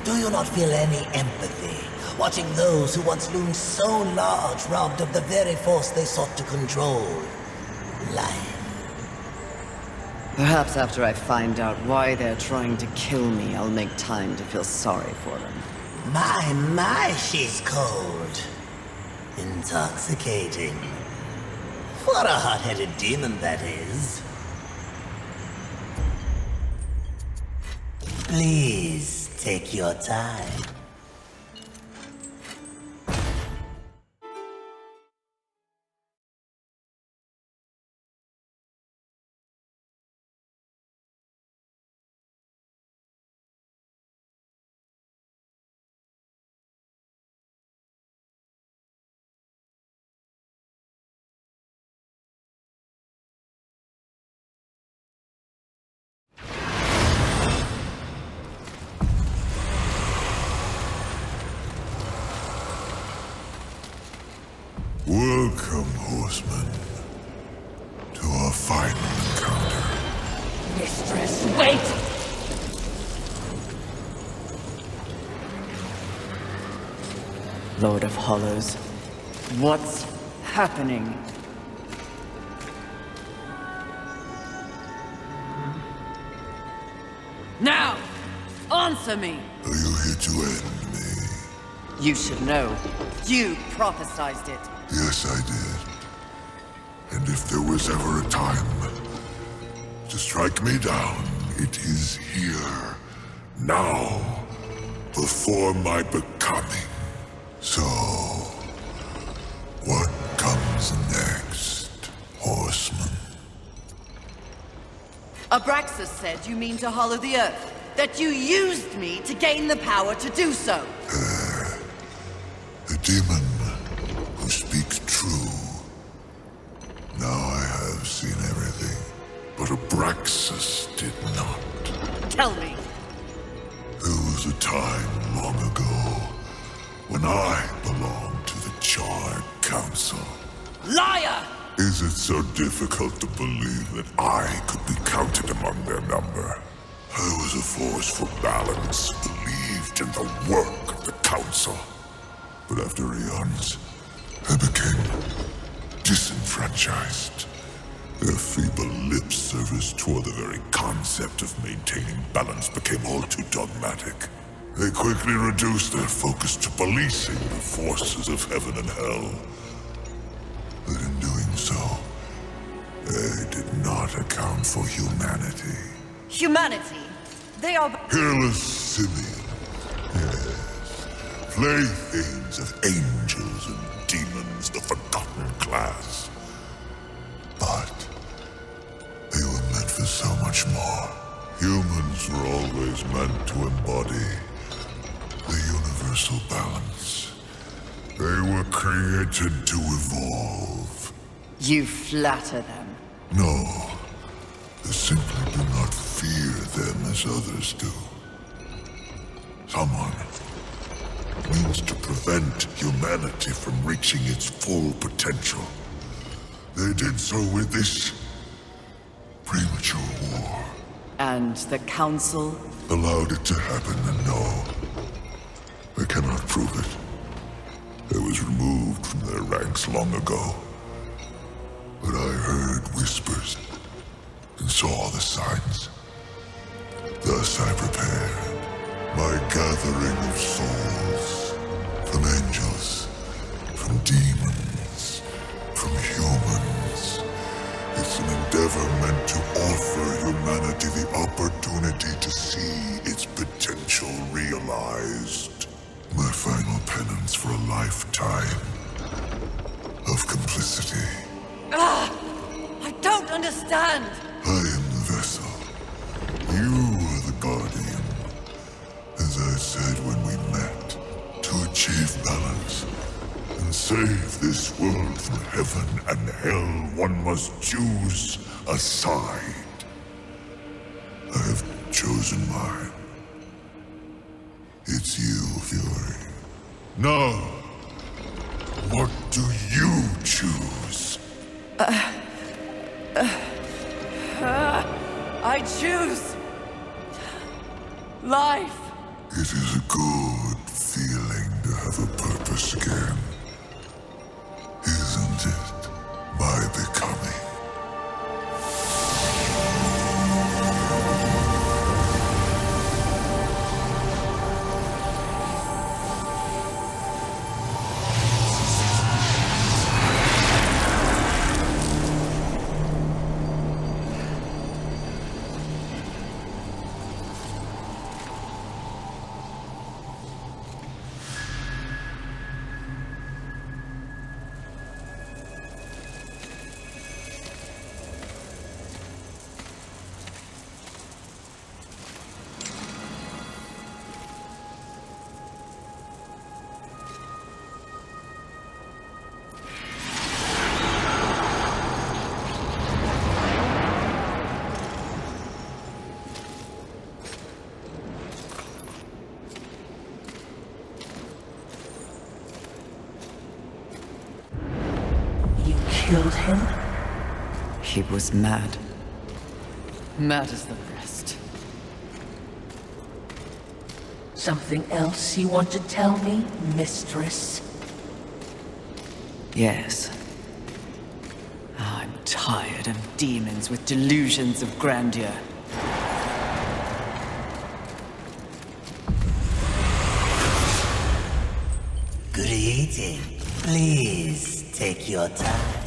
Do you not feel any empathy, watching those who once loomed so large robbed of the very force they sought to control? Life. Perhaps after I find out why they're trying to kill me, I'll make time to feel sorry for them. My, she's cold. Intoxicating. For a hot-headed demon, that is. Please, take your time. Welcome, horseman, to our final encounter. Mistress, wait! Lord of Hollows, what's happening? Now! Answer me! Are you here to end me? You should know. You prophesized it. Yes, I did. And if there was ever a time to strike me down, it is here. Now. Before my becoming. So, what comes next, Horseman? Abraxas said you mean to hollow the earth. That you used me to gain the power to do so. The demon who speaks true. Now I have seen everything, but Abraxas did not. Tell me. There was a time long ago when I belonged to the Charred Council. Liar! Is it so difficult to believe that I could be counted among their number? I was a force for balance, believed in the work of the Council. But after eons, I became disenfranchised. Their feeble lip service toward the very concept of maintaining balance became all too dogmatic. They quickly reduced their focus to policing the forces of heaven and hell. But in doing so, they did not account for humanity. Humanity? They are... Hairless simian, yes. Playthings of angels and demons, the forgotten class. But they were meant for so much more. Humans were always meant to embody the universal balance. They were created to evolve. You flatter them. No, they simply do not fear them as others do. Someone means to prevent humanity from reaching its full potential. They did so with this premature war. And the Council? Allowed it to happen, and no, they cannot prove it. It was removed from their ranks long ago. But I heard whispers and saw the signs. Thus I prepared my gathering of souls from angels, from demons, from humans. It's an endeavor meant to offer humanity the opportunity to see its potential realized. My final penance for a lifetime of complicity. I don't understand! I am the vessel. You are the guardian. As I said when we met, to achieve balance and save this world from heaven and hell, one must choose a side. I have chosen mine. It's you, Fury. Now, what do you choose? I choose... life. It is a good feeling to have a purpose again. Isn't it? My becoming. Killed him? He was mad. Mad as the rest. Something else you want to tell me, mistress? Yes. I'm tired of demons with delusions of grandeur. Please take your time.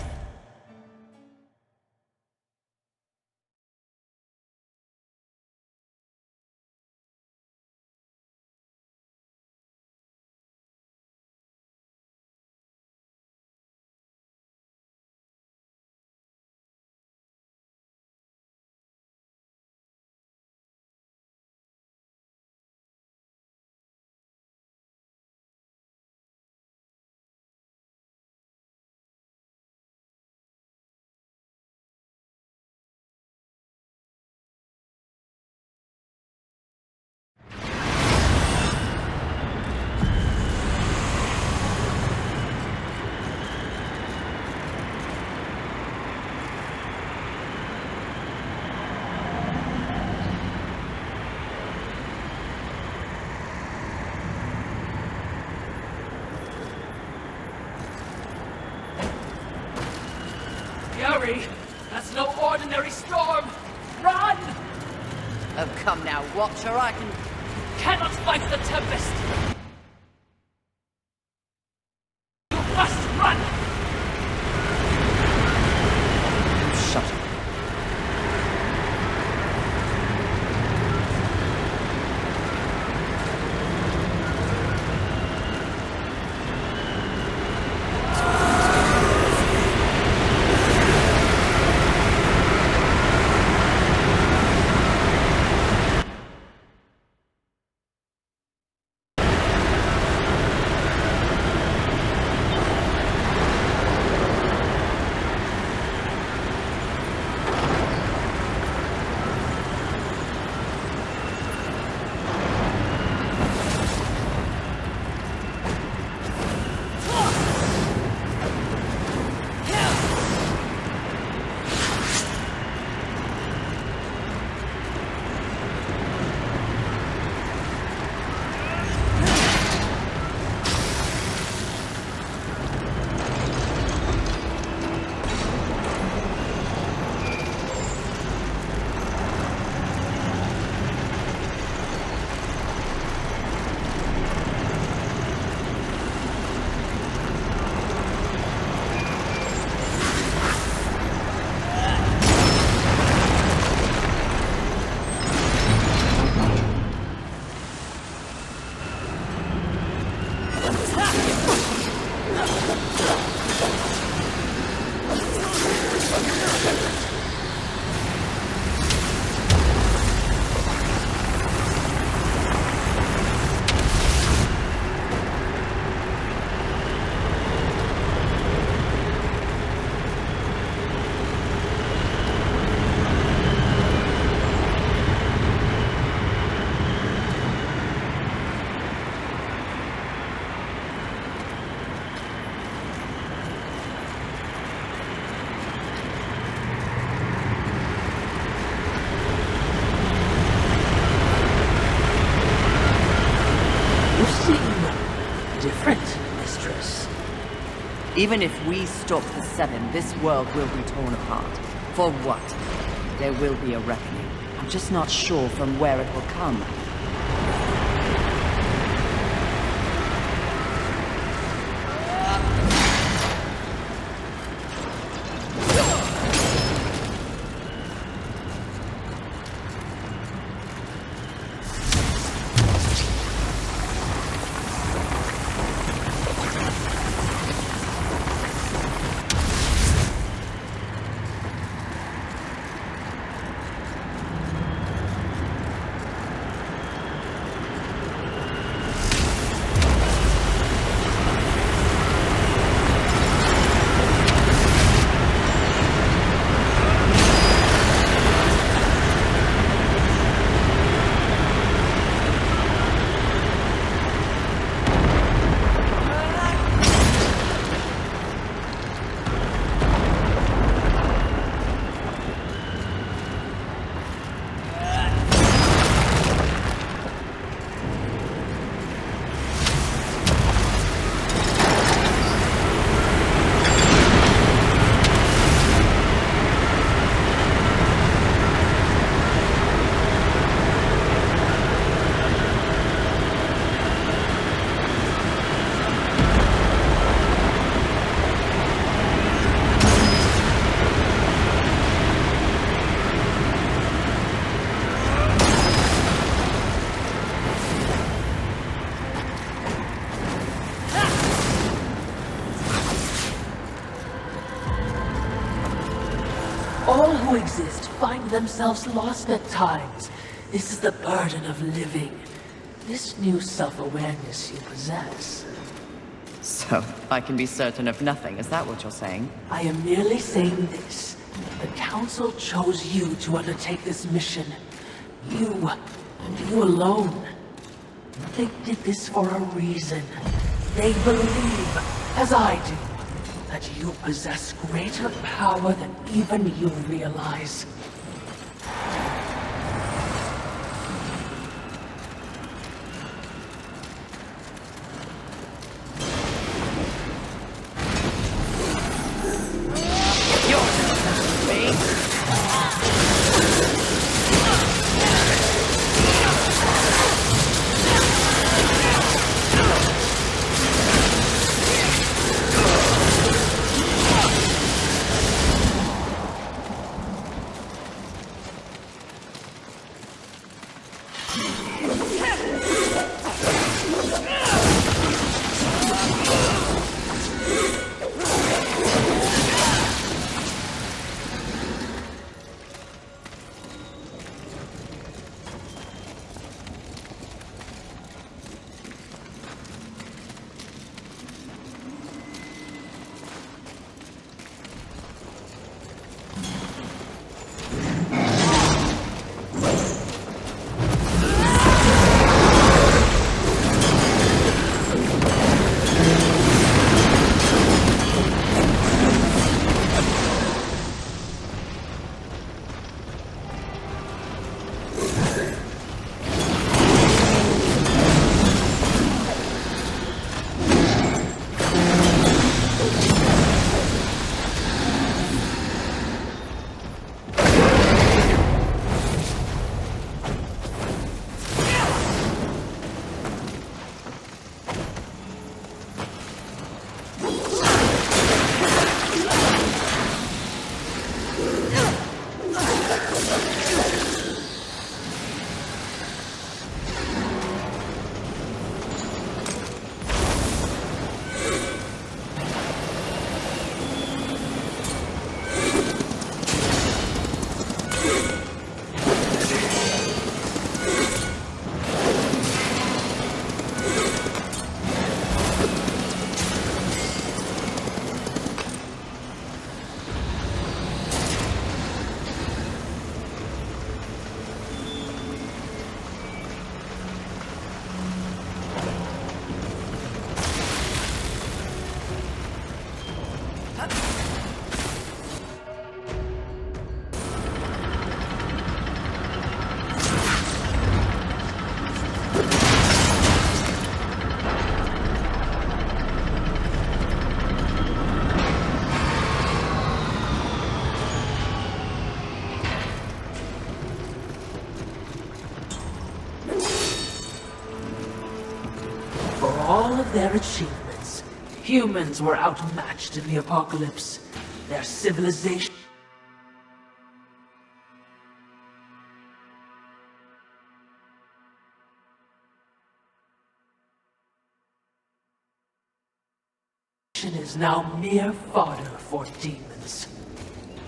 Fury! That's no ordinary storm! Run! Oh, come now, Watcher, I Cannot fight the tempest! You must run! shut up. Even if we stop the Seven, this world will be torn apart. For what? There will be a reckoning. I'm just not sure from where it will come. All who exist find themselves lost at times. This is the burden of living. This new self-awareness you possess. So, I can be certain of nothing, is that what you're saying? I am merely saying this. The Council chose you to undertake this mission. You, and you alone. They did this for a reason. They believe, as I do, that you possess greater power than even you realize. Their achievements. Humans were outmatched in the apocalypse. Their civilization is now mere fodder for demons.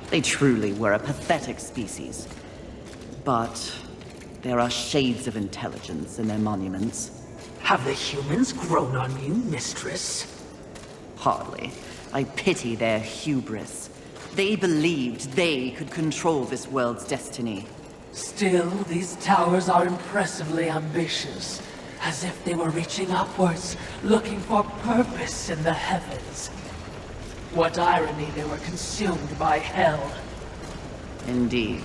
They truly were a pathetic species. But there are shades of intelligence in their monuments. Have the humans grown on you, mistress? Hardly. I pity their hubris. They believed they could control this world's destiny. Still, these towers are impressively ambitious, as if they were reaching upwards, looking for purpose in the heavens. What irony they were consumed by hell. Indeed.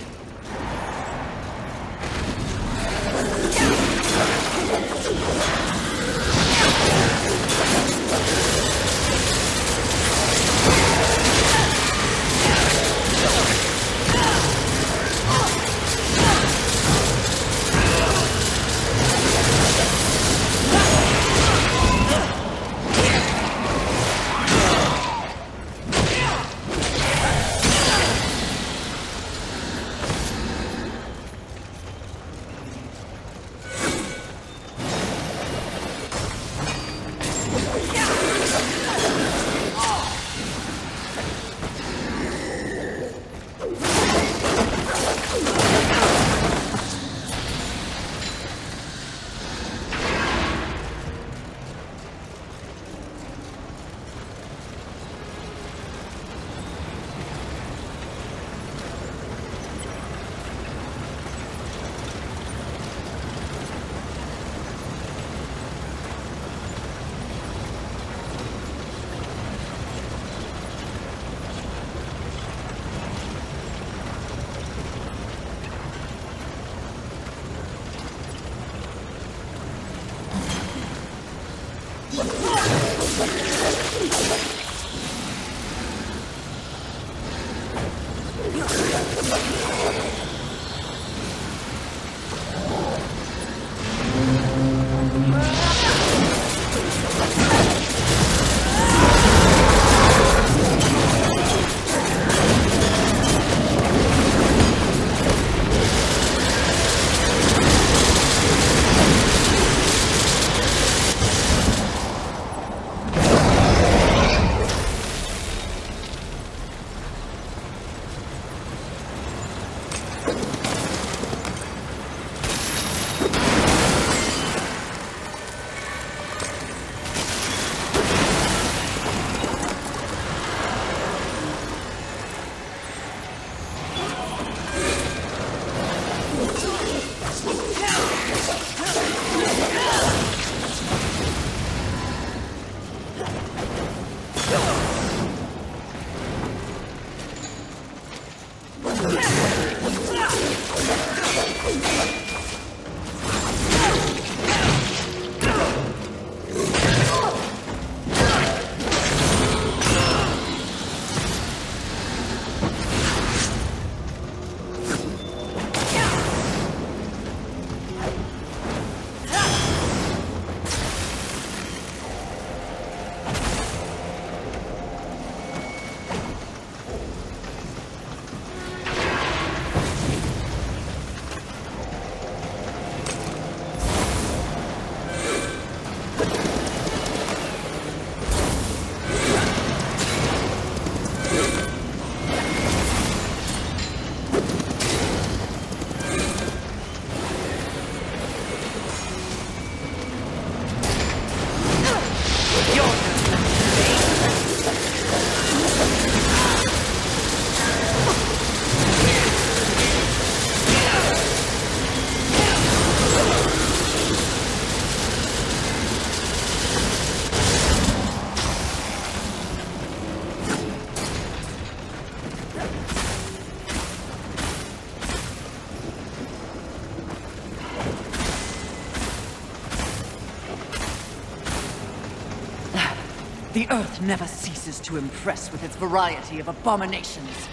The Earth never ceases to impress with its variety of abominations.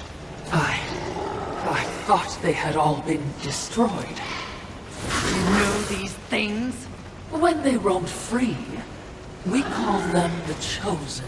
I thought they had all been destroyed. You know these things? When they roamed free, we called them the Chosen.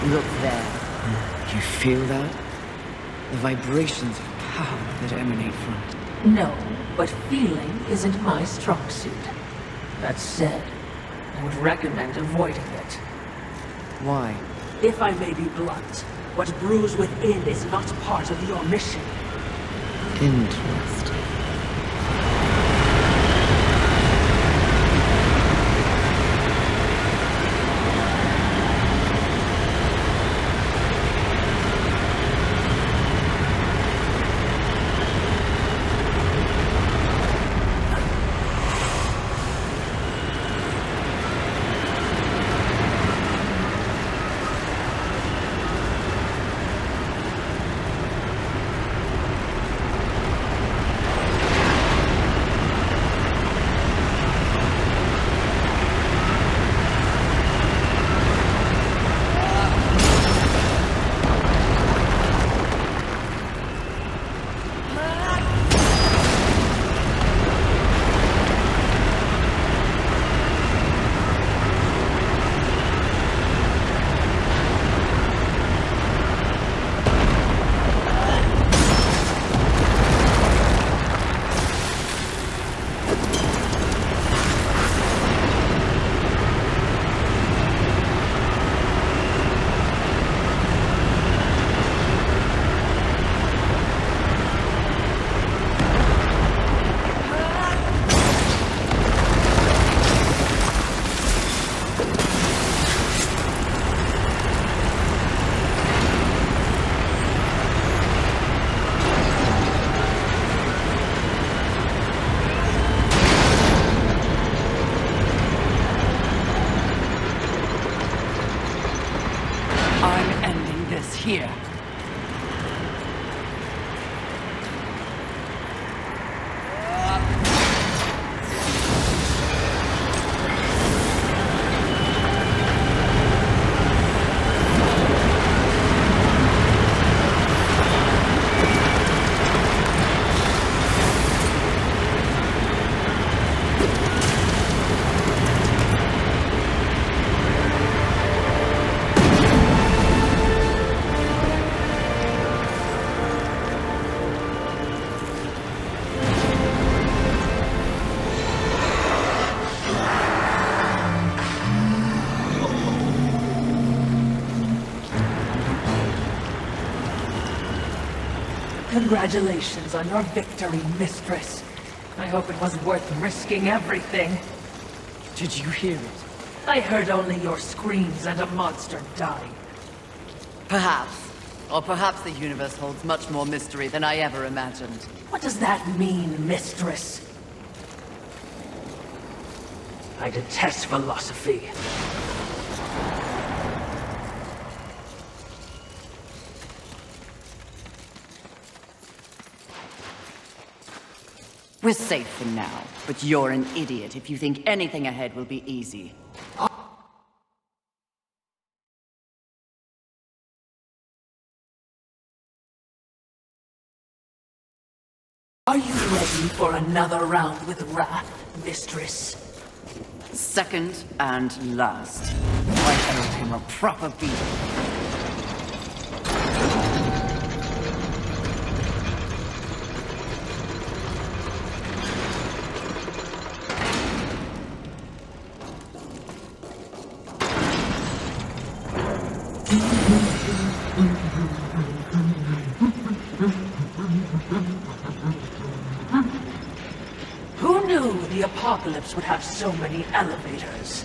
Look there. You feel that? The vibrations of power that emanate from it. No, but feeling isn't my strong suit. That said, I would recommend avoiding it. Why? If I may be blunt, what brews within is not part of your mission. Interesting. Here. Congratulations on your victory, Mistress. I hope it was worth risking everything. Did you hear it? I heard only your screams and a monster dying. Perhaps. Or perhaps the universe holds much more mystery than I ever imagined. What does that mean, Mistress? I detest philosophy. We're safe for now, but you're an idiot if you think anything ahead will be easy. Are you ready for another round with Wrath, Mistress? Second and last. I owe him a proper beating. Who knew the apocalypse would have so many elevators?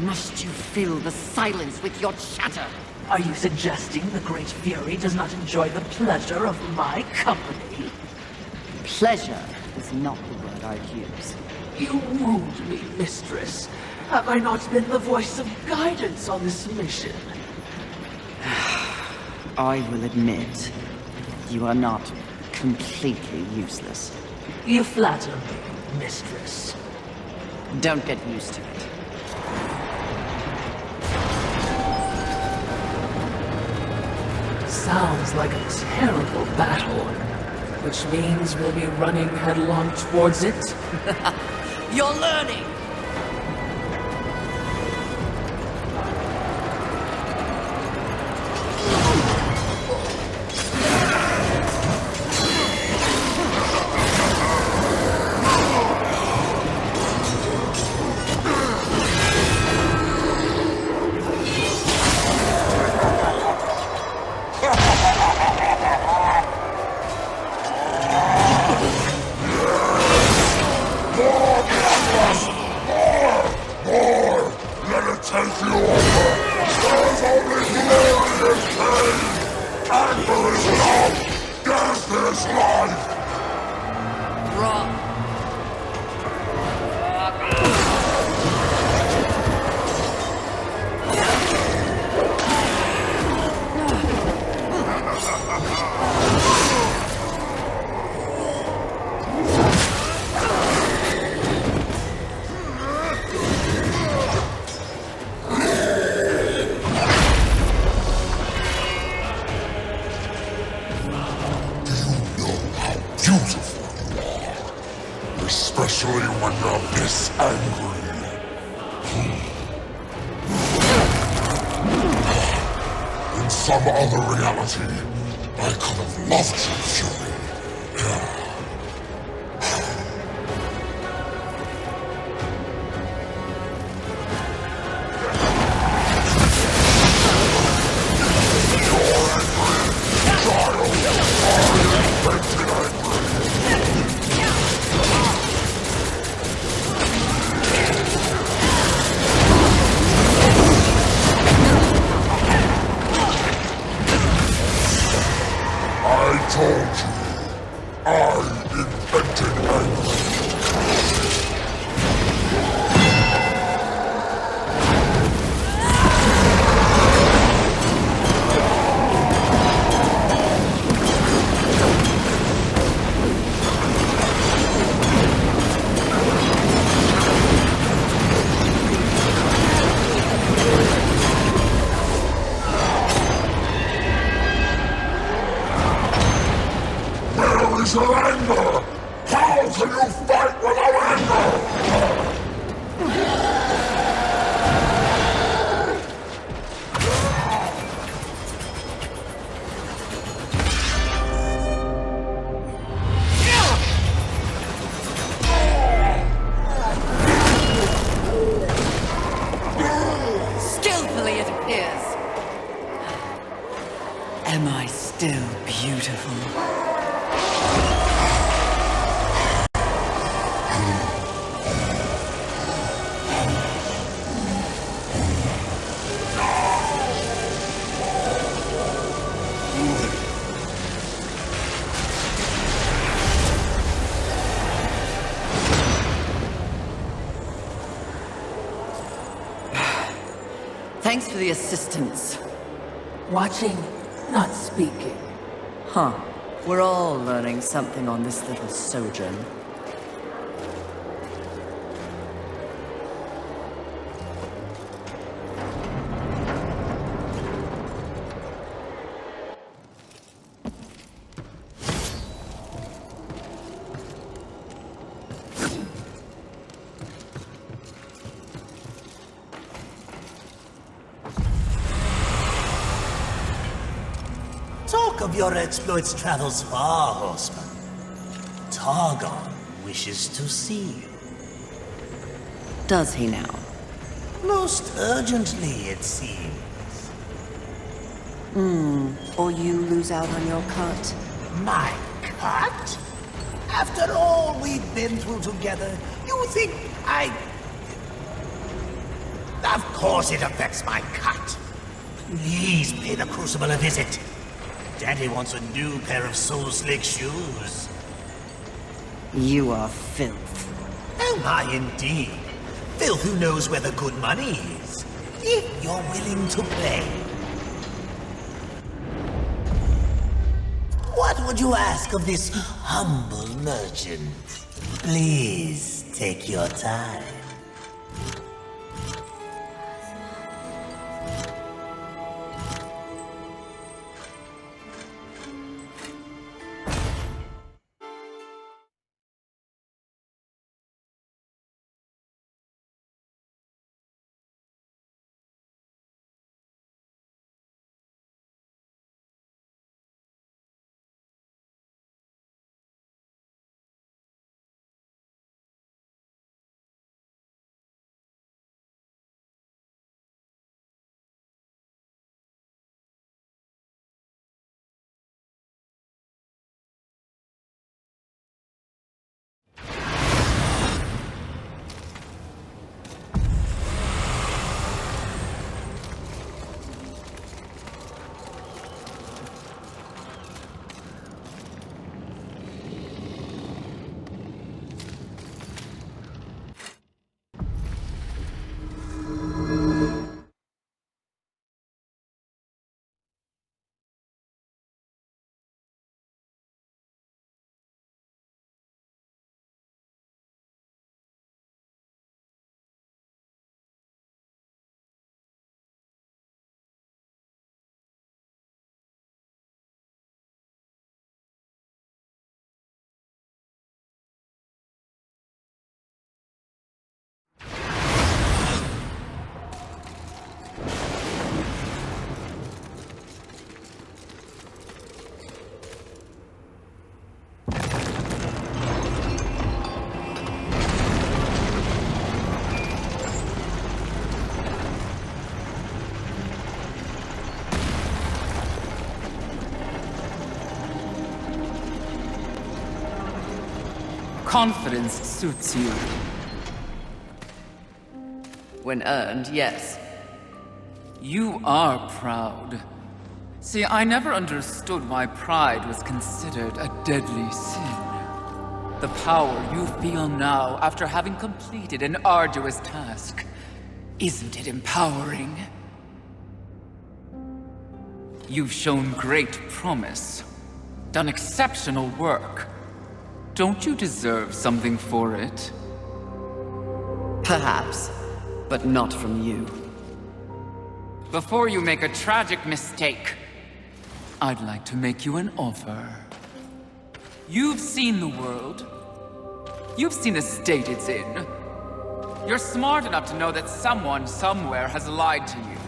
Must you fill the silence with your chatter? Are you suggesting the Great Fury does not enjoy the pleasure of my company? Pleasure is not the word I'd use. You wound me, Mistress. Have I not been the voice of guidance on this mission? I will admit, you are not completely useless. You flatter me, Mistress. Don't get used to it. Sounds like a terrible battle. Which means we'll be running headlong towards it? You're learning! take you over. There's only glory in pain. Anger is love. Death is life. Wrong. Beautiful you are, especially when you're this angry. In some other reality, I could have loved you, Fury. I told you, I invented anger. Where is your anger? How can you fight without anger? Skillfully, it appears. Am I still beautiful? Thanks for the assistance. Watching, not speaking. Huh. We're all learning something on this little sojourn. Talk of your exploits travels far, Horseman. Targon wishes to see you. Does he now? Most urgently, it seems. Or you lose out on your cut? My cut? After all we've been through together, you think I... Of course it affects my cut. Please pay the Crucible a visit. Daddy wants a new pair of soul-slick shoes. You are filth. Am I indeed? Filth who knows where the good money is. If you're willing to pay. What would you ask of this humble merchant? Please take your time. confidence suits you. When earned, yes. You are proud. See, I never understood why pride was considered a deadly sin. The power you feel now after having completed an arduous task, isn't it empowering? You've shown great promise, done exceptional work. Don't you deserve something for it? Perhaps, but not from you. Before you make a tragic mistake, I'd like to make you an offer. You've seen the world. You've seen the state it's in. You're smart enough to know that someone somewhere has lied to you.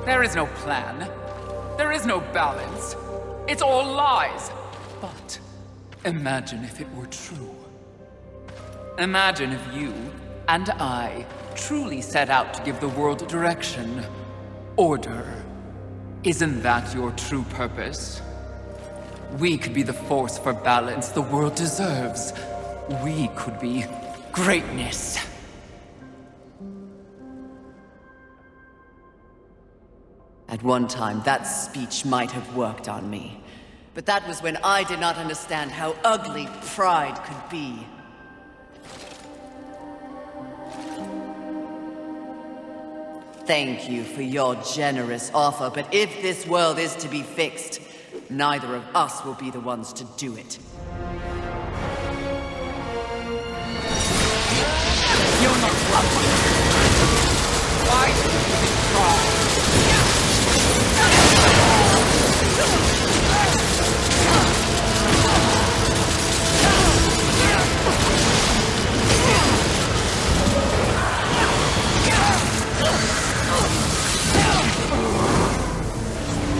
There is no plan. There is no balance. It's all lies. But imagine if it were true. Imagine if you and I truly set out to give the world direction, order. Isn't that your true purpose? We could be the force for balance the world deserves. We could be greatness. At one time, that speech might have worked on me. But that was when I did not understand how ugly pride could be. Thank you for your generous offer, but if this world is to be fixed, neither of us will be the ones to do it. You're not welcome. Why did you try?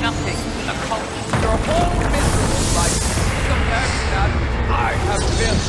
Nothing accomplished your whole miserable life compared to that I have built.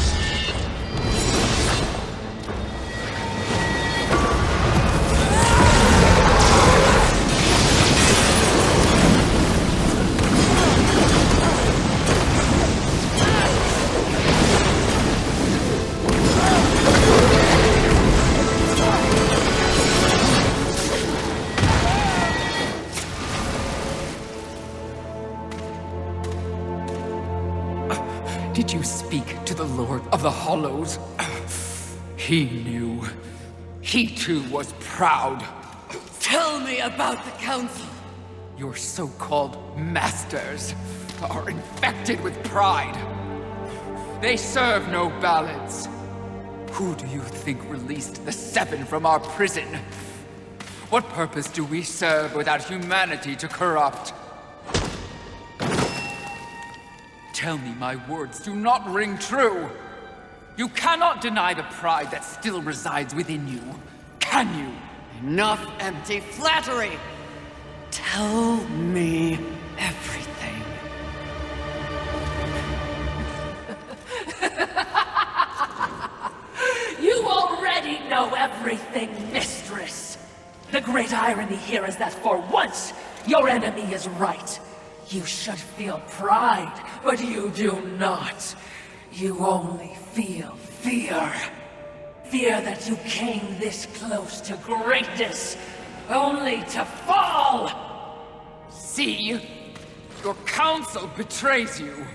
Did you speak to the Lord of the Hollows? He knew. He too was proud. Tell me about the Council! Your so-called masters are infected with pride. They serve no balance. Who do you think released the Seven from our prison? What purpose do we serve without humanity to corrupt? Tell me my words do not ring true. You cannot deny the pride that still resides within you, can you? Enough empty flattery! Tell me everything. You already know everything, mistress. The great irony here is that for once, your enemy is right. You should feel pride, but you do not. You only feel fear. Fear that you came this close to greatness, only to fall! See? Your council betrays you.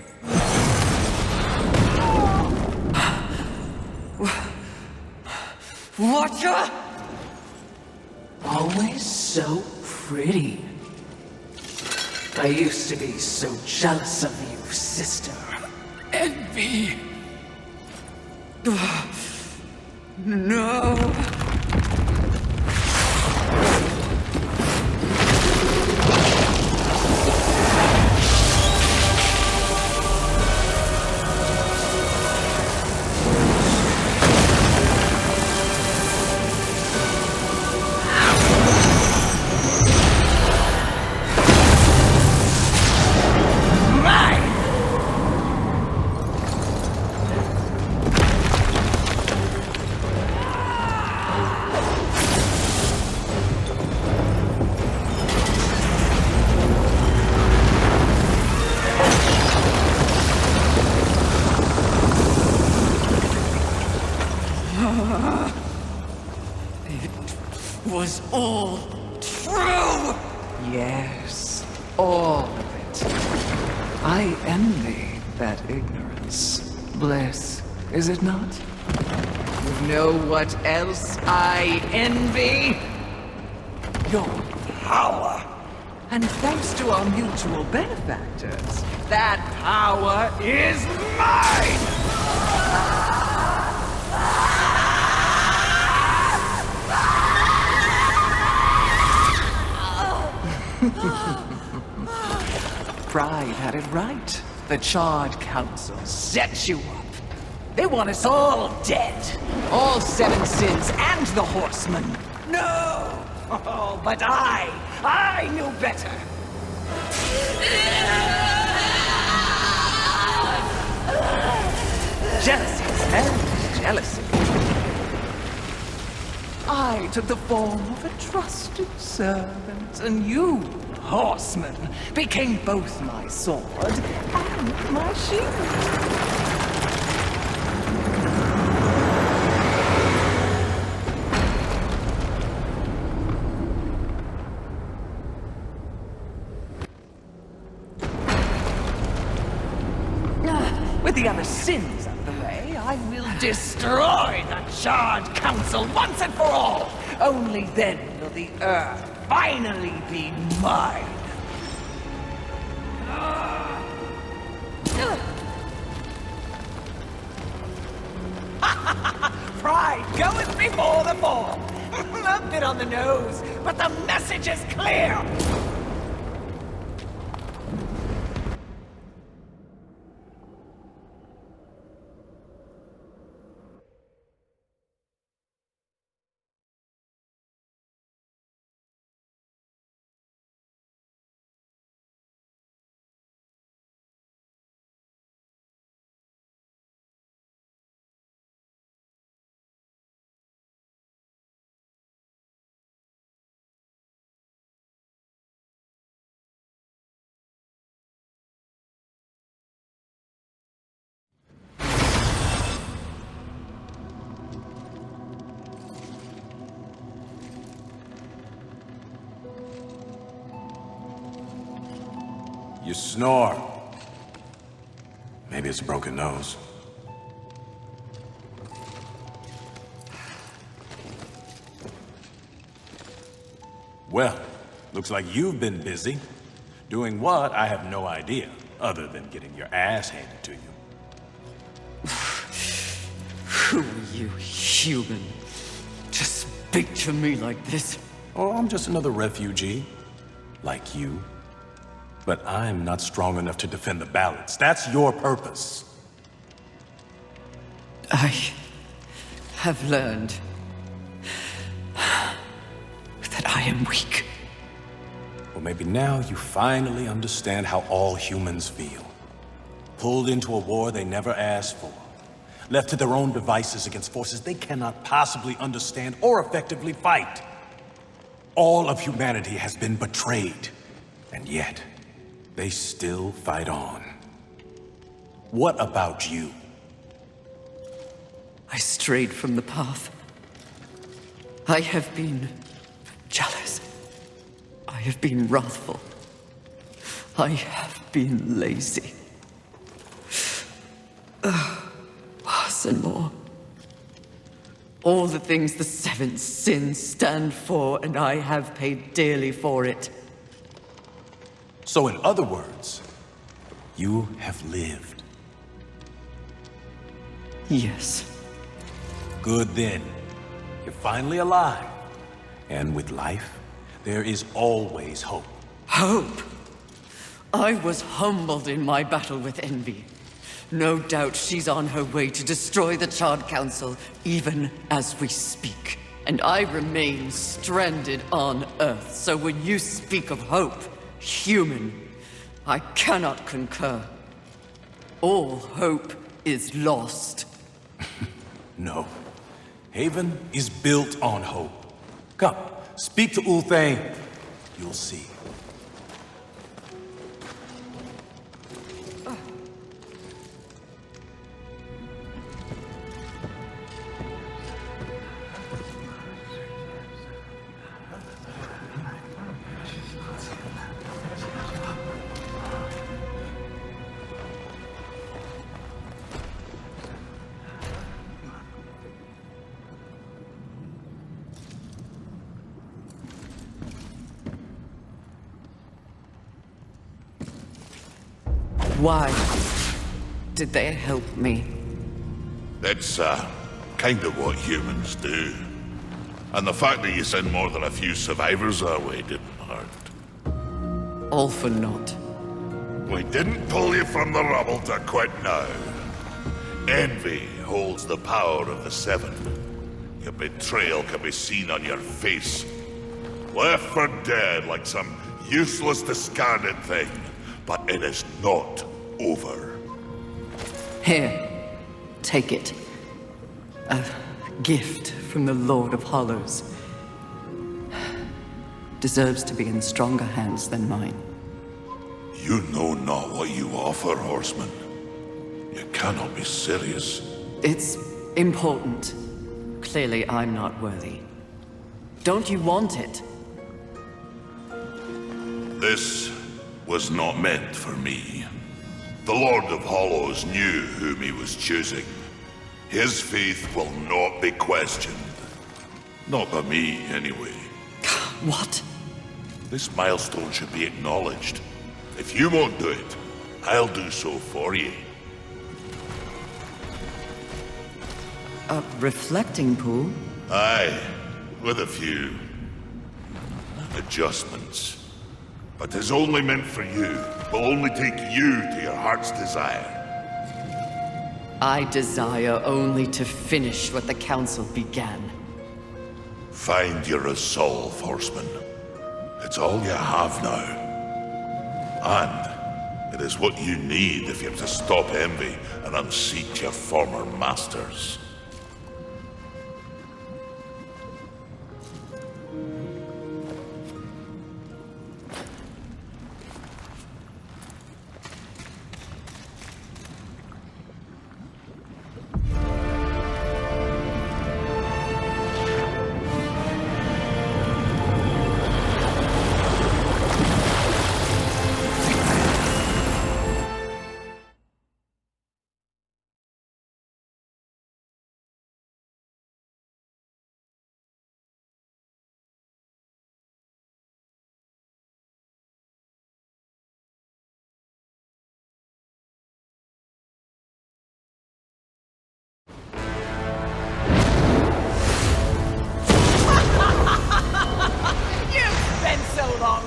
Watcher? Always so pretty. I used to be so jealous of you, sister. Envy. No! It was all true! Yes, all of it. I envy that ignorance. Bliss, is it not? You know what else I envy? Your power. And thanks to our mutual benefactors, that power is mine! Pride had it right. The Charred Council set you up. They want us all dead. All seven sins and the Horsemen. No! Oh, but I knew better. Jealousy is hell, jealousy. I took the form of a trusted servant, and you, Horseman, became both my sword and my shield. With the other sins out of the way, I will destroy the Charred Council once and for all! Only then will the Earth finally be mine! Pride goeth before the fall! A bit on the nose, but the message is clear! You snore. Maybe it's a broken nose. Well, looks like you've been busy. Doing what, I have no idea, other than getting your ass handed to you. Who are you, human, to speak to me like this? Oh, I'm just another refugee, like you. But I'm not strong enough to defend the balance. That's your purpose. I have learned that I am weak. Well, maybe now you finally understand how all humans feel. Pulled into a war they never asked for. Left to their own devices against forces they cannot possibly understand or effectively fight. All of humanity has been betrayed. And yet, they still fight on. What about you? I strayed from the path. I have been jealous. I have been wrathful. I have been lazy. Worse and more. All the things the seven sins stand for, and I have paid dearly for it. So in other words, you have lived. Yes. Good then. You're finally alive. And with life, there is always hope. Hope? I was humbled in my battle with envy. No doubt she's on her way to destroy the Charred Council, even as we speak. And I remain stranded on Earth, so when you speak of hope, human, I cannot concur. All hope is lost. No. Haven is built on hope. Come, speak to Ulthane. You'll see. Why did they help me? It's, kind of what humans do. And the fact that you sent more than a few survivors our way didn't hurt. All for naught. We didn't pull you from the rubble to quit now. Envy holds the power of the Seven. Your betrayal can be seen on your face. Left for dead like some useless, discarded thing. But it is not over. Here, take it. A gift from the Lord of Hollows. Deserves to be in stronger hands than mine. You know not what you offer, Horseman. You cannot be serious. It's important. Clearly, I'm not worthy. Don't you want it? This was not meant for me. The Lord of Hollows knew whom he was choosing. His faith will not be questioned. Not by me, anyway. What? This milestone should be acknowledged. If you won't do it, I'll do so for you. A reflecting pool? Aye, with a few adjustments. But it's only meant for you. Will only take you to your heart's desire. I desire only to finish what the Council began. Find your resolve, Horseman. It's all you have now. And it is what you need if you're to stop envy and unseat your former masters.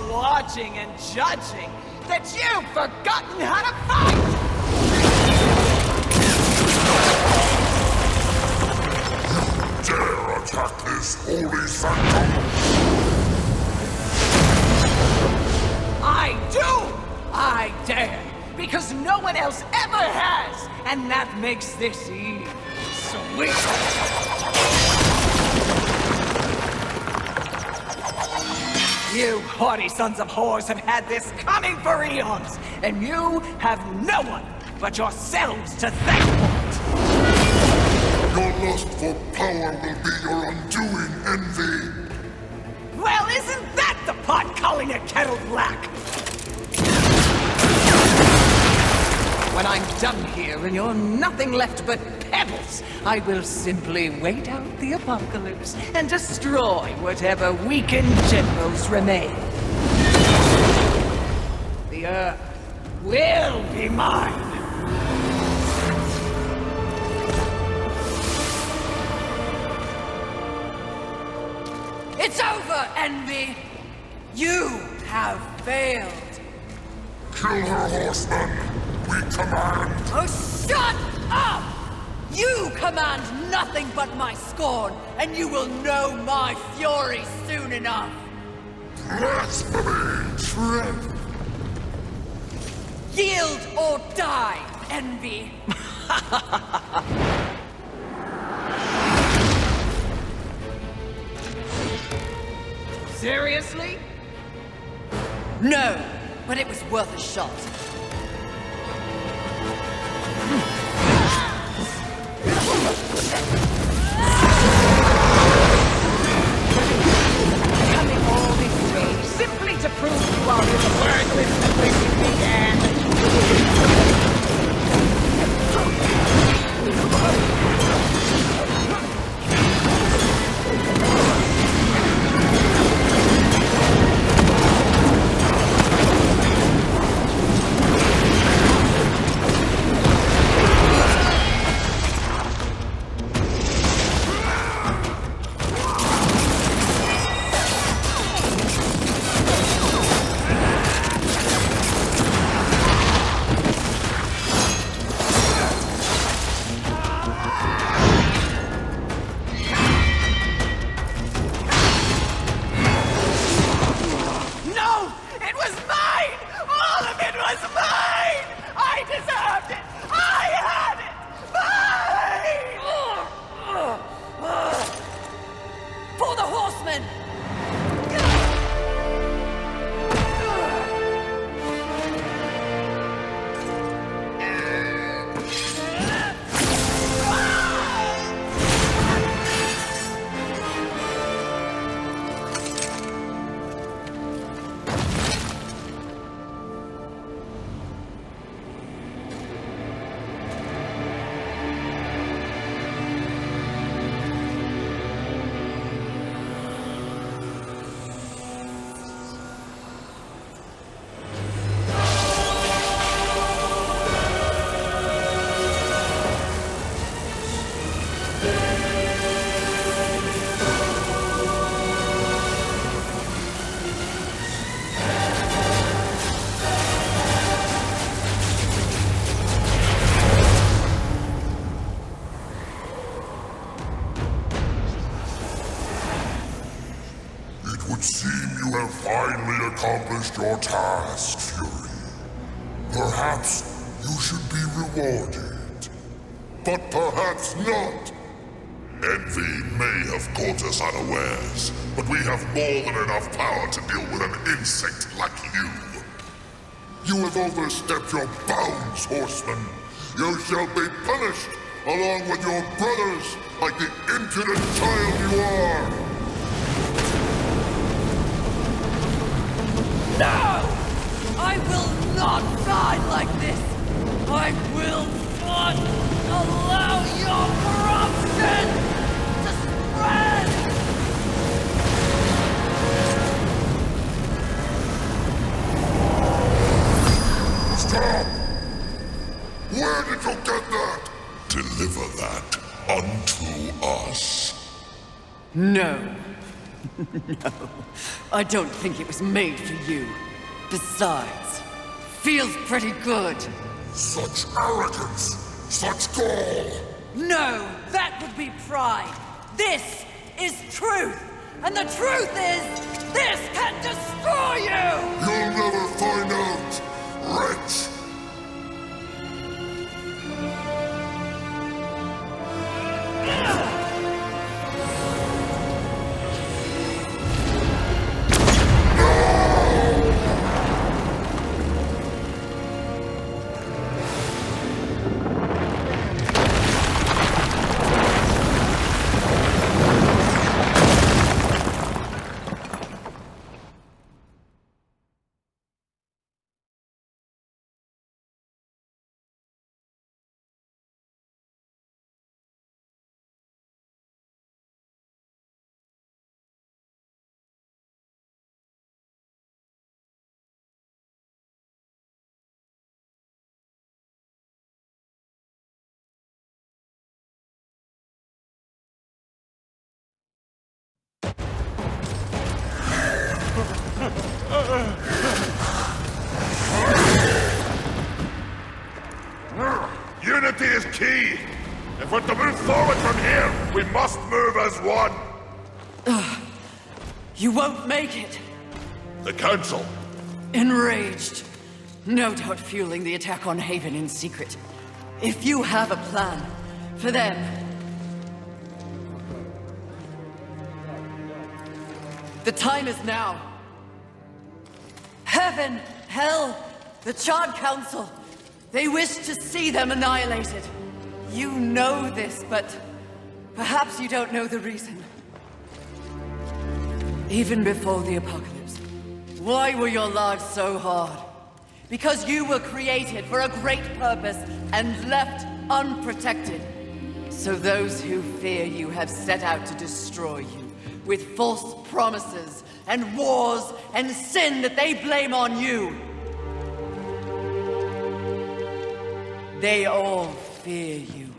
Watching and judging that you've forgotten how to fight! You dare attack this holy sanctum? I do! I dare! Because no one else ever has! And that makes this sweet! You haughty sons of whores have had this coming for eons, and you have no one but yourselves to thank for it! Your lust for power will be your undoing, Envy! Well, isn't that the pot calling a kettle black? When I'm done here and you're nothing left but pebbles, I will simply wait out the apocalypse and destroy whatever weakened generals remain. The Earth will be mine! It's over, Envy! You have failed! Kill her, Horseman! We command! Oh, shut up! You command nothing but my scorn, and you will know my fury soon enough! Blasphemy! Trip! Yield or die, Envy! Seriously? No, but it was worth a shot. Coming all this way simply to prove you are as worthless as when you began. horsemen! It would seem you have finally accomplished your task, Fury. Perhaps you should be rewarded. But perhaps not. Envy may have caught us unawares, but we have more than enough power to deal with an insect like you. You have overstepped your bounds, horseman. You shall be punished, along with your brothers, like the impudent child you are. No! I will not die like this! I will not allow your corruption to spread! Stop! Where did you get that? Deliver that unto us. No. No. I don't think it was made for you. Besides, feels pretty good. Such arrogance! Such gall! No, that would be pride. This is truth. And the truth is, this can destroy you! You'll never find out, wretch! Unity is key! If we're to move forward from here, we must move as one! You won't make it. The Council! Enraged. No doubt fueling the attack on Haven in secret. If you have a plan for them... The time is now. Heaven, hell, the Charred Council. They wish to see them annihilated. You know this, but perhaps you don't know the reason. Even before the apocalypse, why were your lives so hard? Because you were created for a great purpose and left unprotected. So those who fear you have set out to destroy you with false promises and wars and sin that they blame on you. They all fear you.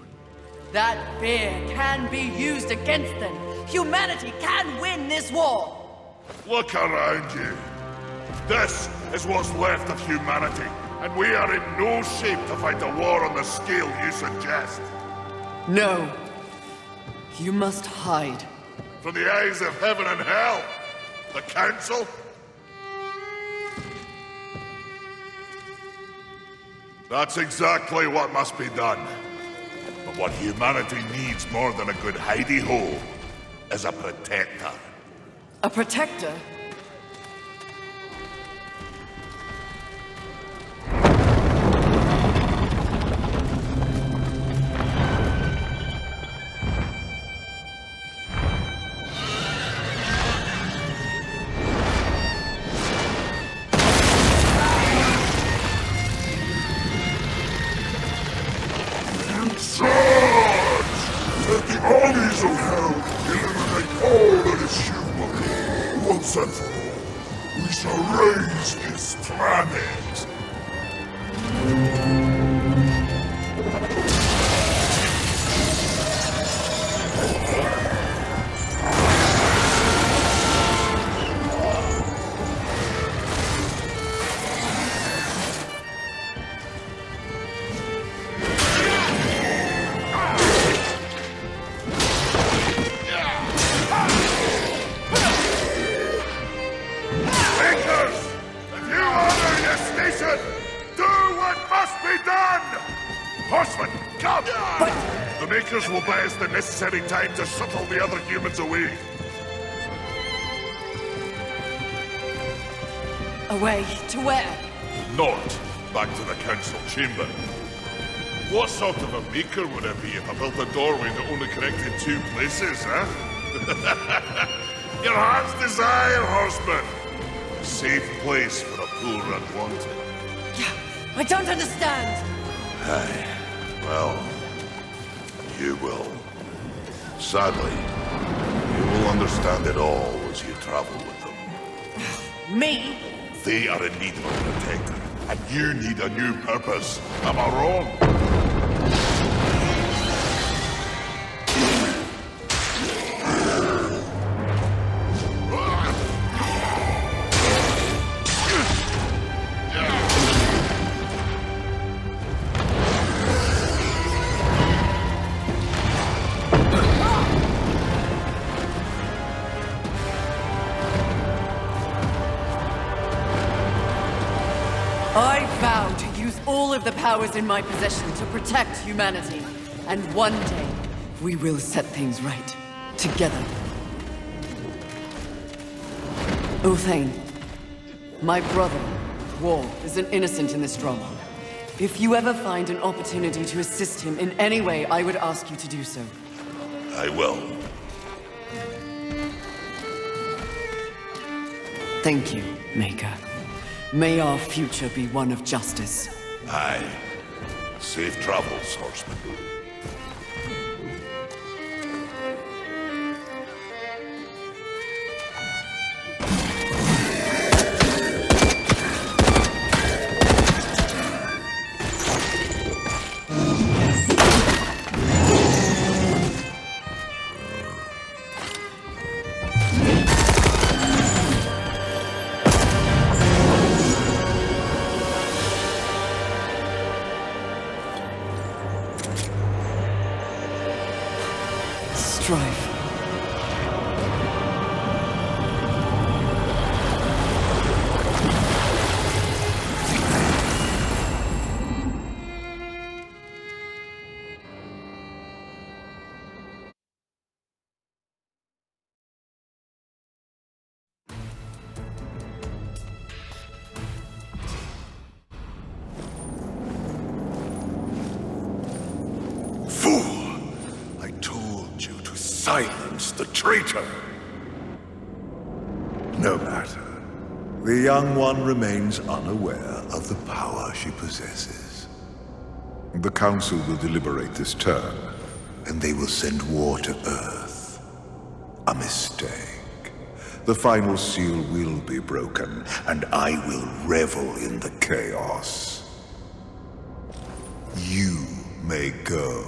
That fear can be used against them. Humanity can win this war. Look around you. This is what's left of humanity, and we are in no shape to fight a war on the scale you suggest. No. You must hide. From the eyes of heaven and hell? The Council? That's exactly what must be done. But what humanity needs more than a good hidey-hole is a protector. A protector? Let the armies of hell eliminate all that is human. Once and for all, we shall raise this planet. Horsemen, come! The Makers will buy us the necessary time to shuttle the other humans away. Away to where? Not back to the council chamber. What sort of a Maker would I be if I built a doorway that only connected two places, huh? Your heart's desire, Horseman. A safe place for a poor unwanted. I don't understand! Aye. Well, you will. Sadly, you will understand it all as you travel with them. Me? They are in need of a protector, and you need a new purpose. Am I wrong? I vow to use all of the powers in my possession to protect humanity. And one day, we will set things right. Together. Uthane, my brother, War, is an innocent in this drama. If you ever find an opportunity to assist him in any way, I would ask you to do so. I will. Thank you, Maker. May our future be one of justice. Aye. Safe travels, Horseman. Strife. Silence the traitor! No matter. The young one remains unaware of the power she possesses. The Council will deliberate this turn, and they will send war to Earth. A mistake. The final seal will be broken, and I will revel in the chaos. You may go.